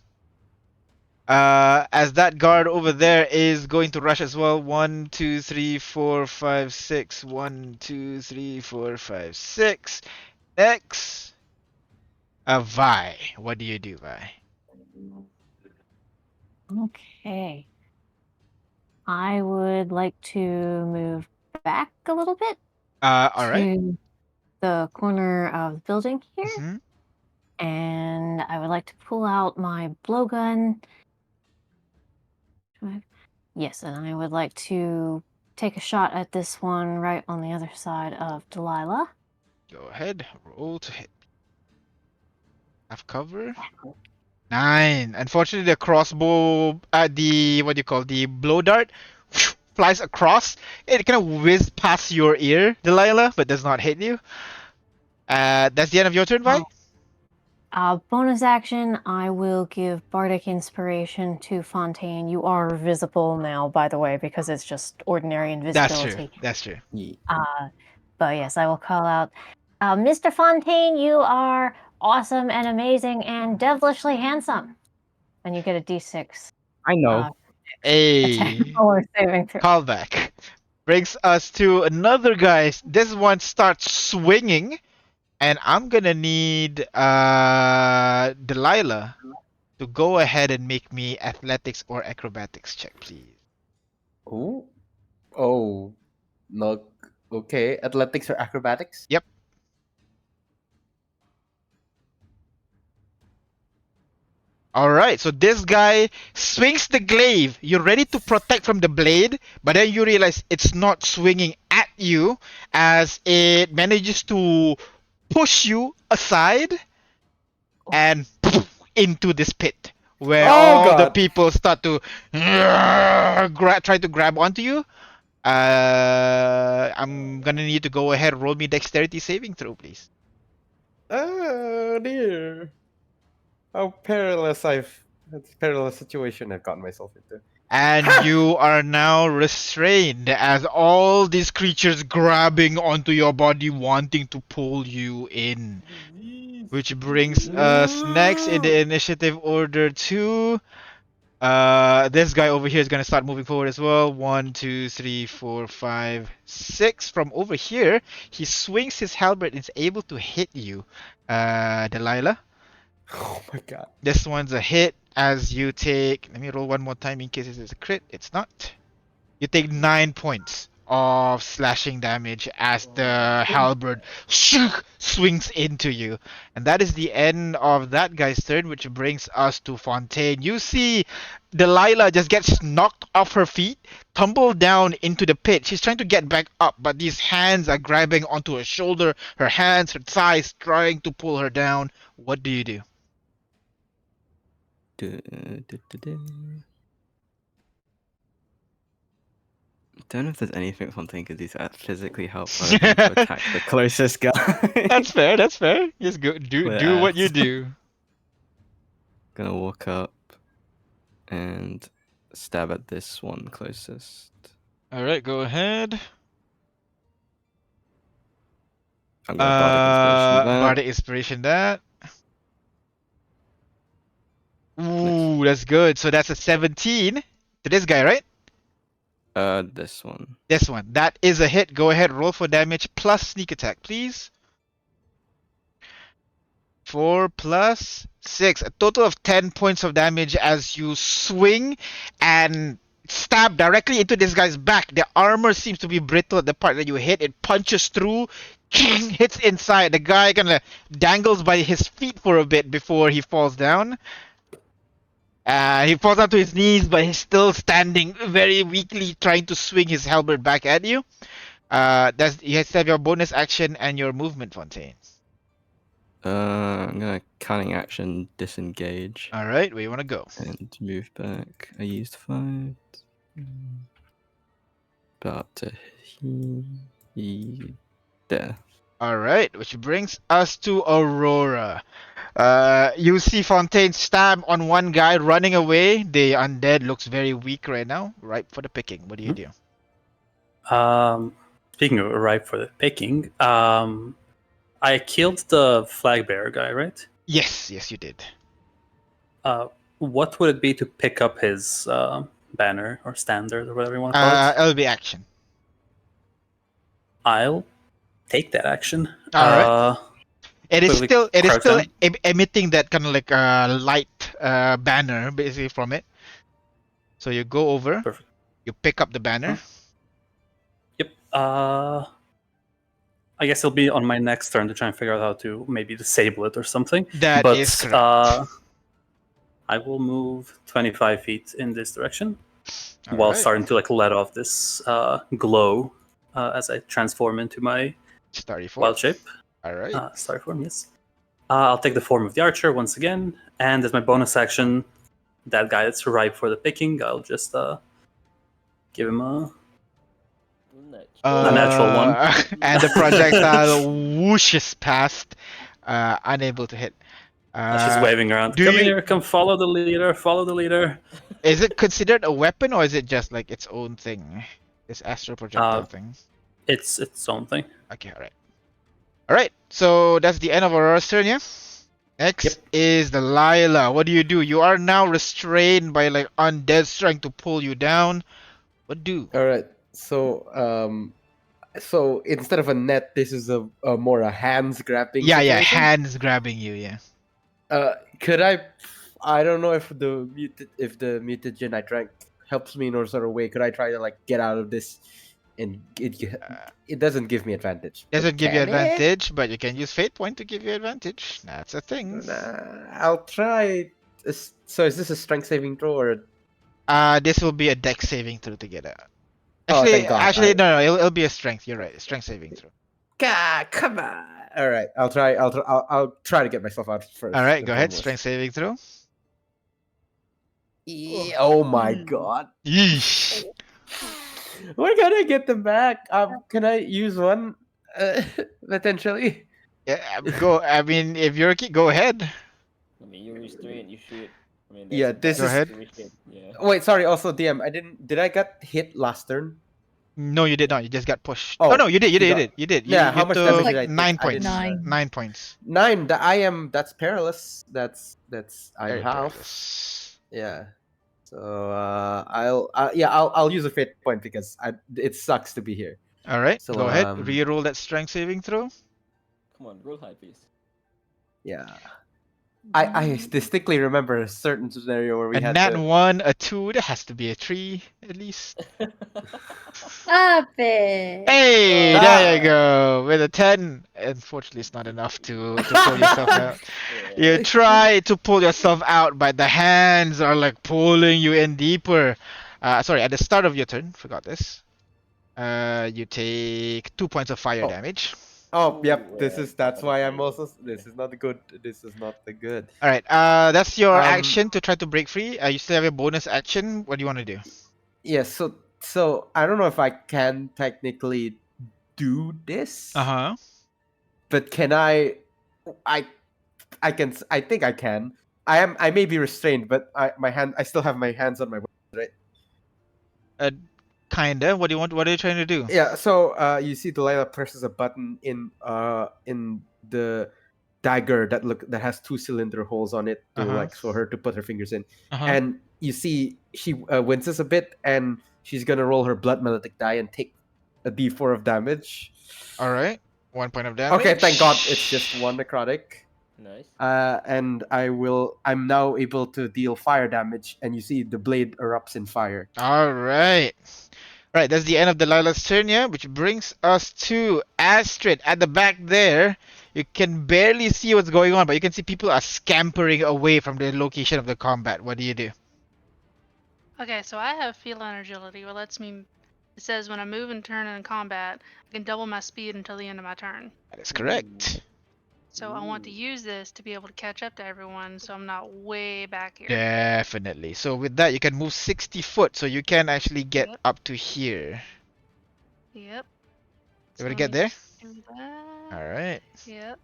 S2: As that guard over there is going to rush as well. 1, 2, 3, 4, 5, 6. 1, 2, 3, 4, 5, 6. Next. Vi. What do you do, Vi?
S9: Okay. I would like to move back a little bit
S2: All right.
S9: to the corner of the building here,
S2: Mhm.
S9: and I would like to pull out my blowgun. Yes, and I would like to take a shot at this one right on the other side of Delilah.
S2: Go ahead. Roll to hit. Have cover. 9. Unfortunately, the crossbow, the blow dart, flies across. It kind of whizzes past your ear, Delilah, but does not hit you. That's the end of your turn, Vi?
S9: Bonus action, I will give Bardic Inspiration to Fontaine. You are visible now, by the way, because it's just ordinary invisibility.
S2: That's true.
S3: Yeah.
S9: But yes, I will call out, Mr. Fontaine, you are awesome and amazing and devilishly handsome. And you get a d6.
S8: I know.
S2: Hey,
S9: Or saving throw.
S2: callback. Brings us to another guy. This one starts swinging, and I'm gonna need Delilah to go ahead and make me athletics or acrobatics check, please.
S3: Oh, no. Okay, athletics or acrobatics?
S2: Yep. All right, so this guy swings the glaive. You're ready to protect from the blade, but then you realize it's not swinging at you as it manages to push you aside and into this pit where
S3: Oh,
S2: all the
S3: God.
S2: people start to try to grab onto you. I'm gonna need you to go ahead, roll me dexterity saving throw, please.
S3: Oh dear. How perilous situation I've gotten myself into.
S2: And you are now restrained as all these creatures grabbing onto your body, wanting to pull you in. Which brings us next in the initiative order to this guy over here is gonna start moving forward as well. 1, 2, 3, 4, 5, 6. From over here, he swings his halberd and is able to hit you, Delilah.
S3: Oh my god.
S2: This one's a hit as you take. Let me roll one more time in case it is a crit. It's not. You take 9 points of slashing damage as the halberd swings into you. And that is the end of that guy's turn, which brings us to Fontaine. You see Delilah just gets knocked off her feet, tumble down into the pit. She's trying to get back up, but these hands are grabbing onto her shoulder, her hands, her thighs, trying to pull her down. What do you do?
S8: Don't know if there's anything Fontaine could do to physically help other than to attack the closest guy.
S2: That's fair. That's fair. Just go do
S8: Clear
S2: what you
S8: ass.
S2: do.
S8: Gonna walk up and stab at this one closest.
S2: All right, go ahead.
S8: I'm gonna bardic inspiration that.
S2: Bardic inspiration that. Ooh, that's good. So that's a 17 to this guy, right?
S8: This one.
S2: This one. That is a hit. Go ahead, roll for damage plus sneak attack, please. 4 plus 6. A total of 10 points of damage as you swing and stab directly into this guy's back. The armor seems to be brittle at the part that you hit. It punches through, hits inside. The guy kind of dangles by his feet for a bit before he falls down. He falls onto his knees, but he's still standing very weakly, trying to swing his halberd back at you. You have your bonus action and your movement, Fontaine.
S8: I'm gonna cunning action disengage.
S2: All right, where you want to go?
S8: And move back. I used 5. About to there.
S2: All right, which brings us to Aurora. You see Fontaine stab on one guy running away. The undead looks very weak right now, ripe for the picking. What do you do?
S5: Speaking of ripe for the picking, I killed the flag bearer guy, right?
S2: Yes, you did.
S5: What would it be to pick up his banner or standard or whatever you want to call it?
S2: It'll be action.
S5: I'll take that action.
S2: All right. It is
S5: quickly
S2: still
S5: crouch down.
S2: emitting that kind of like light banner basically from it. So you go over,
S5: Perfect.
S2: you pick up the banner.
S5: Yep. I guess it'll be on my next turn to try and figure out how to maybe disable it or something.
S2: That
S5: but,
S2: is correct.
S5: I will move 25 feet in this direction
S2: All
S5: while
S2: right.
S5: starting to let off this glow as I transform into my
S2: Starry
S5: wild
S2: form.
S5: shape.
S2: All right.
S5: Starry form, yes. I'll take the form of the archer once again, and as my bonus action, that guy that's ripe for the picking, I'll just give him a natural one.
S2: And the projectile whooshes past, unable to hit.
S5: She's waving around. Come here, come follow the leader, follow the leader.
S2: Is it considered a weapon or is it just like its own thing? This astral projectile thing?
S5: It's its own thing.
S2: Okay, alright. Alright, so that's the end of Aurora's turn, yeah? Next is Delilah. What do? You are now restrained by like undeads trying to pull you down. What do?
S3: All right. So so instead of a net, this is a more a hands grabbing.
S2: Yeah,
S3: situation?
S2: hands grabbing you, yeah.
S3: Could I don't know if the mutagen I drank helps me in a sort of way. Could I try to like get out of this? And it doesn't give me advantage.
S2: Doesn't give you advantage, but you can use Fate Point to give you advantage. That's a thing.
S3: I'll try. So is this a strength saving throw or?
S2: This will be a dex saving throw to get out.
S3: Oh, thank God.
S2: No, it'll be a strength. You're right, strength saving throw.
S3: God, come on. All right, I'll try to get myself out first.
S2: All right, go ahead. Strength saving throw.
S3: Oh my God.
S2: Yeesh.
S3: We're gonna get them back. Can I use one potentially?
S2: Yeah, go. I mean, if you're a kid, go ahead.
S4: I mean, you're restrained. You should. I mean,
S3: Yeah, this
S2: Go
S3: is.
S2: ahead.
S4: Yeah.
S3: Wait, sorry. Also, DM, Did I get hit last turn?
S2: No, you did not. You just got pushed.
S3: Oh,
S2: Oh, no, you did. You
S3: you
S2: did.
S3: Yeah, how much damage
S2: took
S3: did I take?
S2: 9
S3: I
S2: points.
S3: didn't-
S2: 9 points.
S3: 9. That's perilous. That's I'm
S2: Very
S3: half.
S2: perilous.
S3: Yeah. So I'll use a fate point because it sucks to be here.
S2: All right,
S3: So,
S2: go ahead. Reroll that strength saving throw.
S4: Come on, roll high, please.
S3: Yeah. I distinctly remember a certain scenario where we
S2: A
S3: had
S2: nat
S3: to.
S2: 1, a 2, there has to be a 3 at least.
S1: Stop it.
S2: Hey,
S3: Ah.
S2: there you go. With a 10. Unfortunately, it's not enough to pull yourself out. You
S4: Yeah.
S2: try to pull yourself out, but the hands are like pulling you in deeper. Sorry, at the start of your turn, forgot this. You take 2 points of fire
S3: Oh.
S2: damage.
S3: Oh, yep.
S4: Ooh,
S3: That's why I'm
S4: definitely
S3: also.
S4: not
S3: This
S4: good.
S3: is not good. This is not the good.
S2: All right. That's your
S3: Um.
S2: action to try to break free. You still have your bonus action. What do you want to do?
S3: Yeah. So I don't know if I can technically do this,
S2: Uh-huh.
S3: but can I? I I can. I think I can. I may be restrained, but I still have my hands on my weapon, right?
S2: Uh, kinda. What do you want? What are you trying to do?
S3: Yeah. So you see, Delilah presses a button in the dagger that has two cylinder holes on it to
S2: Uh-huh.
S3: like for her to put her fingers in,
S2: Uh-huh.
S3: and you see she winces a bit, and she's gonna roll her blood melodic die and take a d4 of damage.
S2: All right. 1 point of damage.
S3: Okay, thank God, it's just one necrotic.
S4: Nice.
S3: And I'm now able to deal fire damage, and you see the blade erupts in fire.
S2: All right. Right, that's the end of Delilah's turn, yeah, which brings us to Astrid at the back there. You can barely see what's going on, but you can see people are scampering away from the location of the combat. What do you do?
S7: Okay, so I have feline agility, which lets me. It says when I move and turn in combat, I can double my speed until the end of my turn.
S2: That is correct.
S7: So I want to
S4: Ooh.
S7: use this to be able to catch up to everyone, so I'm not way back here.
S2: Definitely. So with that, you can move 60 foot, so you can actually get
S7: Yep.
S2: up to here.
S7: Yep.
S2: You want to
S7: let
S2: get
S7: me
S2: there?
S7: just do that.
S2: All right.
S7: Yep.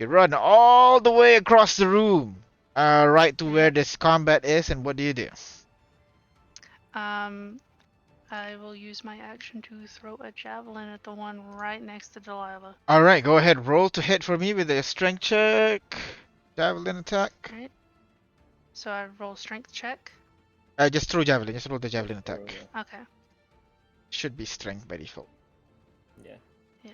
S2: You run all the way across the room, right to where
S7: Yep.
S2: this combat is, and what do you do?
S7: I will use my action to throw a javelin at the one right next to Delilah.
S2: All right, go ahead. Roll to hit for me with a strength check. Javelin attack.
S7: Right. So I roll strength check.
S2: Just throw javelin. Just roll the javelin attack.
S4: Oh, yeah.
S7: Okay.
S2: Should be strength by default.
S4: Yeah.
S7: Yeah.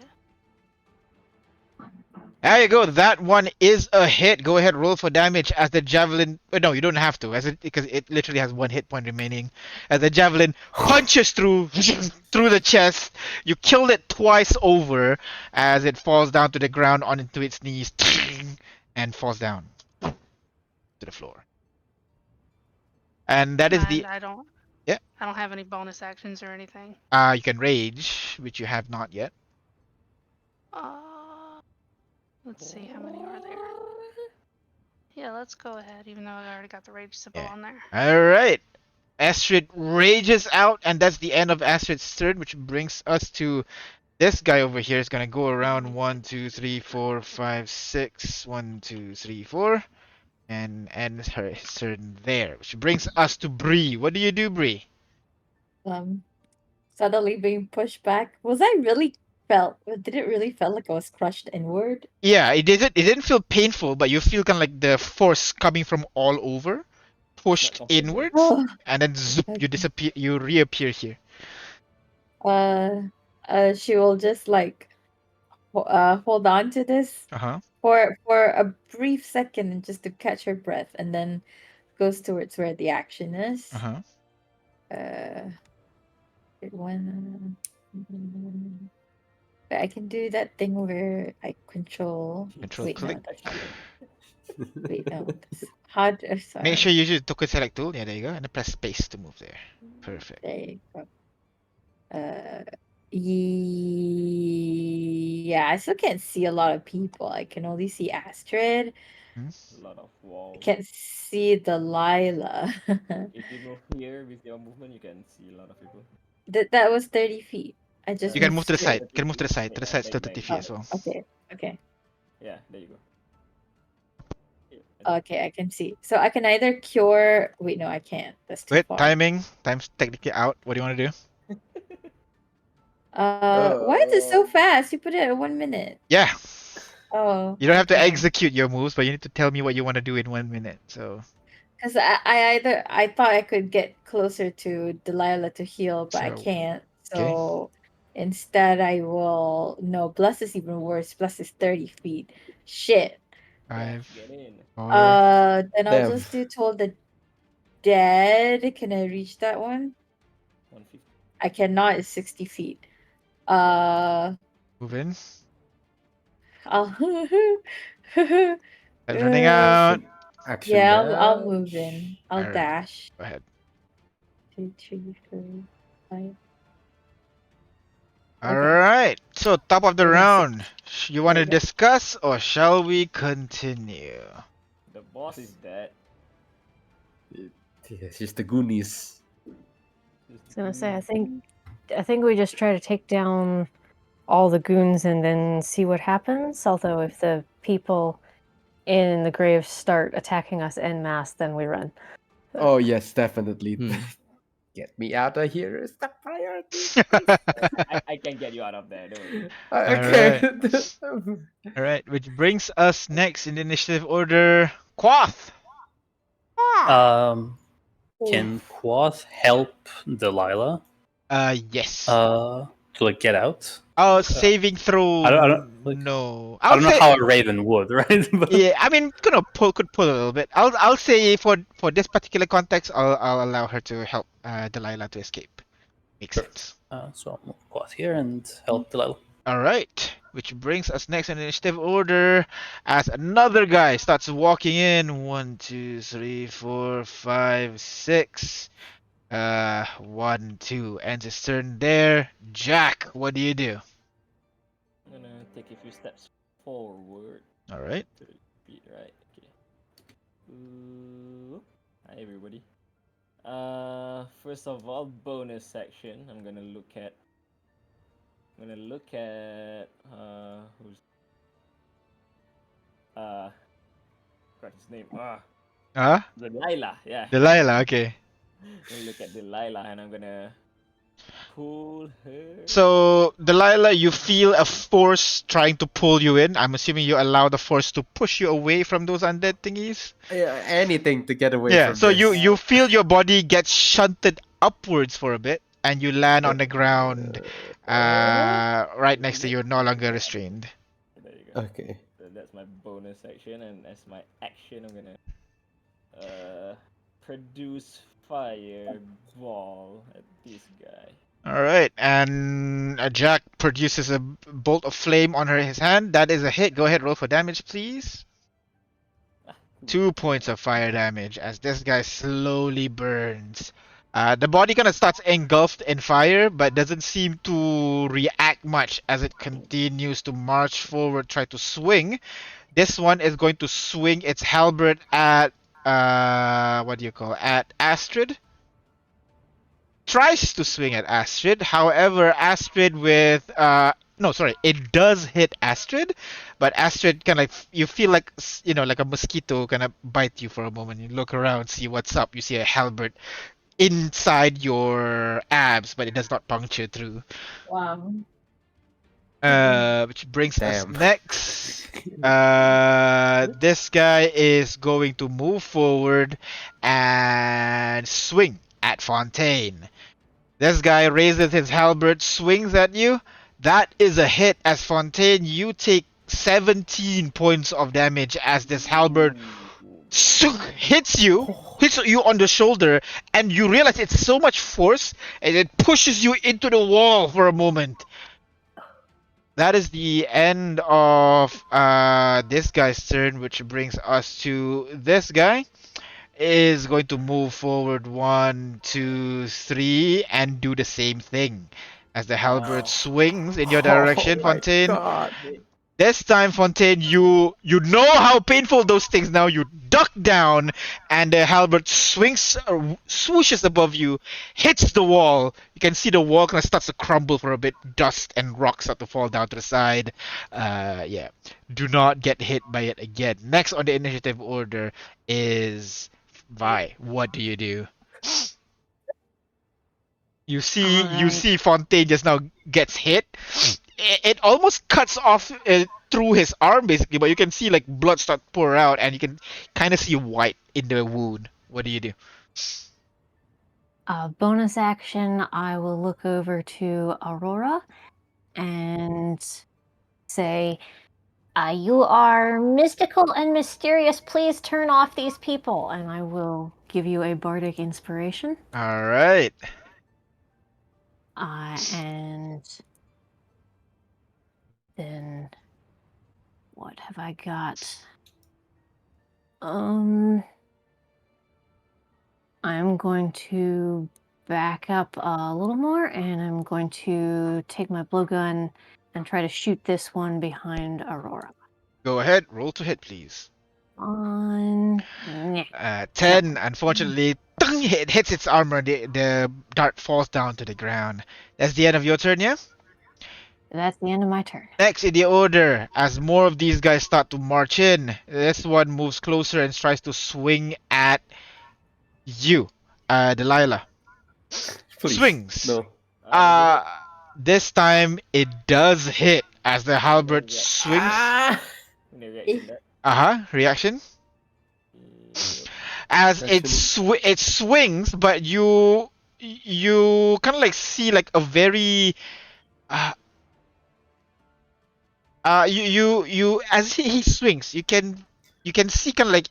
S2: There you go. That one is a hit. Go ahead, roll for damage as the javelin. No, you don't have to, because it literally has one hit point remaining. As the javelin punches through through the chest, you kill it twice over as it falls down to the ground onto its knees and falls down to the floor. And that is
S7: And
S2: the
S7: I don't.
S2: yeah.
S7: I don't have any bonus actions or anything.
S2: You can rage, which you have not yet.
S7: Let's see how many are there. Yeah, let's go ahead, even though I already got the rage symbol on there.
S2: All right. Astrid rages out, and that's the end of Astrid's turn, which brings us to this guy over here. Is gonna go around 1, 2, 3, 4, 5, 6. 1, 2, 3, 4, and ends his turn there, which brings us to Bree. What do you do, Bree?
S1: Suddenly being pushed back. Did it really felt like I was crushed inward?
S2: Yeah, it didn't. It didn't feel painful, but you feel kind of like the force coming from all over, pushed
S4: Not comfortable.
S2: inwards,
S1: Oh,
S2: and then zoop, you disappear. You reappear here.
S1: she will just like hold on to this
S2: Uh-huh.
S1: for a brief second just to catch her breath, and then goes towards where the action is.
S2: Uh-huh.
S1: One. I can do that thing where I control.
S2: Control
S1: Wait,
S2: click.
S1: no, that's not it. Wait, no. Hard. Sorry.
S2: Make sure you use the token select tool. Yeah, there you go. And then press space to move there. Perfect.
S1: There you go. Yeah, I still can't see a lot of people. I can only see Astrid.
S4: A lot of
S1: I
S4: walls.
S1: can't see Delilah.
S4: If you move here with your movement, you can see a lot of people.
S1: That was 30 feet. I just
S2: You can
S1: moved
S2: move to the
S1: straight.
S2: side. You can move to the side. To the side, still 30 feet as well.
S1: Okay.
S4: Yeah, there you go.
S1: Okay, I can see. So I can either cure. Wait, no, I can't. That's too
S2: Wait,
S1: far.
S2: timing. Time's technically out. What do you want to do?
S1: Why is it so fast? You put it at 1 minute.
S2: Yeah.
S1: Oh.
S2: You don't have to
S1: okay.
S2: execute your moves, but you need to tell me what you want to do in 1 minute. So.
S1: Because I thought I could get closer to Delilah to heal, but I
S2: So,
S1: can't.
S2: okay.
S1: So instead, I will. No, Bless is even worse. Bless is 30 feet. Shit.
S2: 5,
S4: Dash, get in.
S2: 4.
S1: Then I'll
S3: Damn.
S1: just do Toll the Dead. Can I reach that one?
S4: 150.
S1: I cannot. It's 60 feet.
S4: Yeah.
S2: Move in.
S1: I'll
S2: I'm running
S1: uh,
S2: out.
S3: Action
S1: yeah, I'll
S3: dash.
S1: move in. I'll
S2: Alright.
S1: dash.
S2: Go ahead.
S1: 2, 3, 4, 5.
S2: All
S1: Okay.
S2: right. So top of the
S1: Moving
S2: round. You want to
S1: Okay.
S2: discuss or shall we continue?
S4: The boss is dead.
S3: Yeah, it's just the Goonies.
S6: I was gonna say, I think we just try to take down all the goons and then see what happens. Although if the people in the graves start attacking us en masse, then we run.
S3: Oh yes, definitely.
S8: Hmm.
S3: Get me out of here is the priority. Please.
S4: I can get you out of there. Don't worry.
S3: Okay.
S2: All right. Which brings us next in the initiative order. Quoth.
S5: Can Quoth help Delilah
S2: Yes.
S5: to like get out?
S2: Saving throw.
S5: I don't like.
S2: No.
S5: I don't know how a raven would, right? But,
S2: Yeah, I mean, could pull a little bit. I'll say for this particular context, I'll allow her to help Delilah to escape. Makes sense.
S5: so I'll move Quoth here and help Delilah.
S2: All right, which brings us next in initiative order as another guy starts walking in. 1, 2, 3, 4, 5, 6. 1, 2 ends his turn there. Jack, what do you do?
S4: I'm gonna take a few steps forward.
S2: All right.
S4: To the feet, right? Okay. Hi everybody. First of all, bonus section. I'm gonna look at. Who's what's his name?
S2: Huh?
S4: Delilah. Yeah.
S2: Delilah. Okay.
S4: I'm gonna look at Delilah and I'm gonna pull her.
S2: So Delilah, you feel a force trying to pull you in. I'm assuming you allow the force to push you away from those undead thingies.
S3: Yeah, anything to get away
S2: Yeah.
S3: from
S2: So
S3: this.
S2: you feel your body get shunted upwards for a bit, and you land on the ground, right next to you, no longer restrained.
S4: There you go.
S3: Okay.
S4: So that's my bonus section, and as my action, I'm gonna produce fireball at this guy.
S2: All right, and Jack produces a bolt of flame on his hand. That is a hit. Go ahead, roll for damage, please. 2 points of fire damage as this guy slowly burns. The body kind of starts engulfed in fire, but doesn't seem to react much as it continues to march forward, try to swing. This one is going to swing its halberd at what do you call it? At Astrid. Tries to swing at Astrid. However, Astrid with no, sorry, it does hit Astrid, but Astrid kind of like you feel like like a mosquito kind of bite you for a moment. You look around, see what's up. You see a halberd inside your abs, but it does not puncture through.
S1: Wow.
S2: Which brings us
S3: Damn.
S2: next. This guy is going to move forward and swing at Fontaine. This guy raises his halberd, swings at you. That is a hit as Fontaine. You take 17 points of damage as this halberd hits you on the shoulder, and you realize it's so much force, and it pushes you into the wall for a moment. That is the end of this guy's turn, which brings us to this guy. Is going to move forward 1, 2, 3, and do the same thing as the halberd swings in your direction,
S3: Oh my
S2: Fontaine.
S3: god.
S2: This time, Fontaine, you know how painful those things now. You duck down, and the halberd swings, swooshes above you, hits the wall. You can see the wall kind of starts to crumble for a bit. Dust and rocks start to fall down to the side. Yeah. Do not get hit by it again. Next on the initiative order is Vi. What do you do? You see Fontaine just now gets hit. It almost cuts off through his arm basically, but you can see like blood start pour out, and you can kind of see white in the wound. What do you do?
S6: Bonus action, I will look over to Aurora and say,
S9: You are mystical and mysterious. Please turn off these people. And I will give you a bardic inspiration.
S2: All right.
S9: And then what have I got? I'm going to back up a little more, and I'm going to take my blowgun and try to shoot this one behind Aurora.
S2: Go ahead. Roll to hit, please.
S9: On
S2: 10. Unfortunately, it hits its armor. The dart falls down to the ground. That's the end of your turn, yeah?
S9: That's the end of my turn.
S2: Next in the order, as more of these guys start to march in, this one moves closer and tries to swing at you, Delilah.
S3: Please.
S2: Swings.
S3: No.
S2: This time it does hit as the halberd
S4: Yeah.
S2: swings.
S4: Any reaction that?
S2: Reaction.
S4: Yeah.
S2: As
S3: Reaction.
S2: it swings, but you kind of like see like a very you as he swings, you can see kind of like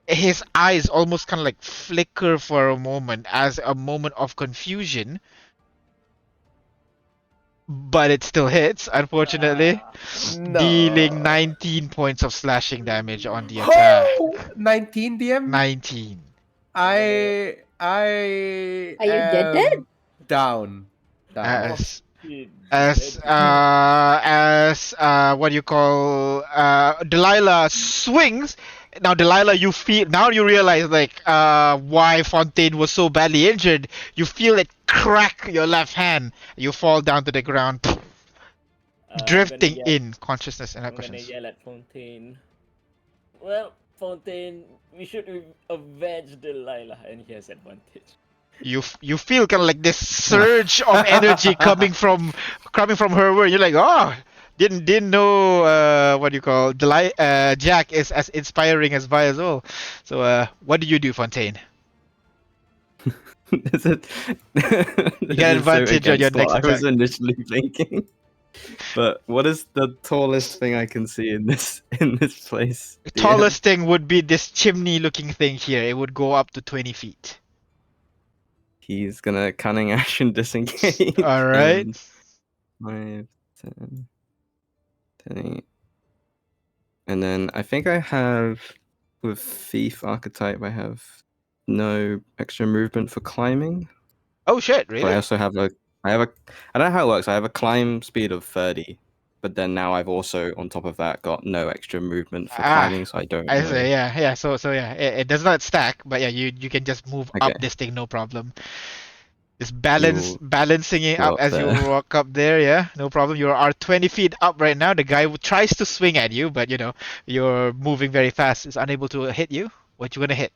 S2: his eyes almost kind of like flicker for a moment as a moment of confusion, but it still hits, unfortunately,
S3: No.
S2: dealing 19 points of slashing damage on the attack.
S3: 19 DM?
S2: 19.
S3: I
S1: Are you dead?
S3: am down.
S2: As what do you call Delilah swings. Now Delilah, you realize like why Fontaine was so badly injured. You feel it crack your left hand. You fall down to the ground, drifting in consciousness and
S4: I'm gonna
S2: unconscious.
S4: yell at Fontaine. Well, Fontaine, we should avenge Delilah, and he has advantage.
S2: You feel kind of like this surge of energy coming from her, where you're like, oh, didn't know what do you call Jack is as inspiring as Vi as well. So what do you do, Fontaine?
S8: Is it?
S2: You get advantage on your next
S8: I was
S2: attack.
S8: initially thinking. But what is the tallest thing I can see in this place?
S2: The tallest thing would be this chimney-looking thing here. It would go up to 20 feet.
S8: He's gonna cunning action disengage.
S2: All right.
S8: 5, 10, 20. And then I think I have, with Thief Archetype, I have no extra movement for climbing.
S2: Oh shit!
S8: But I
S2: Really?
S8: also have I don't know how it works. I have a climb speed of 30, but then now I've also on top of that got no extra movement for climbing, so I don't
S2: I
S8: know.
S2: say yeah. So yeah, it does not stack, but yeah, you can just move
S8: Okay.
S2: up this thing, no problem. Just
S8: You'll
S2: balancing it
S8: go
S2: up
S8: up
S2: as you
S8: there.
S2: walk up there, yeah, no problem. You are 20 feet up right now. The guy tries to swing at you, but you're moving very fast. Is unable to hit you. What you gonna hit?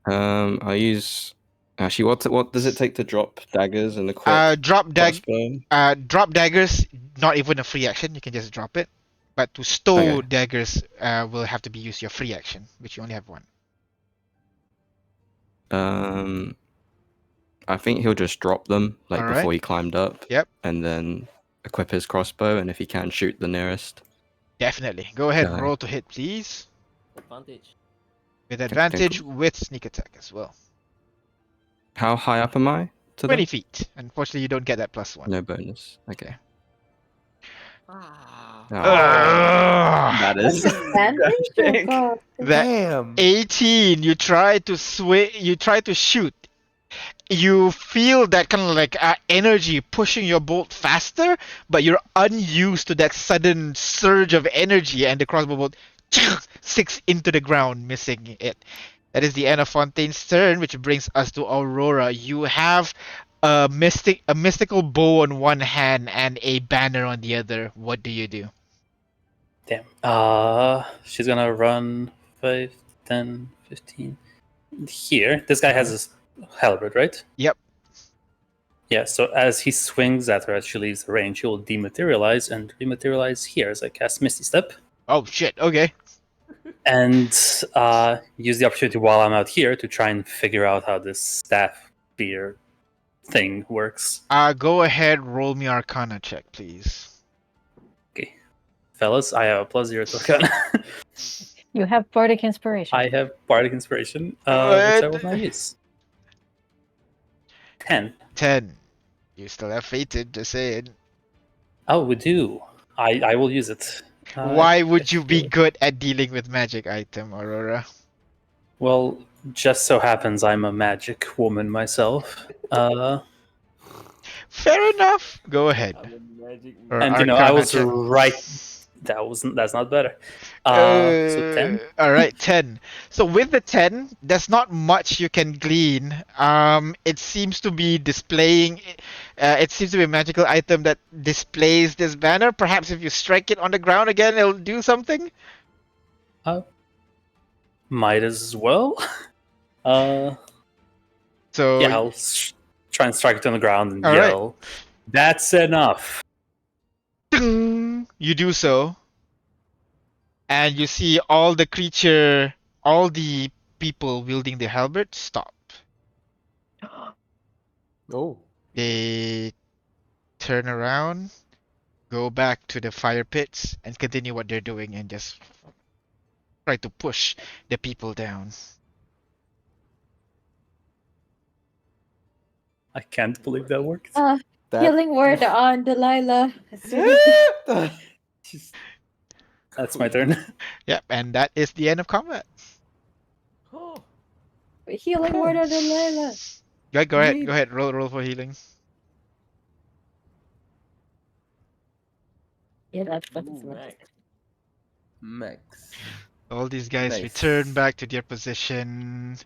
S8: I'll use. Actually, what does it take to drop daggers and equip
S2: Drop
S8: crossbow?
S2: daggers. Not even a free action. You can just drop it. But to stow daggers, will have to be used your free action, which you only have one.
S8: I think he'll just drop them like
S2: Alright.
S8: before he climbed up.
S2: Yep.
S8: And then equip his crossbow, and if he can, shoot the nearest.
S2: Definitely. Go ahead.
S8: Guy.
S2: Roll to hit, please.
S4: Advantage.
S2: With advantage with sneak attack as well.
S8: How high up am I to
S2: 20
S8: them?
S2: feet. Unfortunately, you don't get that +1.
S8: No bonus. Okay.
S4: Ah.
S8: That is.
S1: Advantage? Oh, God.
S2: That
S3: Damn.
S2: 18. You try to shoot. You feel that kind of like energy pushing your bolt faster, but you're unused to that sudden surge of energy, and the crossbow bolt sticks into the ground, missing it. That is the end of Fontaine's turn, which brings us to Aurora. You have a mystical bow on one hand and a banner on the other. What do you do?
S5: Damn. She's gonna run 5, 10, 15. Here. This guy has his halberd, right?
S2: Yep.
S5: Yeah, so as he swings at her as she leaves the range, he will dematerialize and rematerialize here as I cast Misty Step.
S2: Oh shit, okay.
S5: And use the opportunity while I'm out here to try and figure out how this staff spear thing works.
S2: Go ahead, roll me Arcana check, please.
S5: Okay. Fellas, I have a +0 token.
S9: You have bardic inspiration.
S5: I have bardic inspiration, which I will now use. 10.
S2: 10. You still have fated, just saying.
S5: Oh, we do. I will use it.
S2: Why would
S5: if
S2: you be good at dealing with magic item, Aurora?
S5: Well, just so happens I'm a magic woman myself.
S2: Fair enough. Go ahead.
S4: I'm a magic
S2: Or
S5: And I
S2: Arcana
S5: was
S2: check.
S5: right. That's not better. So 10.
S2: All right, 10. So with the 10, there's not much you can glean. It seems to be displaying. It seems to be a magical item that displays this banner. Perhaps if you strike it on the ground again, it'll do something.
S5: Might as well.
S2: So
S5: Yeah, I'll try and strike it on the ground and
S2: All right.
S5: yell, "That's enough!"
S2: ding, you do so, and you see all the people wielding the halberd stop.
S3: Oh.
S2: They turn around, go back to the fire pits, and continue what they're doing and just try to push the people down.
S5: I can't believe that worked.
S1: Healing word on Delilah.
S3: She's-
S5: That's my turn.
S2: Yep, and that is the end of combat.
S4: Oh,
S1: Healing word on Delilah.
S2: Go ahead. Roll for healing.
S1: Yeah, that's
S4: ooh, Max.
S3: Max.
S2: All these guys
S3: Nice.
S2: return back to their position.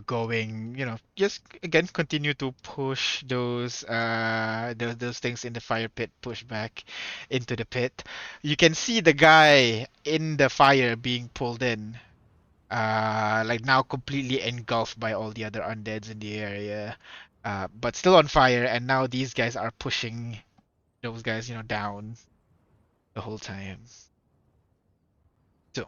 S2: Going, just again continue to push those things in the fire pit, push back into the pit. You can see the guy in the fire being pulled in, like now completely engulfed by all the other undeads in the area, but still on fire. And now these guys are pushing those guys, down the whole time. So,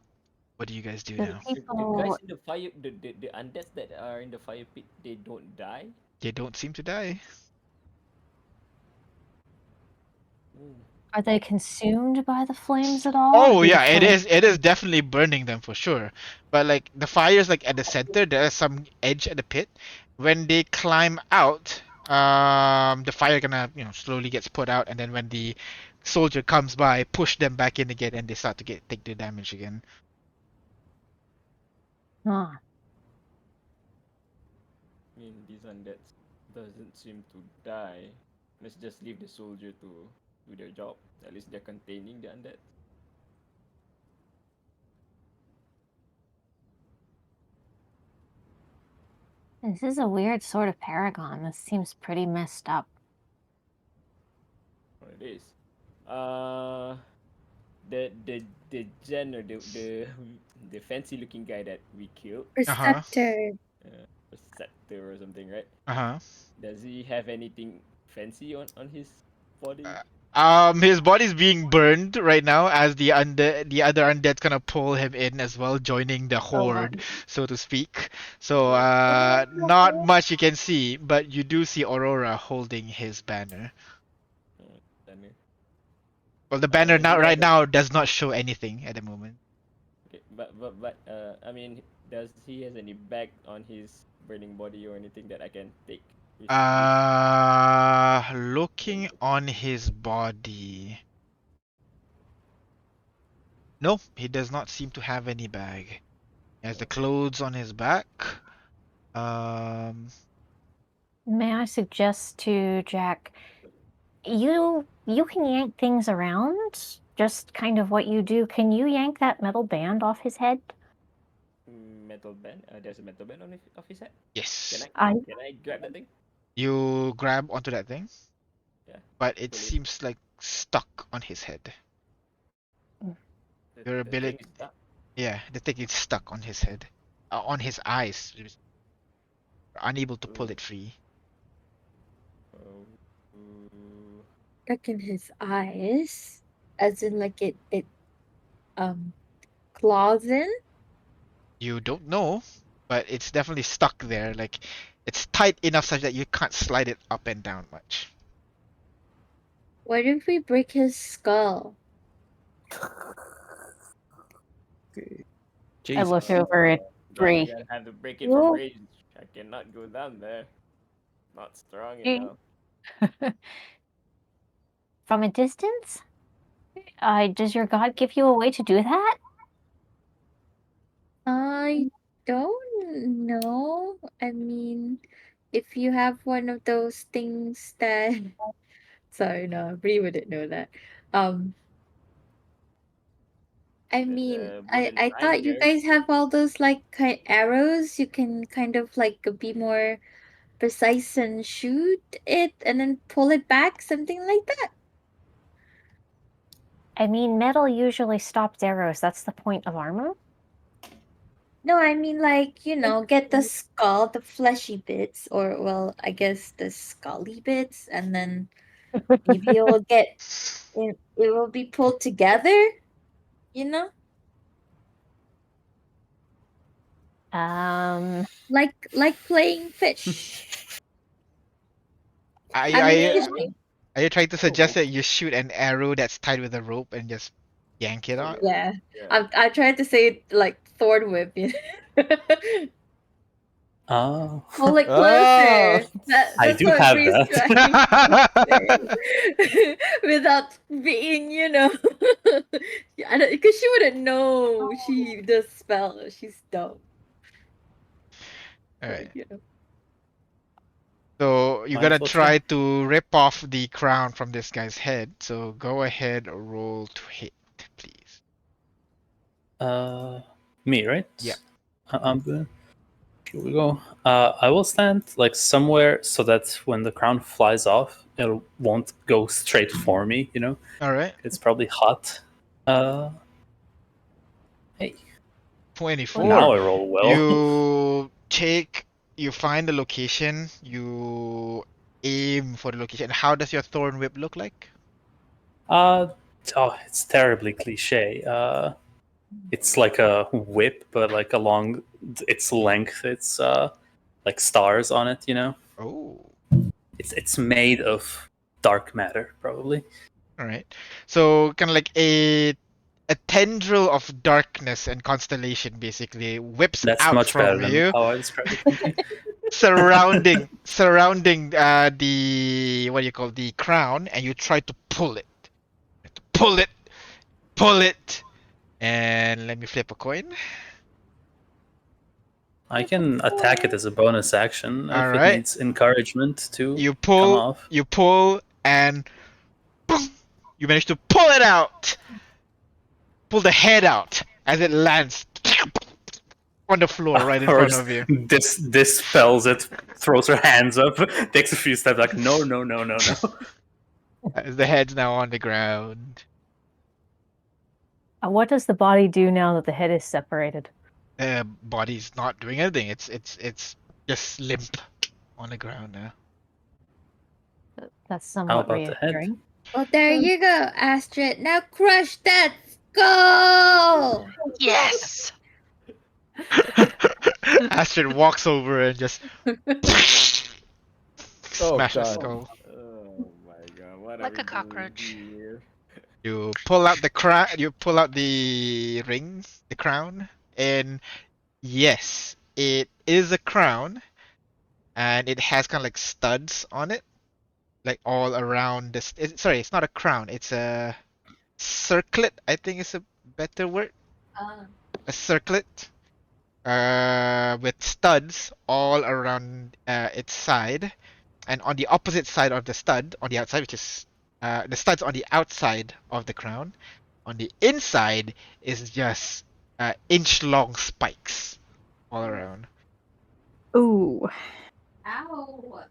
S2: what do you guys do
S9: The
S2: now?
S4: The guys
S9: people,
S4: in the fire, the undeads that are in the fire pit, they don't die.
S2: They don't seem to die.
S4: Ooh.
S9: are they consumed by the flames at all?
S2: Oh
S9: Do the
S2: yeah, it
S9: flames-
S2: is. It is definitely burning them for sure. But like the fire's like at the center. There's some edge at the pit. When they climb out, the fire gonna slowly gets put out, and then when the soldier comes by, push them back in again, and they start to take the damage again.
S9: Ah,
S4: I mean, these undeads doesn't seem to die. Let's just leave the soldier to do their job. At least they're containing the undead.
S9: this is a weird sort of paragon. This seems pretty messed up.
S4: What it is. The general, the fancy looking guy that we killed,
S1: Preceptor.
S4: Preceptor or something, right? Does he have anything fancy on his body?
S2: His body's being burned right now as the other undead's gonna pull him in as well, joining the horde, so to speak. So not much you can see, but you do see Aurora holding his banner.
S4: Banner.
S2: Well, the banner
S4: does he have
S2: right
S4: a-
S2: now does not show anything at the moment.
S4: Okay, but I mean, does he has any bag on his burning body or anything that I can take?
S2: Looking on his body. No, he does not seem to have any bag. He has the clothes on his back.
S9: May I suggest to Jack, you can yank things around, just kind of what you do. Can you yank that metal band off his head?
S4: Metal band. There's a metal band on of his head.
S2: Yes.
S4: Can I grab that thing?
S2: You grab onto that thing,
S4: Yeah.
S2: but it
S4: pull
S2: seems like stuck on his head. Your
S4: the thing
S2: ability,
S4: is stuck.
S2: yeah, the thing is stuck on his head, on his eyes. You're unable to pull it free.
S4: Oh,
S1: Stuck in his eyes. As in like it claws in?
S2: You don't know, but it's definitely stuck there. Like it's tight enough such that you can't slide it up and down much.
S1: What if we break his skull?
S3: Okay.
S9: I
S3: Jesus.
S9: look over at
S4: Then
S9: Bree.
S4: you're gonna have to break it from
S1: Whoa.
S4: range. I cannot go down there. Not strong
S9: Bree.
S4: enough.
S9: From a distance? Does your god give you a way to do that?
S1: I don't know. I mean, if you have one of those things that sorry, no, Bree wouldn't know that. Um, I mean,
S4: The
S1: I
S4: wooden
S1: I thought you
S4: finger.
S1: guys have all those like arrows. You can kind of like be more precise and shoot it and then pull it back, something like that.
S9: I mean, metal usually stops arrows. That's the point of armor.
S1: No, I mean like, get the skull, the fleshy bits, or well, I guess the scully bits, and then maybe it will be pulled together, you know?
S9: Um,
S1: Like playing fish.
S2: Are you,
S1: I
S2: are
S1: mean
S2: you,
S1: fishing.
S2: are you trying to suggest that you shoot an arrow that's tied with a rope and just yank it out?
S1: Yeah.
S4: Yeah.
S1: I tried to say it like thorn whip,
S5: Oh,
S1: Pull it
S3: Ah,
S1: closer.
S5: I
S1: That's
S5: do
S1: what
S5: have
S1: Bree's
S5: that.
S1: trying to say. Without being, because she wouldn't know she does spell. She's dumb.
S2: All
S1: But,
S2: right. So you're gonna
S5: Mindful check.
S2: try to rip off the crown from this guy's head. So go ahead, roll to hit, please.
S5: Me, right?
S2: Yeah.
S5: I'm good. Here we go. I will stand like somewhere so that when the crown flies off, it won't go straight for me. You know,
S2: All right.
S5: it's probably hot. Hey,
S2: 24.
S5: now I roll well.
S2: You find the location, you aim for the location. How does your thorn whip look like?
S5: Oh, it's terribly cliche. It's like a whip, but like along its length, it's like stars on it. You know,
S2: Oh,
S5: it's made of dark matter, probably.
S2: all right. So kind of like a tendril of darkness and constellation basically whips
S5: That's
S2: out
S5: much better
S2: from
S5: than
S2: you,
S5: how I described it. Thank you.
S2: surrounding the what do you call the crown, and you try to pull it. Pull it, pull it, and let me flip a coin.
S5: I can attack it as a bonus action
S2: All
S5: if it
S2: right.
S5: needs encouragement to
S2: You
S5: come
S2: pull,
S5: off.
S2: you pull, and boom, you manage to pull it out. Pull the head out as it lands on the floor right in
S5: Or
S2: front
S5: just
S2: of you.
S5: dispels it, throws her hands up, takes a few steps like, no, no, no, no, no.
S2: As the head's now on the ground.
S9: what does the body do now that the head is separated?
S2: The body's not doing anything. It's just limp on the ground now.
S9: That's
S5: How
S9: somewhat
S5: about the head?
S9: reassuring.
S1: Well, there you go, Astrid. Now crush that skull!
S7: Yes.
S2: Astrid walks over and just
S3: Oh
S2: smash the
S3: god.
S2: skull.
S4: Oh my god, what are
S7: Like
S4: we
S7: a cockroach.
S4: doing here?
S2: You pull out the crown. You pull out the ring, the crown, and yes, it is a crown, and it has kind of like studs on it, like all around this. Sorry, it's not a crown. It's a circlet. I think is a better word. A circlet, with studs all around its side, and on the opposite side of the stud, on the outside, which is the studs on the outside of the crown. On the inside is just inch-long spikes all around.
S9: Ooh.
S1: Ow!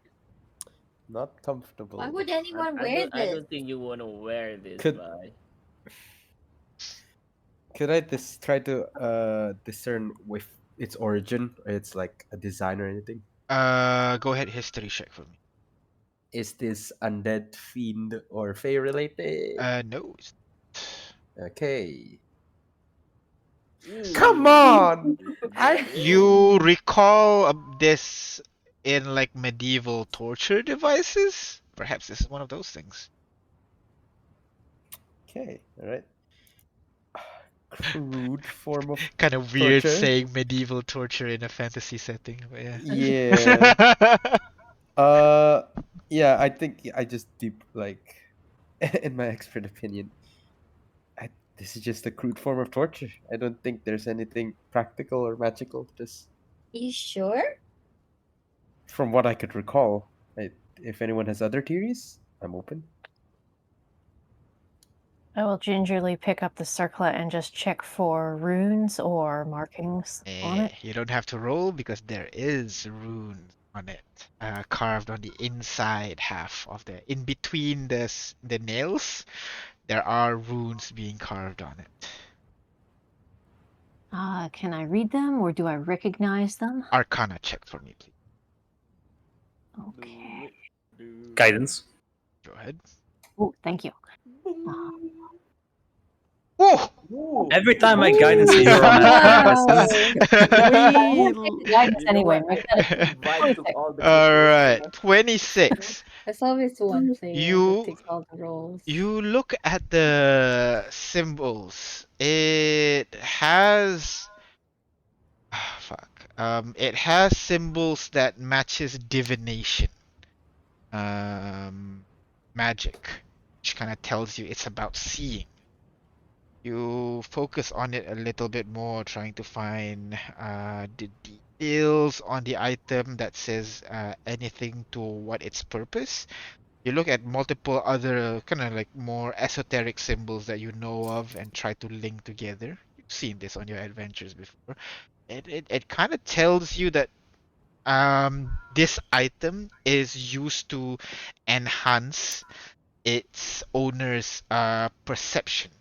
S3: Not comfortable.
S1: Why would anyone wear
S4: I
S1: this?
S4: don't think you want to wear this,
S3: Could-
S4: bye.
S3: Could I try to discern with its origin, or it's like a design or anything?
S2: Go ahead, history check for me.
S3: Is this undead, fiend, or fey related?
S2: No.
S3: Okay.
S4: Ooh.
S3: Come on!
S2: You recall this in like medieval torture devices? Perhaps this is one of those things.
S3: Okay, all right. crude form of
S2: Kind of weird
S3: torture.
S2: saying medieval torture in a fantasy setting, but yeah.
S3: Yeah. Uh, yeah. I think I just deep like, in my expert opinion, this is just a crude form of torture. I don't think there's anything practical or magical to this,
S1: You sure?
S3: from what I could recall. If anyone has other theories, I'm open.
S9: I will gingerly pick up the circlet and just check for runes or markings on it.
S2: You don't have to roll because there is runes on it, carved on the inside half of in between the nails. There are runes being carved on it.
S9: Can I read them or do I recognize them?
S2: Arcana check for me, please.
S9: Okay.
S5: Guidance.
S2: Go ahead.
S9: Oh, thank you.
S2: Oh!
S5: Every time I guidance you, you're on
S1: Wow.
S9: Guidance
S4: You know
S9: anyway.
S4: what?
S9: Make
S4: I
S9: that
S4: think Vibe took
S9: 26.
S4: all the
S2: All
S4: good rolls,
S2: right,
S4: man.
S2: 26.
S1: There's always one player who
S2: You
S1: takes all the roles.
S2: you look at the symbols. It has fuck. It has symbols that matches divination. Magic, which kind of tells you it's about seeing. You focus on it a little bit more, trying to find the details on the item that says anything to what its purpose. You look at multiple other kind of like more esoteric symbols that you know of and try to link together. You've seen this on your adventures before. It kind of tells you that this item is used to enhance its owner's perception.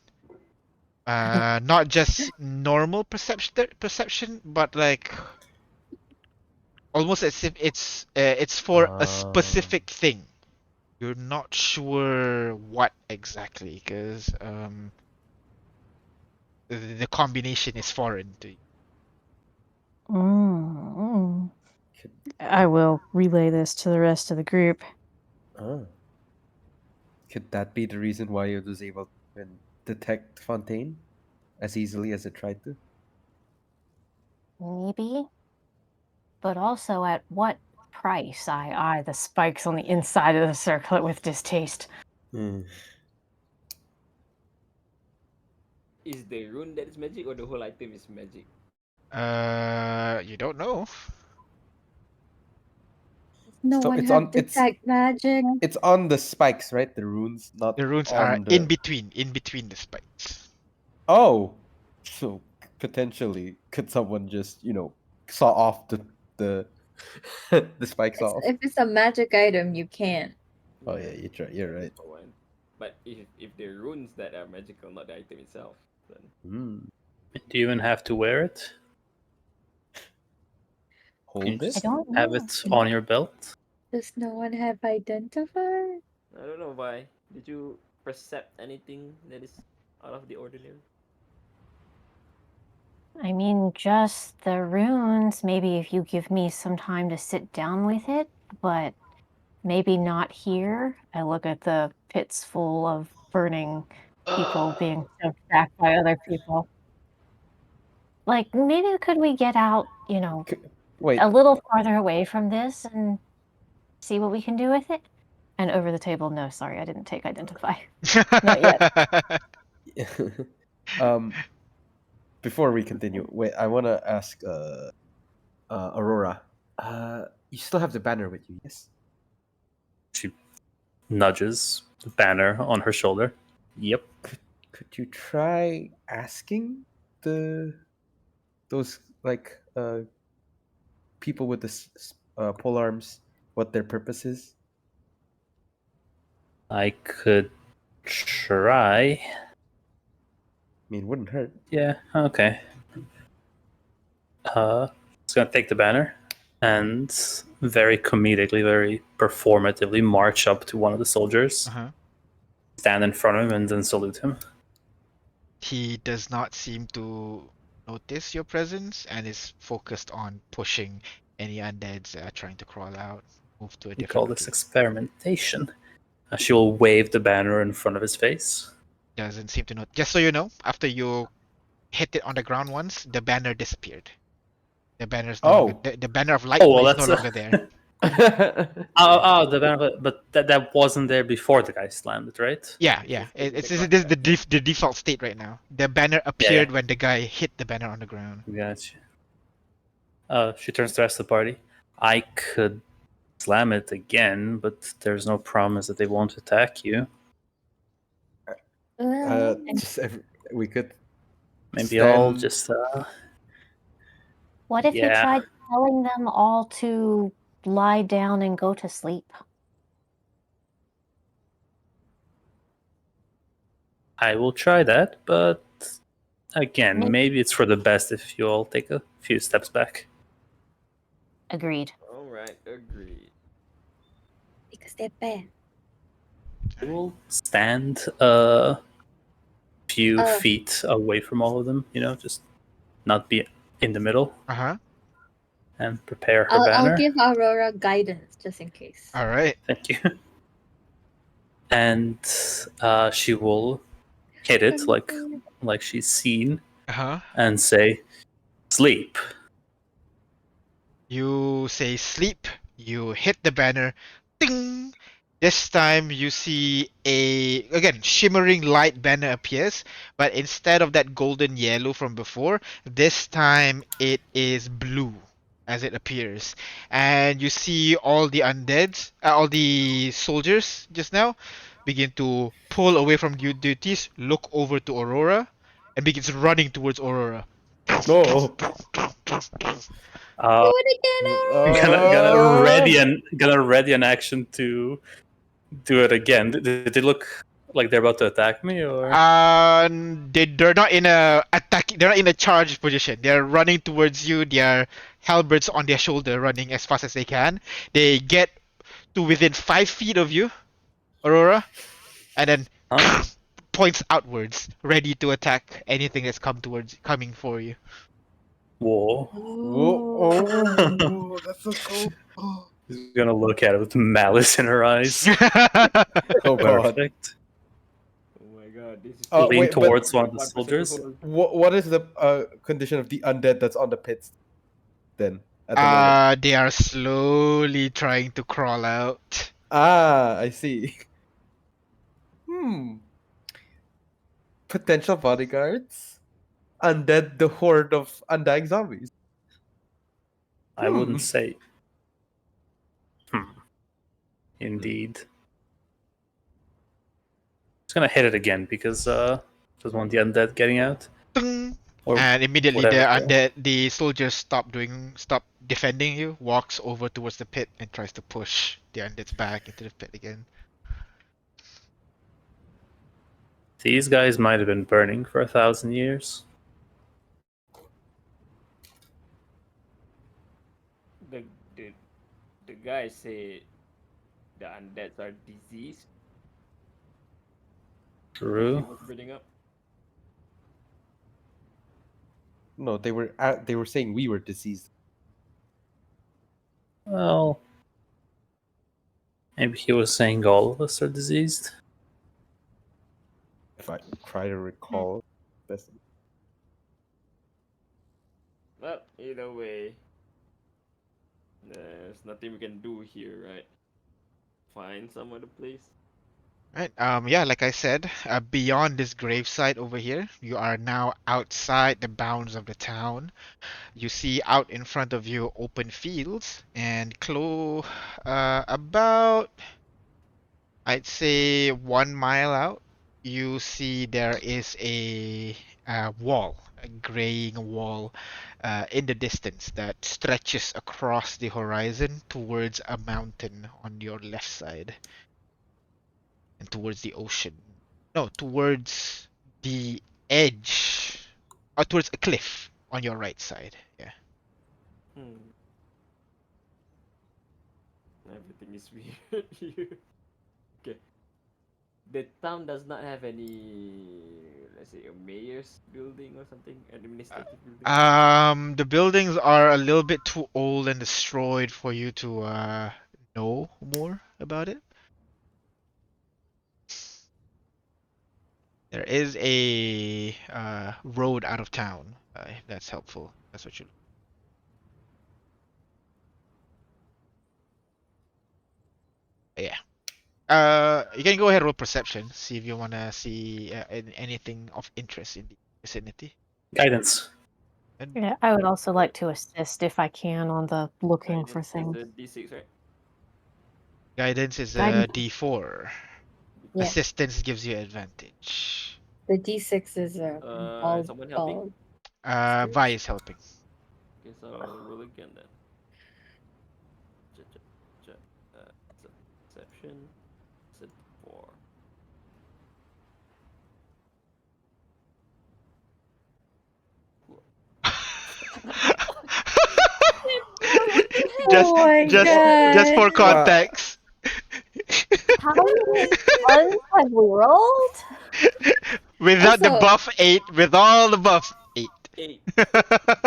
S2: Not just normal perception, but like almost as if it's for a specific thing. You're not sure what exactly, because the combination is foreign to you.
S9: Mm. I will relay this to the rest of the group.
S3: Could that be the reason why it was able to detect Fontaine as easily as it tried to?
S9: Maybe. But also at what price? I eye the spikes on the inside of the circlet with distaste.
S4: Is the rune that is magic or the whole item is magic?
S2: You don't know.
S1: No
S3: So
S1: one
S3: it's
S1: have
S3: on
S1: detect magic.
S3: it's on the spikes, right? The runes, not
S2: The runes are
S3: on
S2: in
S3: the.
S2: between the spikes.
S3: Oh, so potentially, could someone just saw off the the spikes off?
S1: If it's a magic item, you can't.
S3: Oh yeah, you're right.
S4: For one. But if the runes that are magical, not the item itself, then
S5: Do you even have to wear it? Can you
S3: Hold it.
S5: just
S9: don't
S5: have
S9: know.
S5: it on your belt?
S1: Does no one have identifier?
S4: I don't know why. Did you percept anything that is out of the ordinary?
S9: I mean, just the runes. Maybe if you give me some time to sit down with it, but maybe not here. I look at the pits full of burning people being shoved back by other people. Like, maybe could we get out,
S3: Wait,
S9: a little farther away from this and see what we can do with it? And over the table, no, sorry, I didn't take identify. Not yet.
S3: Before we continue, wait, I want to ask Aurora. You still have the banner with you, yes?
S5: She nudges the banner on her shoulder. Yep.
S3: Could you try asking those people with the pole arms what their purpose is?
S5: I could try.
S3: I mean, wouldn't hurt.
S5: Yeah, okay. It's gonna take the banner and very comedically, very performatively march up to one of the soldiers, stand in front of him, and then salute him.
S2: He does not seem to notice your presence and is focused on pushing any undeads that are trying to crawl out, move to a
S5: We call
S2: different
S5: this
S2: location.
S5: experimentation. She will wave the banner in front of his face.
S2: Doesn't seem to know. Just so you know, after you hit it on the ground once, the banner disappeared. The banner is no longer
S3: Oh.
S2: the banner of light
S5: Oh well,
S2: is no
S5: that's
S2: longer there.
S5: the benefit, but that wasn't there before the guy slammed it, right?
S2: Yeah, yeah. This is the default state right now. The banner appeared when the guy hit the banner on the ground.
S5: Gotcha. She turns to the rest of the party. I could slam it again, but there's no promise that they won't attack you.
S1: Well,
S3: We could.
S5: Maybe I'll
S3: stand-
S5: just
S6: What if you
S5: yeah.
S6: tried telling them all to lie down and go to sleep?
S5: I will try that, but again,
S6: Maybe.
S5: maybe it's for the best if you all take a few steps back.
S6: Agreed.
S4: All right, agreed.
S1: because they're bad.
S5: We'll stand a few
S1: Oh.
S5: feet away from all of them, just not be in the middle,
S2: Uh-huh.
S5: and prepare her
S1: I'll
S5: banner.
S1: give Aurora guidance just in case.
S2: All right.
S5: Thank you. And she will hit it like she's seen
S2: Uh-huh.
S5: and say, "Sleep."
S2: You say sleep, you hit the banner, ding! This time you see again, shimmering light banner appears, but instead of that golden yellow from before, this time it is blue as it appears. And you see all the undeads, all the soldiers just now begin to pull away from duties, look over to Aurora, and begins running towards Aurora.
S3: No.
S5: Uh,
S1: Do it again, Aurora!
S5: gonna ready an action to do it again. Did they look like they're about to attack me, or?
S2: They're not in a attack. They're not in a charge position. They're running towards you. Their halberds on their shoulder, running as fast as they can. They get to within 5 feet of you, Aurora, and then
S5: Huh?
S2: points outwards, ready to attack anything that's coming for you.
S5: Whoa.
S3: Whoa. Oh, that's so cool.
S5: She's gonna look at it with malice in her eyes.
S3: Oh god.
S5: Perfect.
S4: Oh my god, this is
S5: Lean
S3: wait, but
S5: towards one of the soldiers.
S3: what is the condition of the undead that's on the pits then at the moment?
S2: They are slowly trying to crawl out.
S3: Ah, I see. Potential bodyguards? Undead, the horde of undying zombies.
S5: I wouldn't say. Indeed. Just gonna hit it again because just want the undead getting out.
S2: Ding!
S5: Or
S2: And immediately
S5: whatever.
S2: the soldiers stop defending you, walks over towards the pit and tries to push the undeads back into the pit again.
S5: These guys might have been burning for 1,000 years.
S4: the the the guy say the undeads are diseased. He
S5: True.
S4: was building up.
S3: No, they were saying we were diseased.
S5: Well, maybe he was saying all of us are diseased.
S3: If I try to recall this.
S4: Well, either way, there's nothing we can do here, right? Find some other place.
S2: Right. Yeah, like I said, beyond this gravesite over here, you are now outside the bounds of the town. You see out in front of you open fields and about I'd say 1 mile out, you see there is a wall, a graying wall in the distance that stretches across the horizon towards a mountain on your left side and towards the ocean. No, towards the edge, or towards a cliff on your right side. Yeah.
S4: Everything is weird here. Okay. The town does not have any, let's say, a mayor's building or something, administrative building.
S2: The buildings are a little bit too old and destroyed for you to know more about it. There is a road out of town. If that's helpful. That's what you. Yeah. You can go ahead and roll perception. See if you wanna see anything of interest in the vicinity.
S5: Guidance.
S2: And
S9: Yeah, I would also like to assist if I can on the looking for
S4: Guidance is
S9: things.
S4: a D6, right?
S2: guidance is a
S9: Guidance.
S2: D4.
S1: Yeah.
S2: Assistance gives you advantage.
S1: The D6 is a
S4: Is someone helping?
S2: Vi is helping.
S4: Okay, so I'll roll again then. Perception. Is it 4?
S2: just
S1: Oh my
S2: just just for
S1: god.
S2: context.
S6: How many ones have we rolled?
S2: Without the
S1: Also,
S2: buff 8, with all the buff 8.
S4: 8.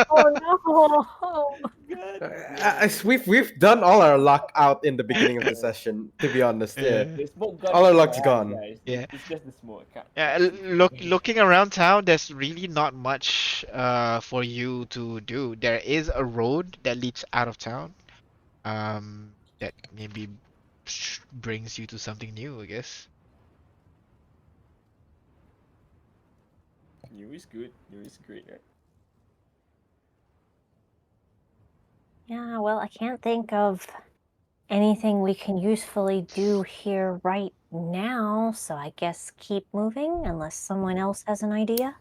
S6: Oh no!
S4: God.
S3: We've done all our luck out in the beginning of the session. To be honest, yeah,
S2: Yeah.
S4: The smoke got
S3: all our
S4: into my
S3: luck's
S4: eye,
S3: gone.
S4: guys.
S2: Yeah.
S4: It's just the smoke.
S2: Yeah, looking around town, there's really not much for you to do. There is a road that leads out of town. That maybe brings you to something new, I guess.
S4: New is good. New is great, right?
S6: Yeah, well, I can't think of anything we can usefully do here right now, so I guess keep moving unless someone else has an idea.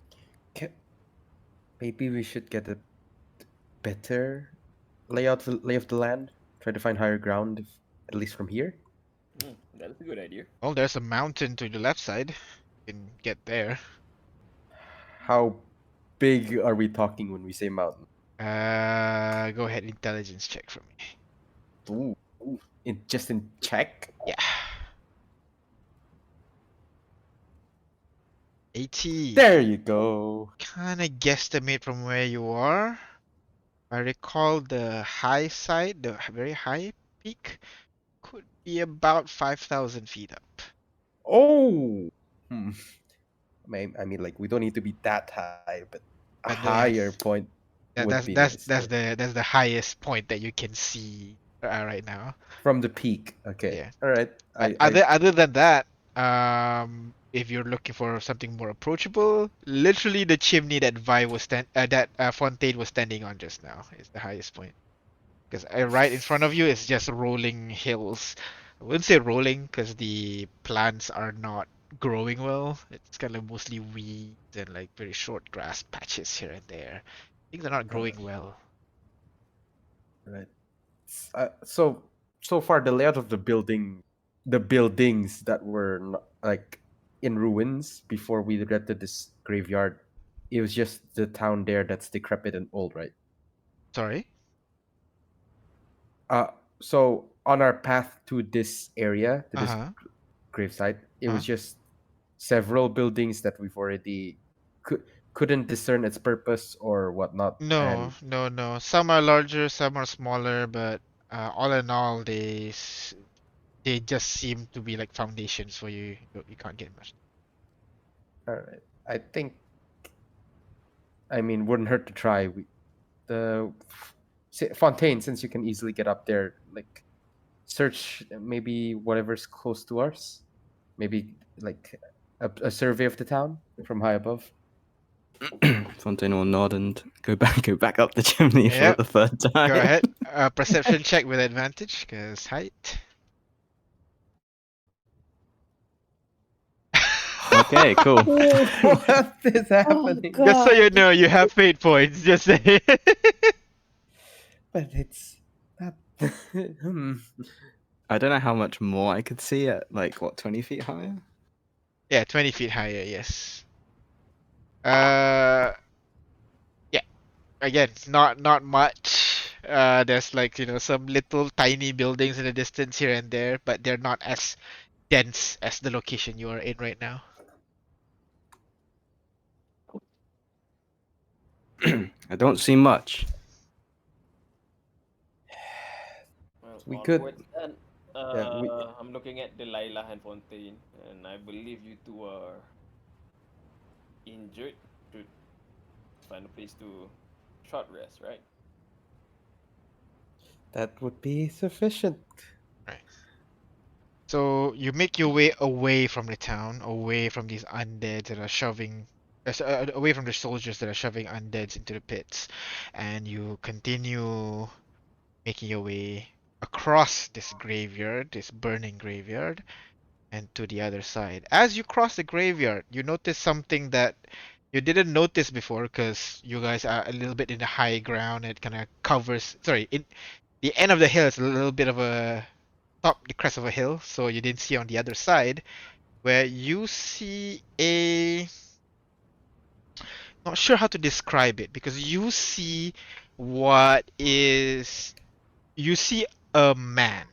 S3: Maybe we should get a better lay of the land. Try to find higher ground, at least from here.
S4: That's a good idea.
S2: Well, there's a mountain to the left side. You can get there.
S3: How big are we talking when we say mountain?
S2: Go ahead, intelligence check for me.
S3: Just in check.
S2: Yeah. 80.
S3: There you go.
S2: Kind of guesstimate from where you are. I recall the high side, the very high peak, could be about 5,000 feet up.
S3: Oh. I mean, like we don't need to be that high, but a
S2: But yeah,
S3: higher point would be nice.
S2: that's the highest point that you can see right now.
S3: From the peak. Okay.
S2: Yeah.
S3: All right.
S2: Other than that, if you're looking for something more approachable, literally the chimney that Fontaine was standing on just now is the highest point. Because right in front of you is just rolling hills. I wouldn't say rolling because the plants are not growing well. It's kind of mostly weeds and like very short grass patches here and there. Things are not growing well.
S3: Right. So far the layout of the buildings that were like in ruins before we get to this graveyard, it was just the town there that's decrepit and old, right?
S2: Sorry?
S3: So on our path to this area, to this
S2: Uh-huh.
S3: gravesite, it was just several buildings that we've already couldn't discern its purpose or whatnot.
S2: No, no. Some are larger, some are smaller, but all in all, they just seem to be like foundations for you. You can't get much.
S3: All right. I mean, wouldn't hurt to try. Fontaine, since you can easily get up there, like search maybe whatever's close to us. Maybe like a survey of the town from high above.
S8: Fontaine will nod and go back up the chimney
S2: Yeah.
S8: for the third time.
S2: Go ahead. Perception check with advantage, because height.
S8: Okay, cool.
S3: What is happening?
S1: God.
S2: Just so you know, you have fate points. Just say.
S3: But it's not.
S8: I don't know how much more I could see at like what 20 feet higher.
S2: Yeah, 20 feet higher. Yes. Yeah. Again, not much. There's like some little tiny buildings in the distance here and there, but they're not as dense as the location you are in right now.
S8: I don't see much.
S4: Well,
S3: We could-
S4: onwards then.
S3: Yeah,
S4: I'm looking at Delilah and Fontaine, and I believe you two are injured, should find a place to short rest, right?
S3: That would be sufficient.
S2: Right. So you make your way away from the town, away from these undead that are shoving, away from the soldiers that are shoving undeads into the pits, and you continue making your way across this graveyard, this burning graveyard, and to the other side. As you cross the graveyard, you notice something that you didn't notice before because you guys are a little bit in the high ground. It kind of covers, sorry, in the end of the hill is a little bit of a top, the crest of a hill, so you didn't see on the other side where you see a, not sure how to describe it because you see what is, you see a man,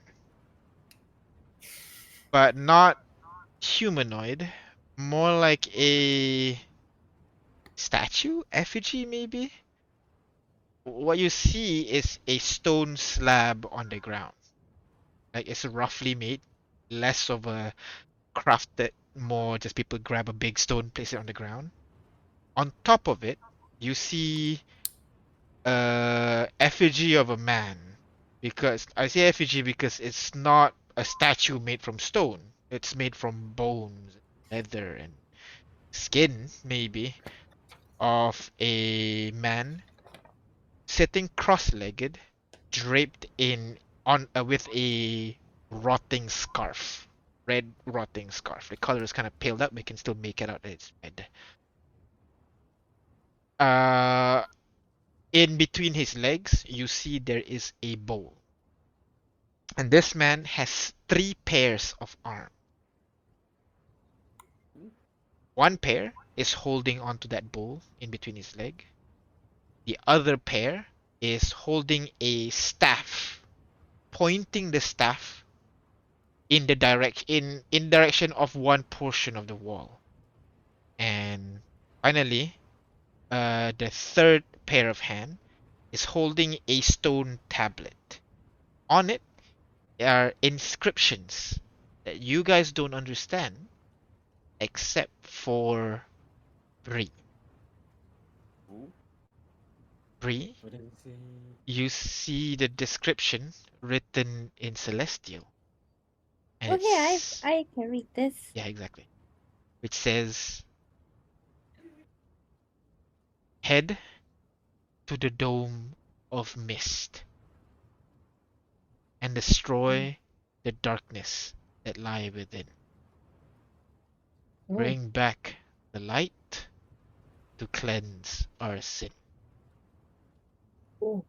S2: but not humanoid, more like a statue, effigy maybe. What you see is a stone slab on the ground. Like it's roughly made, less of a crafted, more just people grab a big stone, place it on the ground. On top of it, you see a effigy of a man. Because I say effigy because it's not a statue made from stone. It's made from bones, leather, and skin, maybe, of a man sitting cross-legged, draped in on with a rotting scarf, red rotting scarf. The color is kind of paled up, but you can still make it out that it's red. Uh, in between his legs, you see there is a bowl, and this man has 3 pairs of arms. One pair is holding onto that bowl in between his leg. The other pair is holding a staff, pointing the staff in the direction of one portion of the wall. And finally, the third pair of hand is holding a stone tablet. On it are inscriptions that you guys don't understand except for Bree.
S4: Ooh,
S2: Bree,
S4: what does it say?
S2: you see the description written in Celestial. And
S1: Okay,
S2: it's,
S1: I can read this.
S2: yeah, exactly. Which says, head to the dome of mist and destroy the darkness that lie within.
S1: Oh,
S2: Bring back the light to cleanse our sin.
S1: oh,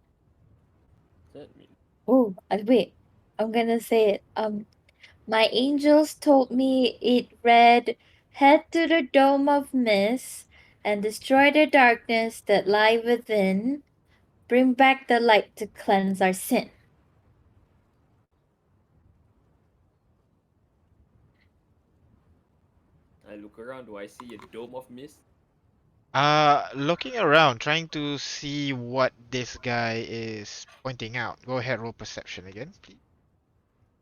S4: What does that mean?
S1: oh. Wait, I'm gonna say it. My angels told me it read, "Head to the dome of mist and destroy the darkness that lie within. Bring back the light to cleanse our sin."
S4: I look around. Do I see a dome of mist?
S2: Looking around, trying to see what this guy is pointing out. Go ahead, roll perception again, please.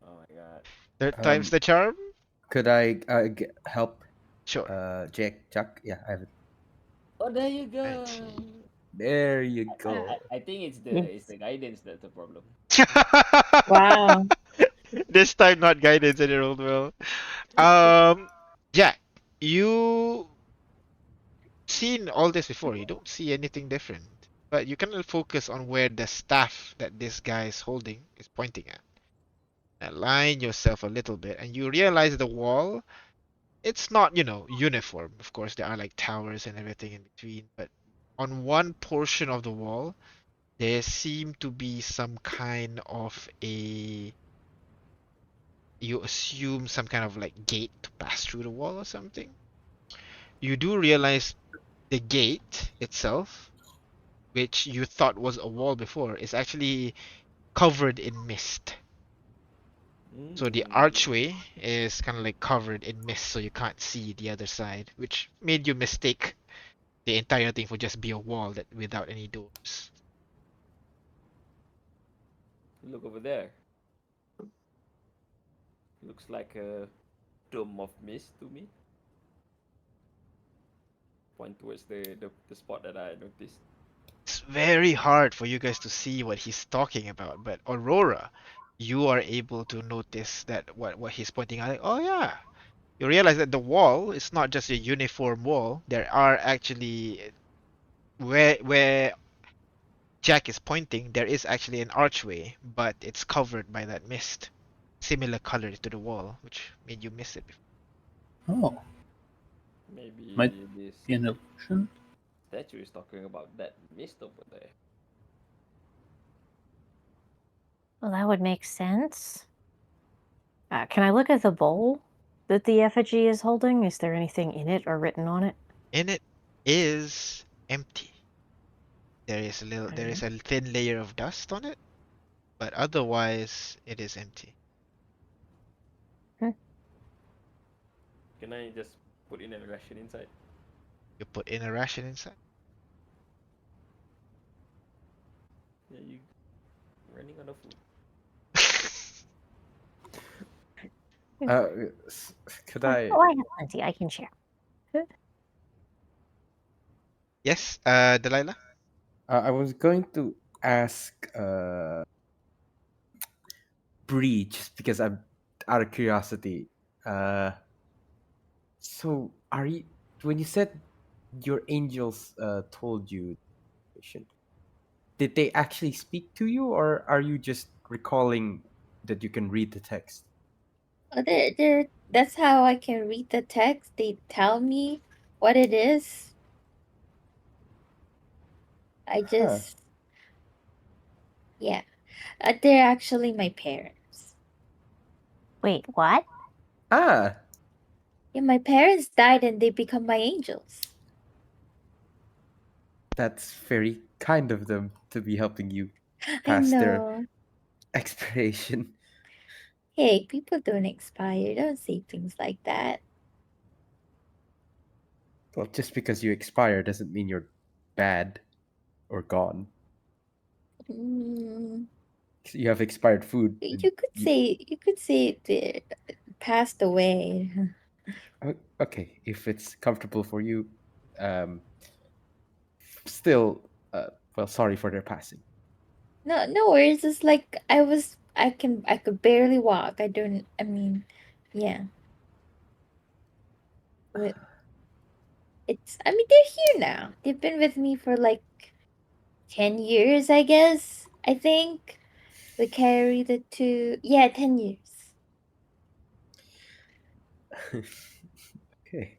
S4: Oh my god.
S2: Third time's the charm?
S3: Could I help
S2: Sure.
S3: Jack? Yeah, I have it.
S4: Oh, there you go.
S2: 19.
S3: There you
S4: I,
S3: go.
S4: I think it's
S1: Yes.
S4: the guidance that's the problem.
S1: Wow.
S2: This time not guidance and it rolled well. Jack, you seen all this before. You don't see anything different. But you can focus on where the staff that this guy is holding is pointing at. Align yourself a little bit and you realize the wall, it's not, uniform. Of course, there are like towers and everything in between, but on one portion of the wall, there seem to be some kind of a, you assume some kind of like gate to pass through the wall or something. You do realize the gate itself, which you thought was a wall before, is actually covered in mist. So the archway is kind of like covered in mist, so you can't see the other side, which made you mistake the entire thing for just be a wall that without any doors.
S4: Look over there. Looks like a dome of mist to me. point towards the spot that I noticed.
S2: It's very hard for you guys to see what he's talking about, but Aurora, you are able to notice that what he's pointing at. Like, oh yeah, you realize that the wall is not just a uniform wall. There are actually where Jack is pointing, there is actually an archway, but it's covered by that mist, similar color to the wall, which made you miss it before.
S5: Oh, might
S4: Maybe this
S5: be an illusion.
S4: statue is talking about that mist over there.
S9: Well, that would make sense. Can I look at the bowl that the effigy is holding? Is there anything in it or written on it?
S2: In it is empty. There is a thin layer of dust on it, but otherwise it is empty.
S4: Can I just put in a ration inside?
S2: You put in a ration inside.
S4: Yeah, you running out of food.
S3: Could I?
S9: Oh, I have plenty. I can share.
S2: Yes, Delilah?
S3: I was going to ask Bree just because I'm out of curiosity. So are you when you said your angels told you, did they actually speak to you, or are you just recalling that you can read the text?
S1: That's how I can read the text. They tell me what it is. I
S3: Huh.
S1: just, yeah. They're actually my parents.
S9: Wait, what?
S3: Ah,
S1: Yeah, my parents died and they become my angels.
S3: that's very kind of them to be helping you
S1: I
S3: pass their
S1: know.
S3: expiration.
S1: Hey, people don't expire. Don't say things like that.
S3: Well, just because you expire doesn't mean you're bad or gone.
S1: Mm,
S3: You have expired food. And
S1: you could say they passed away.
S3: okay, if it's comfortable for you, um, still, well, sorry for their passing.
S1: No, no worries. It's like I could barely walk. I don't. I mean, yeah. But I mean, they're here now. They've been with me for like 10 years, I guess. I think we carry the two. Yeah, 10 years.
S3: Okay.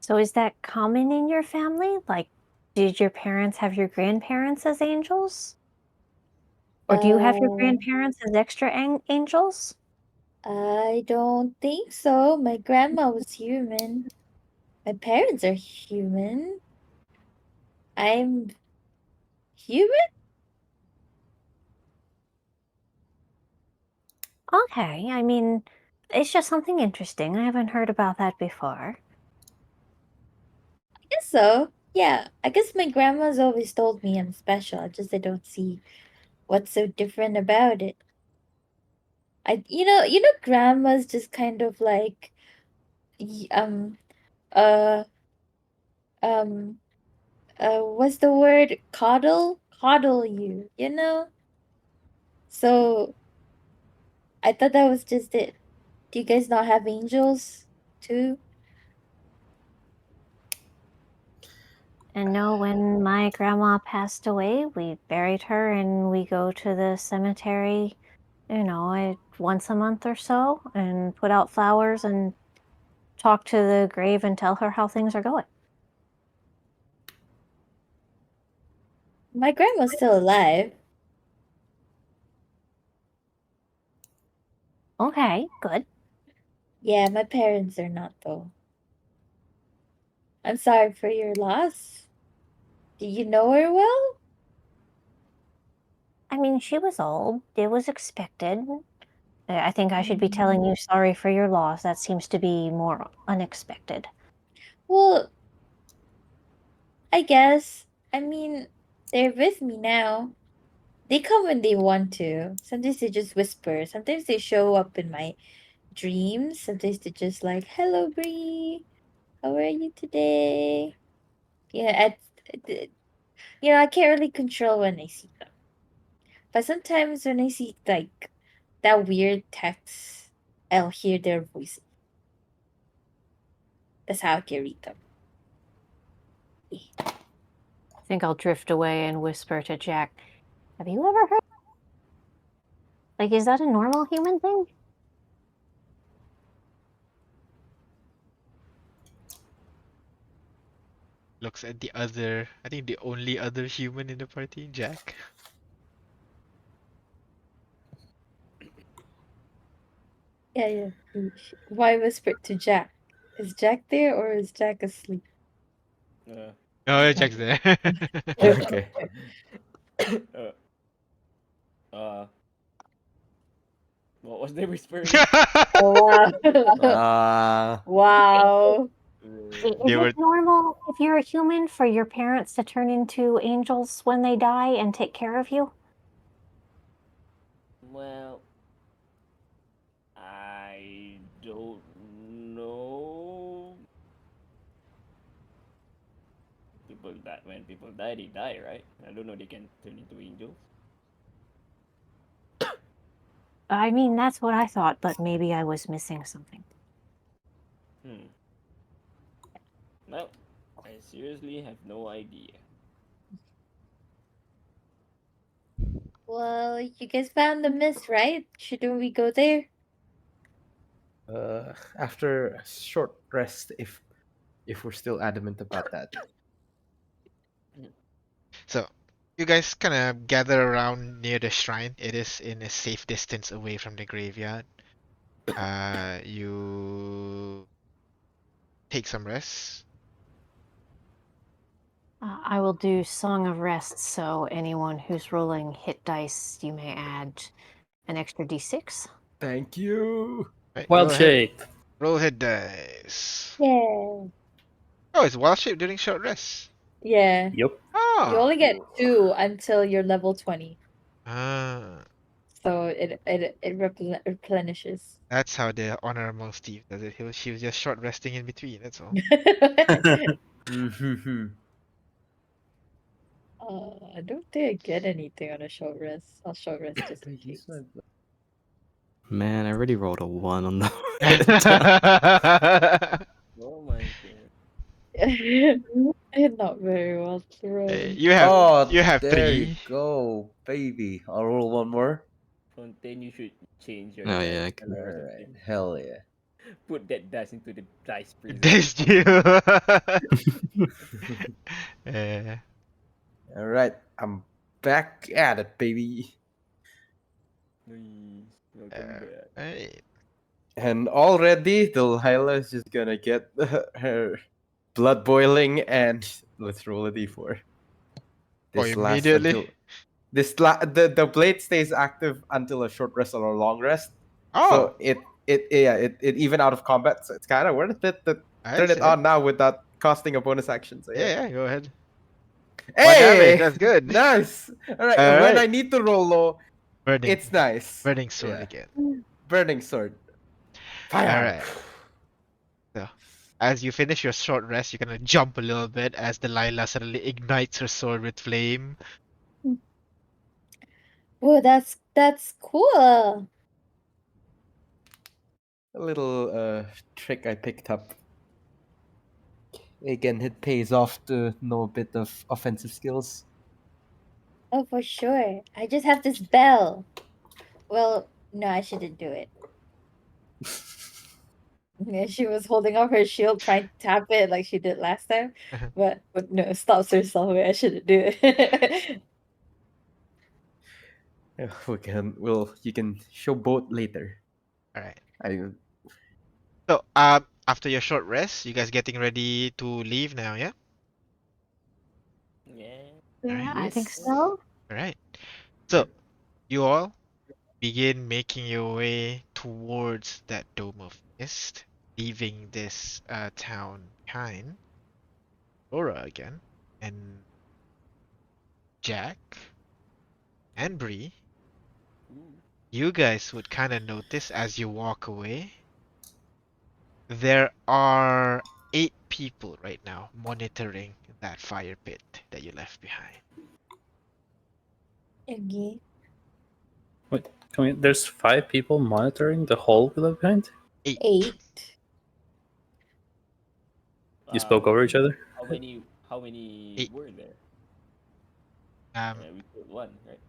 S9: So is that common in your family? Like, did your parents have your grandparents as angels? Or do you have your
S1: Uh,
S9: grandparents as extra angels?
S1: I don't think so. My grandma was human. My parents are human. I'm human?
S9: Okay, I mean, it's just something interesting. I haven't heard about that before.
S1: I guess so. Yeah, I guess my grandma's always told me I'm special. I just I don't see what's so different about it. Grandma's just kind of like, y- uh, um, what's the word? Coddle you, you know? So I thought that was just it. Do you guys not have angels too?
S9: And no, when my grandma passed away, we buried her and we go to the cemetery, once a month or so and put out flowers and talk to the grave and tell her how things are going.
S1: My grandma's still alive.
S9: Okay, good.
S1: Yeah, my parents are not though. I'm sorry for your loss. Do you know her well?
S9: I mean, she was old. It was expected. I think I should be
S1: Mm.
S9: telling you sorry for your loss. That seems to be more unexpected.
S1: Well, I guess. I mean, they're with me now. They come when they want to. Sometimes they just whisper. Sometimes they show up in my dreams. Sometimes they're just like, "Hello, Bree. How are you today?" Yeah, I can't really control when I see them. But sometimes when I see like that weird text, I'll hear their voices. That's how I can read them.
S9: I think I'll drift away and whisper to Jack, have you ever heard? Like, is that a normal human thing?
S2: Looks at the other, I think the only other human in the party, Jack.
S1: Yeah, yeah. Why whisper to Jack? Is Jack there or is Jack asleep?
S4: Uh,
S2: Oh, Jack's there.
S3: Okay.
S4: uh, uh, what was they whispering?
S1: Oh wow. Wow.
S9: Is
S2: They
S9: it
S2: were.
S9: normal if you're a human for your parents to turn into angels when they die and take care of you?
S4: Well, I don't know. People die when people die, they die, right? I don't know. They can turn into angels.
S9: I mean, that's what I thought, but maybe I was missing something.
S4: Hmm. Well, I seriously have no idea.
S1: Well, you guys found the mist, right? Shouldn't we go there?
S3: After a short rest, if we're still adamant about that.
S2: So, you guys kind of gather around near the shrine. It is in a safe distance away from the graveyard. You take some rest.
S9: I will do Song of Rest, so anyone who's rolling hit dice, you may add an extra d6.
S3: Thank you.
S2: Right,
S5: Wild shape.
S2: roll hit dice.
S1: Yeah.
S2: Oh, it's wild shape during short rest.
S1: Yeah.
S5: Yep.
S1: You
S2: Oh.
S1: only get 2 until you're level 20.
S2: Ah.
S1: So it replenishes.
S2: That's how the honorable Steve does it. She was just short resting in between. That's all.
S3: Mm-hmm.
S1: I don't think I get anything on a short rest. I'll short rest just in case.
S8: Man, I already rolled a 1 on the.
S4: Oh my god.
S1: Not very well thrown.
S2: You
S3: Oh,
S2: have
S3: there you
S2: 3.
S3: go, baby. I'll roll one more.
S4: Fontaine, you should change your
S8: Oh
S4: dice
S8: yeah, I
S4: roll
S8: can.
S4: or
S3: Alright,
S4: something.
S3: hell yeah.
S4: Put that dice into the dice freezer.
S2: That's you. uh,
S3: Alright, I'm back at it, baby.
S4: Nice. Welcome back.
S2: Alright.
S3: And already, Delilah is just gonna get her blood boiling, and let's roll a d4.
S2: Oh,
S3: This lasts
S2: immediately?
S3: until the blade stays active until a short rest or a long rest.
S2: Oh,
S3: So it even out of combat, so it's kind of worth it to
S2: I
S3: turn it
S2: see.
S3: on now without costing a bonus action. So yeah.
S2: Yeah, go ahead. What damage?
S3: Hey,
S2: That's good.
S3: nice. All right, when
S2: Alright.
S3: I need to roll low,
S2: Burning.
S3: it's nice.
S2: Burning sword
S3: Yeah,
S2: again.
S3: burning sword. Fire.
S2: Alright. So, as you finish your short rest, you're gonna jump a little bit as Delilah suddenly ignites her sword with flame.
S1: Oh, that's cool.
S3: A little trick I picked up. Again, it pays off to know a bit of offensive skills.
S1: Oh, for sure. I just have this bell. Well, no, I shouldn't do it. Yeah, she was holding up her shield trying to tap it like she did last time, but no, stops herself. I shouldn't do it.
S3: You can show both later.
S2: Alright.
S3: I
S2: So, after your short rest, you guys getting ready to leave now, yeah?
S4: Yeah.
S9: Yeah, I think
S3: yes.
S9: so.
S2: Alright. So, you all begin making your way towards that dome of mist, leaving this town behind. Laura again, and Jack, and Bree.
S4: Ooh.
S2: You guys would kind of notice as you walk away, there are 8 people right now monitoring that fire pit that you left behind.
S1: Okay.
S5: Wait, there's 5 people monitoring the hole we left behind?
S2: 8.
S1: 8.
S5: You spoke over each other?
S4: How many? How many
S2: 8.
S4: were there?
S2: Um.
S4: We killed one, right?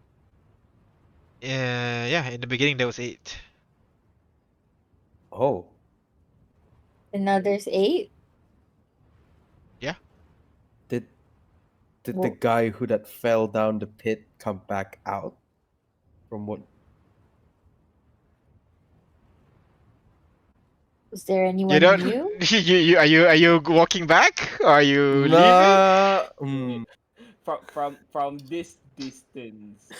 S2: Yeah. In the beginning, there was 8.
S3: Oh,
S1: And now there's 8.
S2: Yeah.
S3: did the
S1: Well,
S3: guy who that fell down the pit come back out? From what?
S1: was there
S2: You
S1: anyone
S2: don't.
S1: new?
S2: Are you walking back? Or are you leaving?
S3: Nah.
S4: From this distance,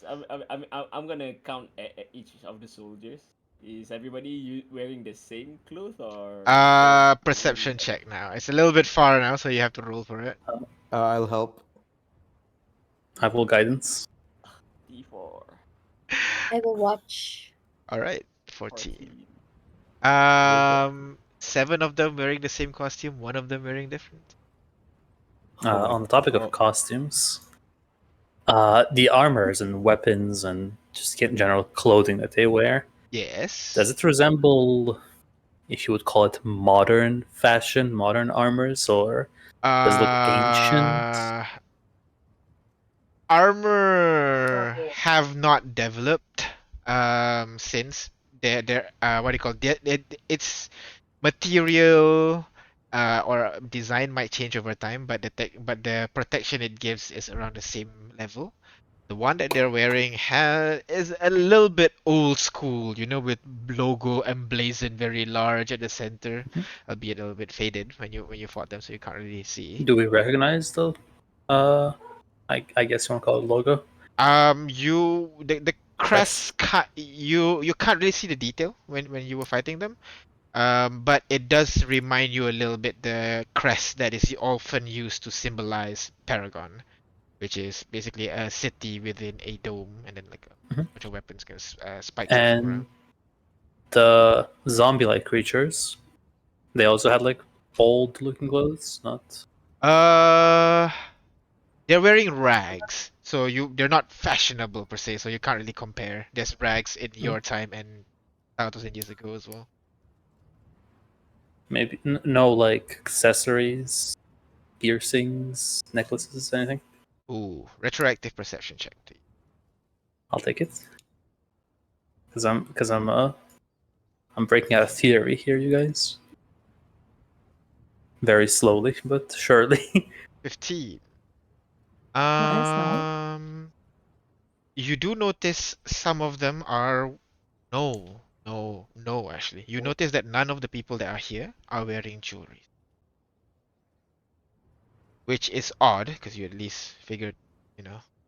S4: I'm gonna count each of the soldiers. Is everybody wearing the same clothes or
S2: Perception check now. It's a little bit far now, so you have to roll for it.
S3: I'll help.
S5: I will guidance.
S4: D4
S1: I will watch.
S2: All right, 14.
S4: 14.
S2: 7 of them wearing the same costume, 1 of them wearing different.
S3: Oh my
S5: On the topic
S3: God.
S5: of costumes, the armors and weapons and just in general clothing that they wear,
S2: Yes.
S5: does it resemble, if you would call it modern fashion, modern armors, or does it look ancient?
S2: Armor have not developed since they're what do you call it's material or design might change over time, but the protection it gives is around the same level. The one that they're wearing is a little bit old school, with logo emblazoned very large at the center, albeit a little bit faded when you fought them, so you can't really see.
S5: Do we recognize the, I guess you want to call it logo?
S2: The crest you can't really see the detail when you were fighting them. But it does remind you a little bit the crest that is often used to symbolize Paragon, which is basically a city within a dome, and then like a bunch of weapons can spikes that come
S5: And
S2: around.
S5: the zombie-like creatures, they also had like old-looking clothes, not.
S2: They're wearing rags, so they're not fashionable per se, so you can't really compare. There's rags in your time and 1,000 years ago as well.
S5: Maybe no like accessories, piercings, necklaces, anything.
S2: Ooh, retroactive perception check.
S5: I'll take it. Because I'm breaking out a theory here, you guys. Very slowly, but surely.
S2: 15.
S1: Nice.
S2: You do notice some of them are no, actually. You notice that none of the people that are here are wearing jewelry. Which is odd, because you at least figured,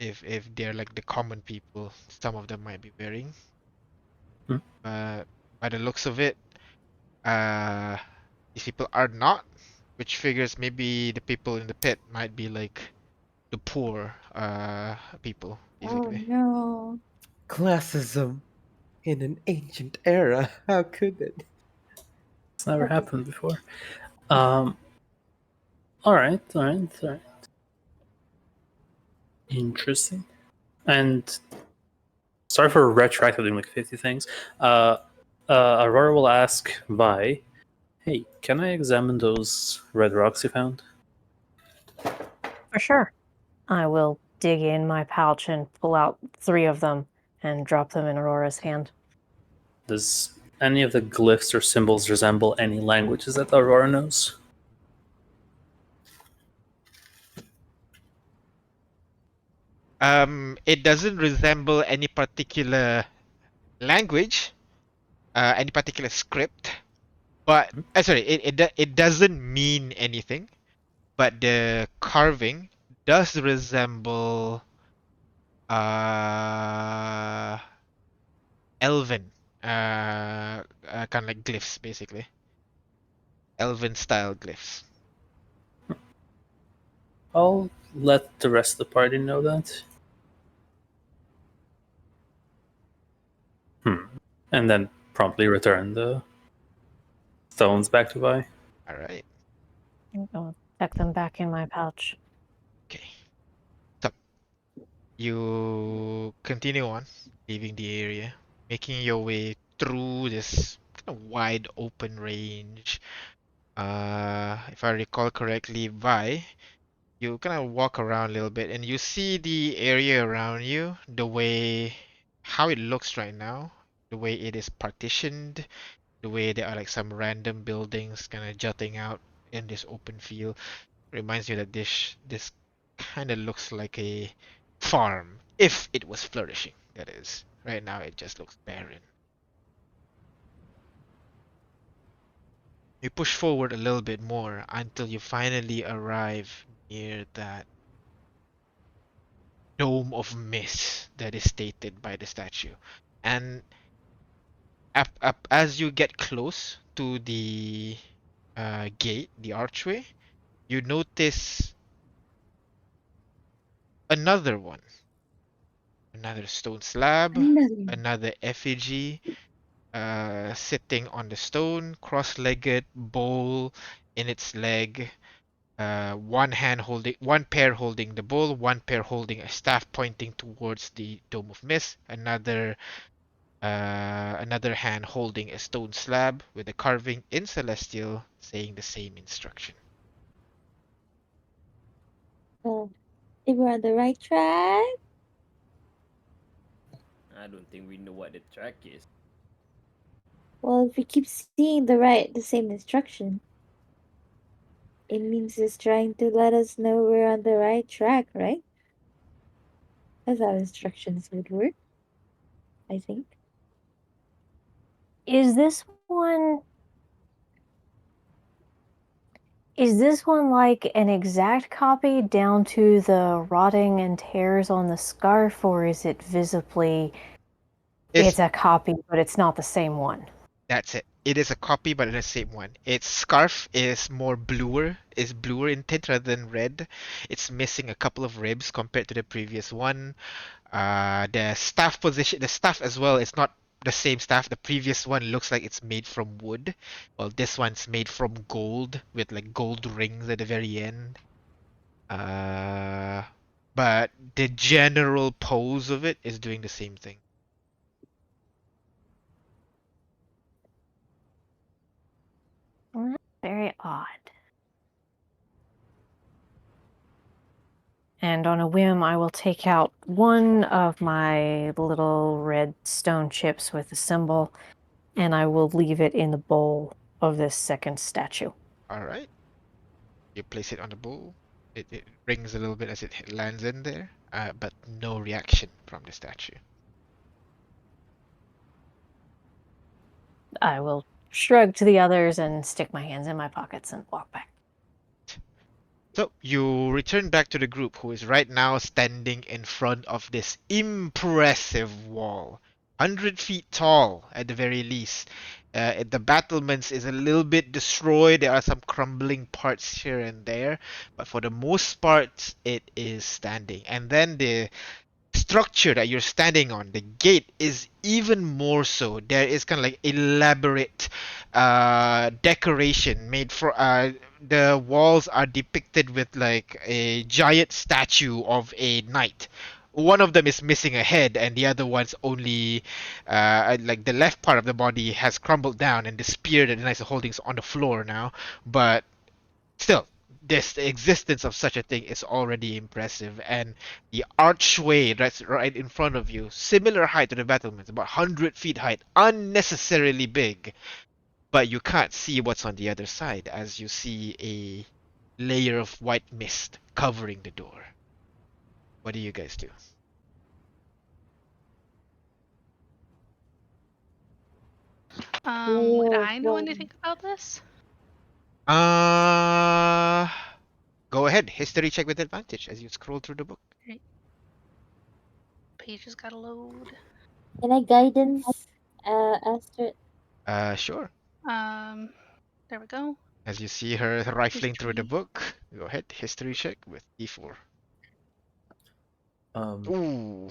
S2: if they're like the common people, some of them might be wearing. But by the looks of it, these people are not, which figures maybe the people in the pit might be like the poor people,
S1: Oh
S2: basically.
S1: no.
S3: Classism in an ancient era. How could it?
S5: It's never happened before. All right. Interesting. And sorry for retroactively doing like 50 things. Aurora will ask Vi, hey, can I examine those red rocks you found?
S6: For sure. I will dig in my pouch and pull out 3 of them and drop them in Aurora's hand.
S5: Does any of the glyphs or symbols resemble any languages that Aurora knows?
S2: It doesn't resemble any particular language, any particular script, but sorry, it doesn't mean anything, but the carving does resemble elven, kind of like glyphs, basically. Elven style glyphs.
S5: I'll let the rest of the party know that. And then promptly return the stones back to Vi.
S2: All right.
S9: I'll tuck them back in my pouch.
S2: Okay. So you continue on, leaving the area, making your way through this kind of wide open range. If I recall correctly, Vi, you kind of walk around a little bit and you see the area around you, the way how it looks right now, the way it is partitioned, the way there are like some random buildings kind of jutting out in this open field. Reminds you that this kind of looks like a farm if it was flourishing. That is. Right now it just looks barren. You push forward a little bit more until you finally arrive near that dome of mist that is stated by the statue. And up as you get close to the gate, the archway, you notice another one. Another stone slab,
S1: Another.
S2: another effigy, sitting on the stone, cross-legged, bowl in its leg, one pair holding the bowl, one pair holding a staff pointing towards the dome of mist, another hand holding a stone slab with a carving in celestial saying the same instruction.
S1: Well, if we're on the right track,
S4: I don't think we know what the track is.
S1: well, if we keep seeing the same instruction, it means it's trying to let us know we're on the right track, right? That's how instructions would work, I think.
S9: Is this one like an exact copy down to the rotting and tears on the scarf, or is it visibly it's a copy, but it's not the same one?
S2: That's it. It is a copy, but it's the same one. Its scarf is bluer in tint rather than red. It's missing a couple of ribs compared to the previous one. The staff as well, it's not the same staff. The previous one looks like it's made from wood, while this one's made from gold with like gold rings at the very end. Uh, but the general pose of it is doing the same thing.
S9: Very odd. And on a whim, I will take out one of my little red stone chips with the symbol, and I will leave it in the bowl of this second statue.
S2: All right. You place it on the bowl. It rings a little bit as it lands in there, but no reaction from the statue.
S9: I will shrug to the others and stick my hands in my pockets and walk back.
S2: So you return back to the group, who is right now standing in front of this impressive wall, 100 feet tall at the very least. The battlements is a little bit destroyed. There are some crumbling parts here and there, but for the most part, it is standing. And then the structure that you're standing on, the gate, is even more so. There is kind of like elaborate decoration made for the walls are depicted with like a giant statue of a knight. One of them is missing a head, and the other one's only like the left part of the body has crumbled down, and the spear that the knight is holding is on the floor now. But still, the existence of such a thing is already impressive, and the archway that's right in front of you, similar height to the battlements, about 100 feet height, unnecessarily big, but you can't see what's on the other side as you see a layer of white mist covering the door. What do you guys do?
S7: Would
S1: Oh,
S7: I know
S1: boy.
S7: anything about this?
S2: Uh, Go ahead, history check with advantage as you scroll through the book.
S7: Pages gotta load.
S1: Can I guidance Astrid?
S2: Sure.
S7: There we go.
S2: As you see her rifling through the
S7: History.
S2: book, go ahead, history check with D4.
S3: Um,
S2: Ooh,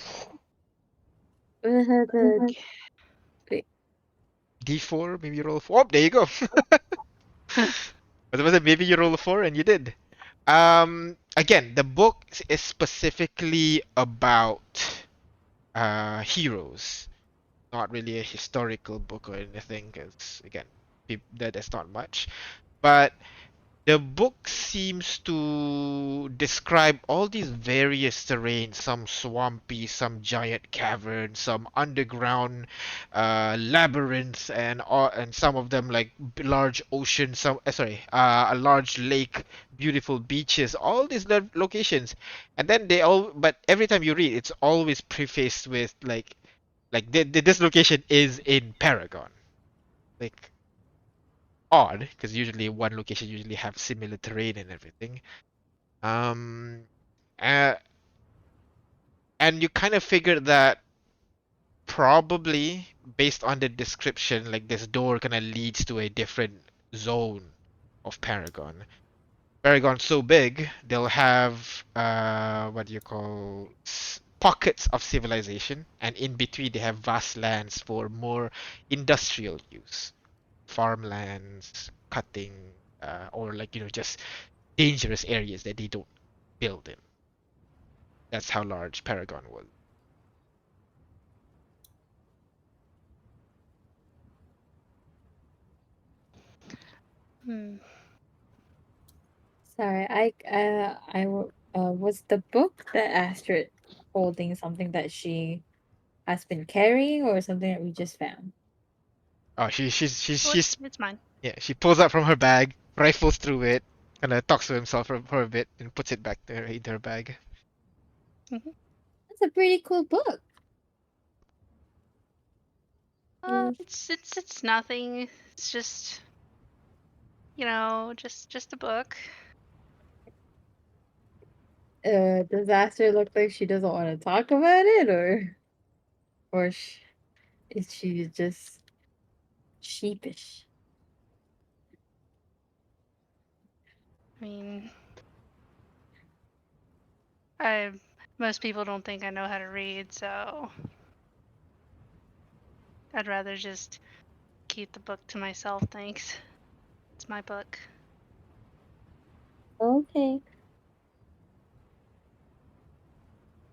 S1: The
S7: Okay.
S1: wait,
S2: D4, maybe roll 4. Oh, there you go. But was it maybe you roll a 4 and you did? Again, the book is specifically about heroes, not really a historical book or anything, because again, that's not much. But the book seems to describe all these various terrains, some swampy, some giant caverns, some underground labyrinths, and some of them like large ocean, some a large lake, beautiful beaches, all these locations. And then but every time you read, it's always prefaced with this location is in Paragon. Like odd because usually one location usually have similar terrain and everything. Um, uh, and you kind of figure that probably based on the description, like this door kind of leads to a different zone of Paragon. Paragon's so big, they'll have what do you call pockets of civilization, and in between they have vast lands for more industrial use, farmlands, cutting, or just dangerous areas that they don't build in. That's how large Paragon was.
S7: Hmm.
S1: Sorry, was the book that Astrid holding something that she has been carrying or something that we just found?
S2: Oh,
S7: Oh, it's mine.
S2: yeah. She pulls out from her bag, rifles through it, kind of talks to himself for a bit, and puts it back there into her bag.
S1: That's a pretty cool book.
S7: It's nothing. It's just just a book.
S1: Does Astrid look like she doesn't want to talk about it, or is she just sheepish?
S7: I mean, I most people don't think I know how to read, so I'd rather just keep the book to myself, thanks. It's my book.
S1: Okay.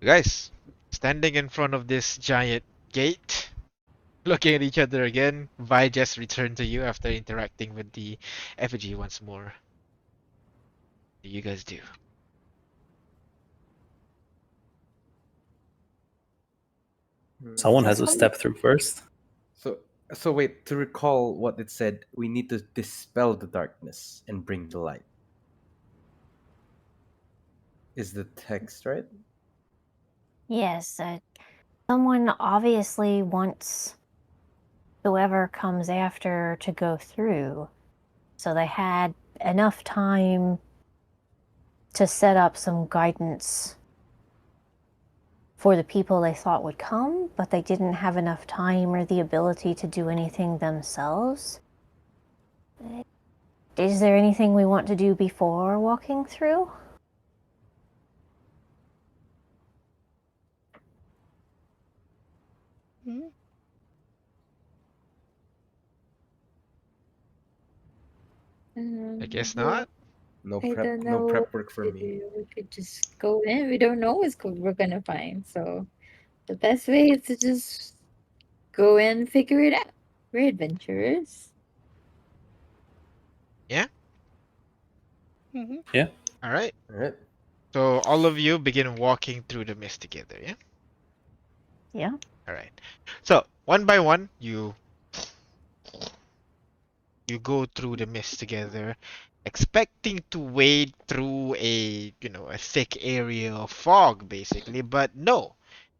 S2: Guys, standing in front of this giant gate, looking at each other again, Vi just returned to you after interacting with the effigy once more. What do you guys do?
S5: Someone has to step through first.
S3: So, so wait, to recall what it said, we need to dispel the darkness and bring the light. Is the text right?
S6: Yes, someone obviously wants whoever comes after to go through. So they had enough time to set up some guidance for the people they thought would come, but they didn't have enough time or the ability to do anything themselves. Is there anything we want to do before walking through?
S7: Hmm?
S2: I guess
S1: Well,
S2: not.
S3: No
S1: I
S3: prep,
S1: don't
S3: no
S1: know.
S3: prep work for me.
S1: We could just go in. We don't know what we're gonna find. So the best way is to just go in and figure it out. We're adventurers.
S2: Yeah?
S7: Mm-hmm.
S5: Yeah.
S2: All right.
S3: All right.
S2: So all of you begin walking through the mist together, yeah?
S6: Yeah.
S2: All right. So, one by one, you go through the mist together, expecting to wade through a thick area of fog basically, but no.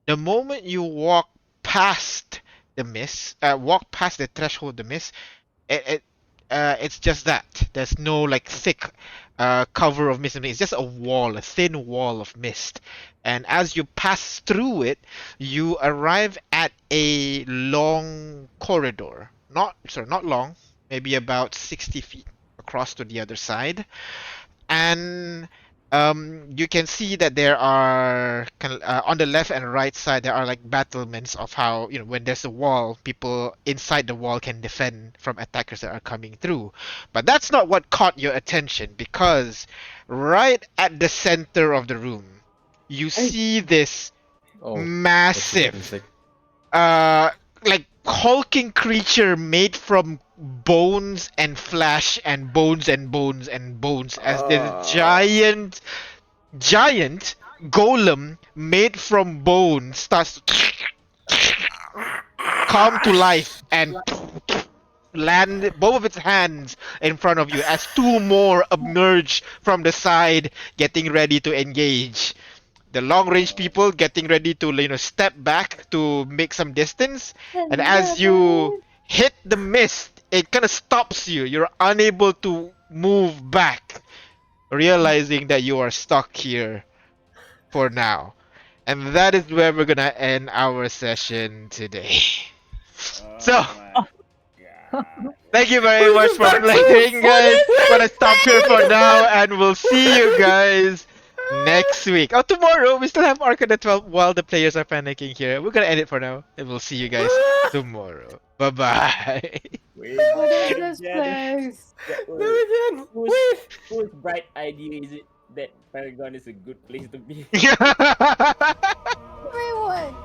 S2: The moment you walk past the threshold of the mist, it's just that. There's no like thick cover of mist. It's just a thin wall of mist. And as you pass through it, you arrive at a long corridor. Not long, maybe about 60 feet across to the other side. And you can see that there are on the left and right side there are like battlements of how when there's a wall, people inside the wall can defend from attackers that are coming through. But that's not what caught your attention, because right at the center of the room you see this
S3: Oh, that's
S2: massive
S3: sick.
S2: like hulking creature made from bones and flesh and bones and bones and bones, as this giant golem made from bones starts to come to life and land both of its hands in front of you as two more emerge from the side, getting ready to engage. The long range people getting ready to step back to make some distance, and as you hit the mist, it kind of stops you. You're unable to move back, realizing that you are stuck here for now. And that is where we're gonna end our session today. So,
S4: Oh my god.
S2: thank you very much for playing, guys. Gonna stop here for now, and we'll see you guys next week. Oh, tomorrow we still have Arc of the 12 while the players are panicking here. We're gonna end it for now, and we'll see you guys tomorrow. Bye bye.
S4: Wait,
S10: What is this
S4: Janet,
S10: place?
S4: that
S3: No,
S4: was-
S3: again.
S4: whose bright idea is it that Paragon is a good place to be?
S10: Everyone!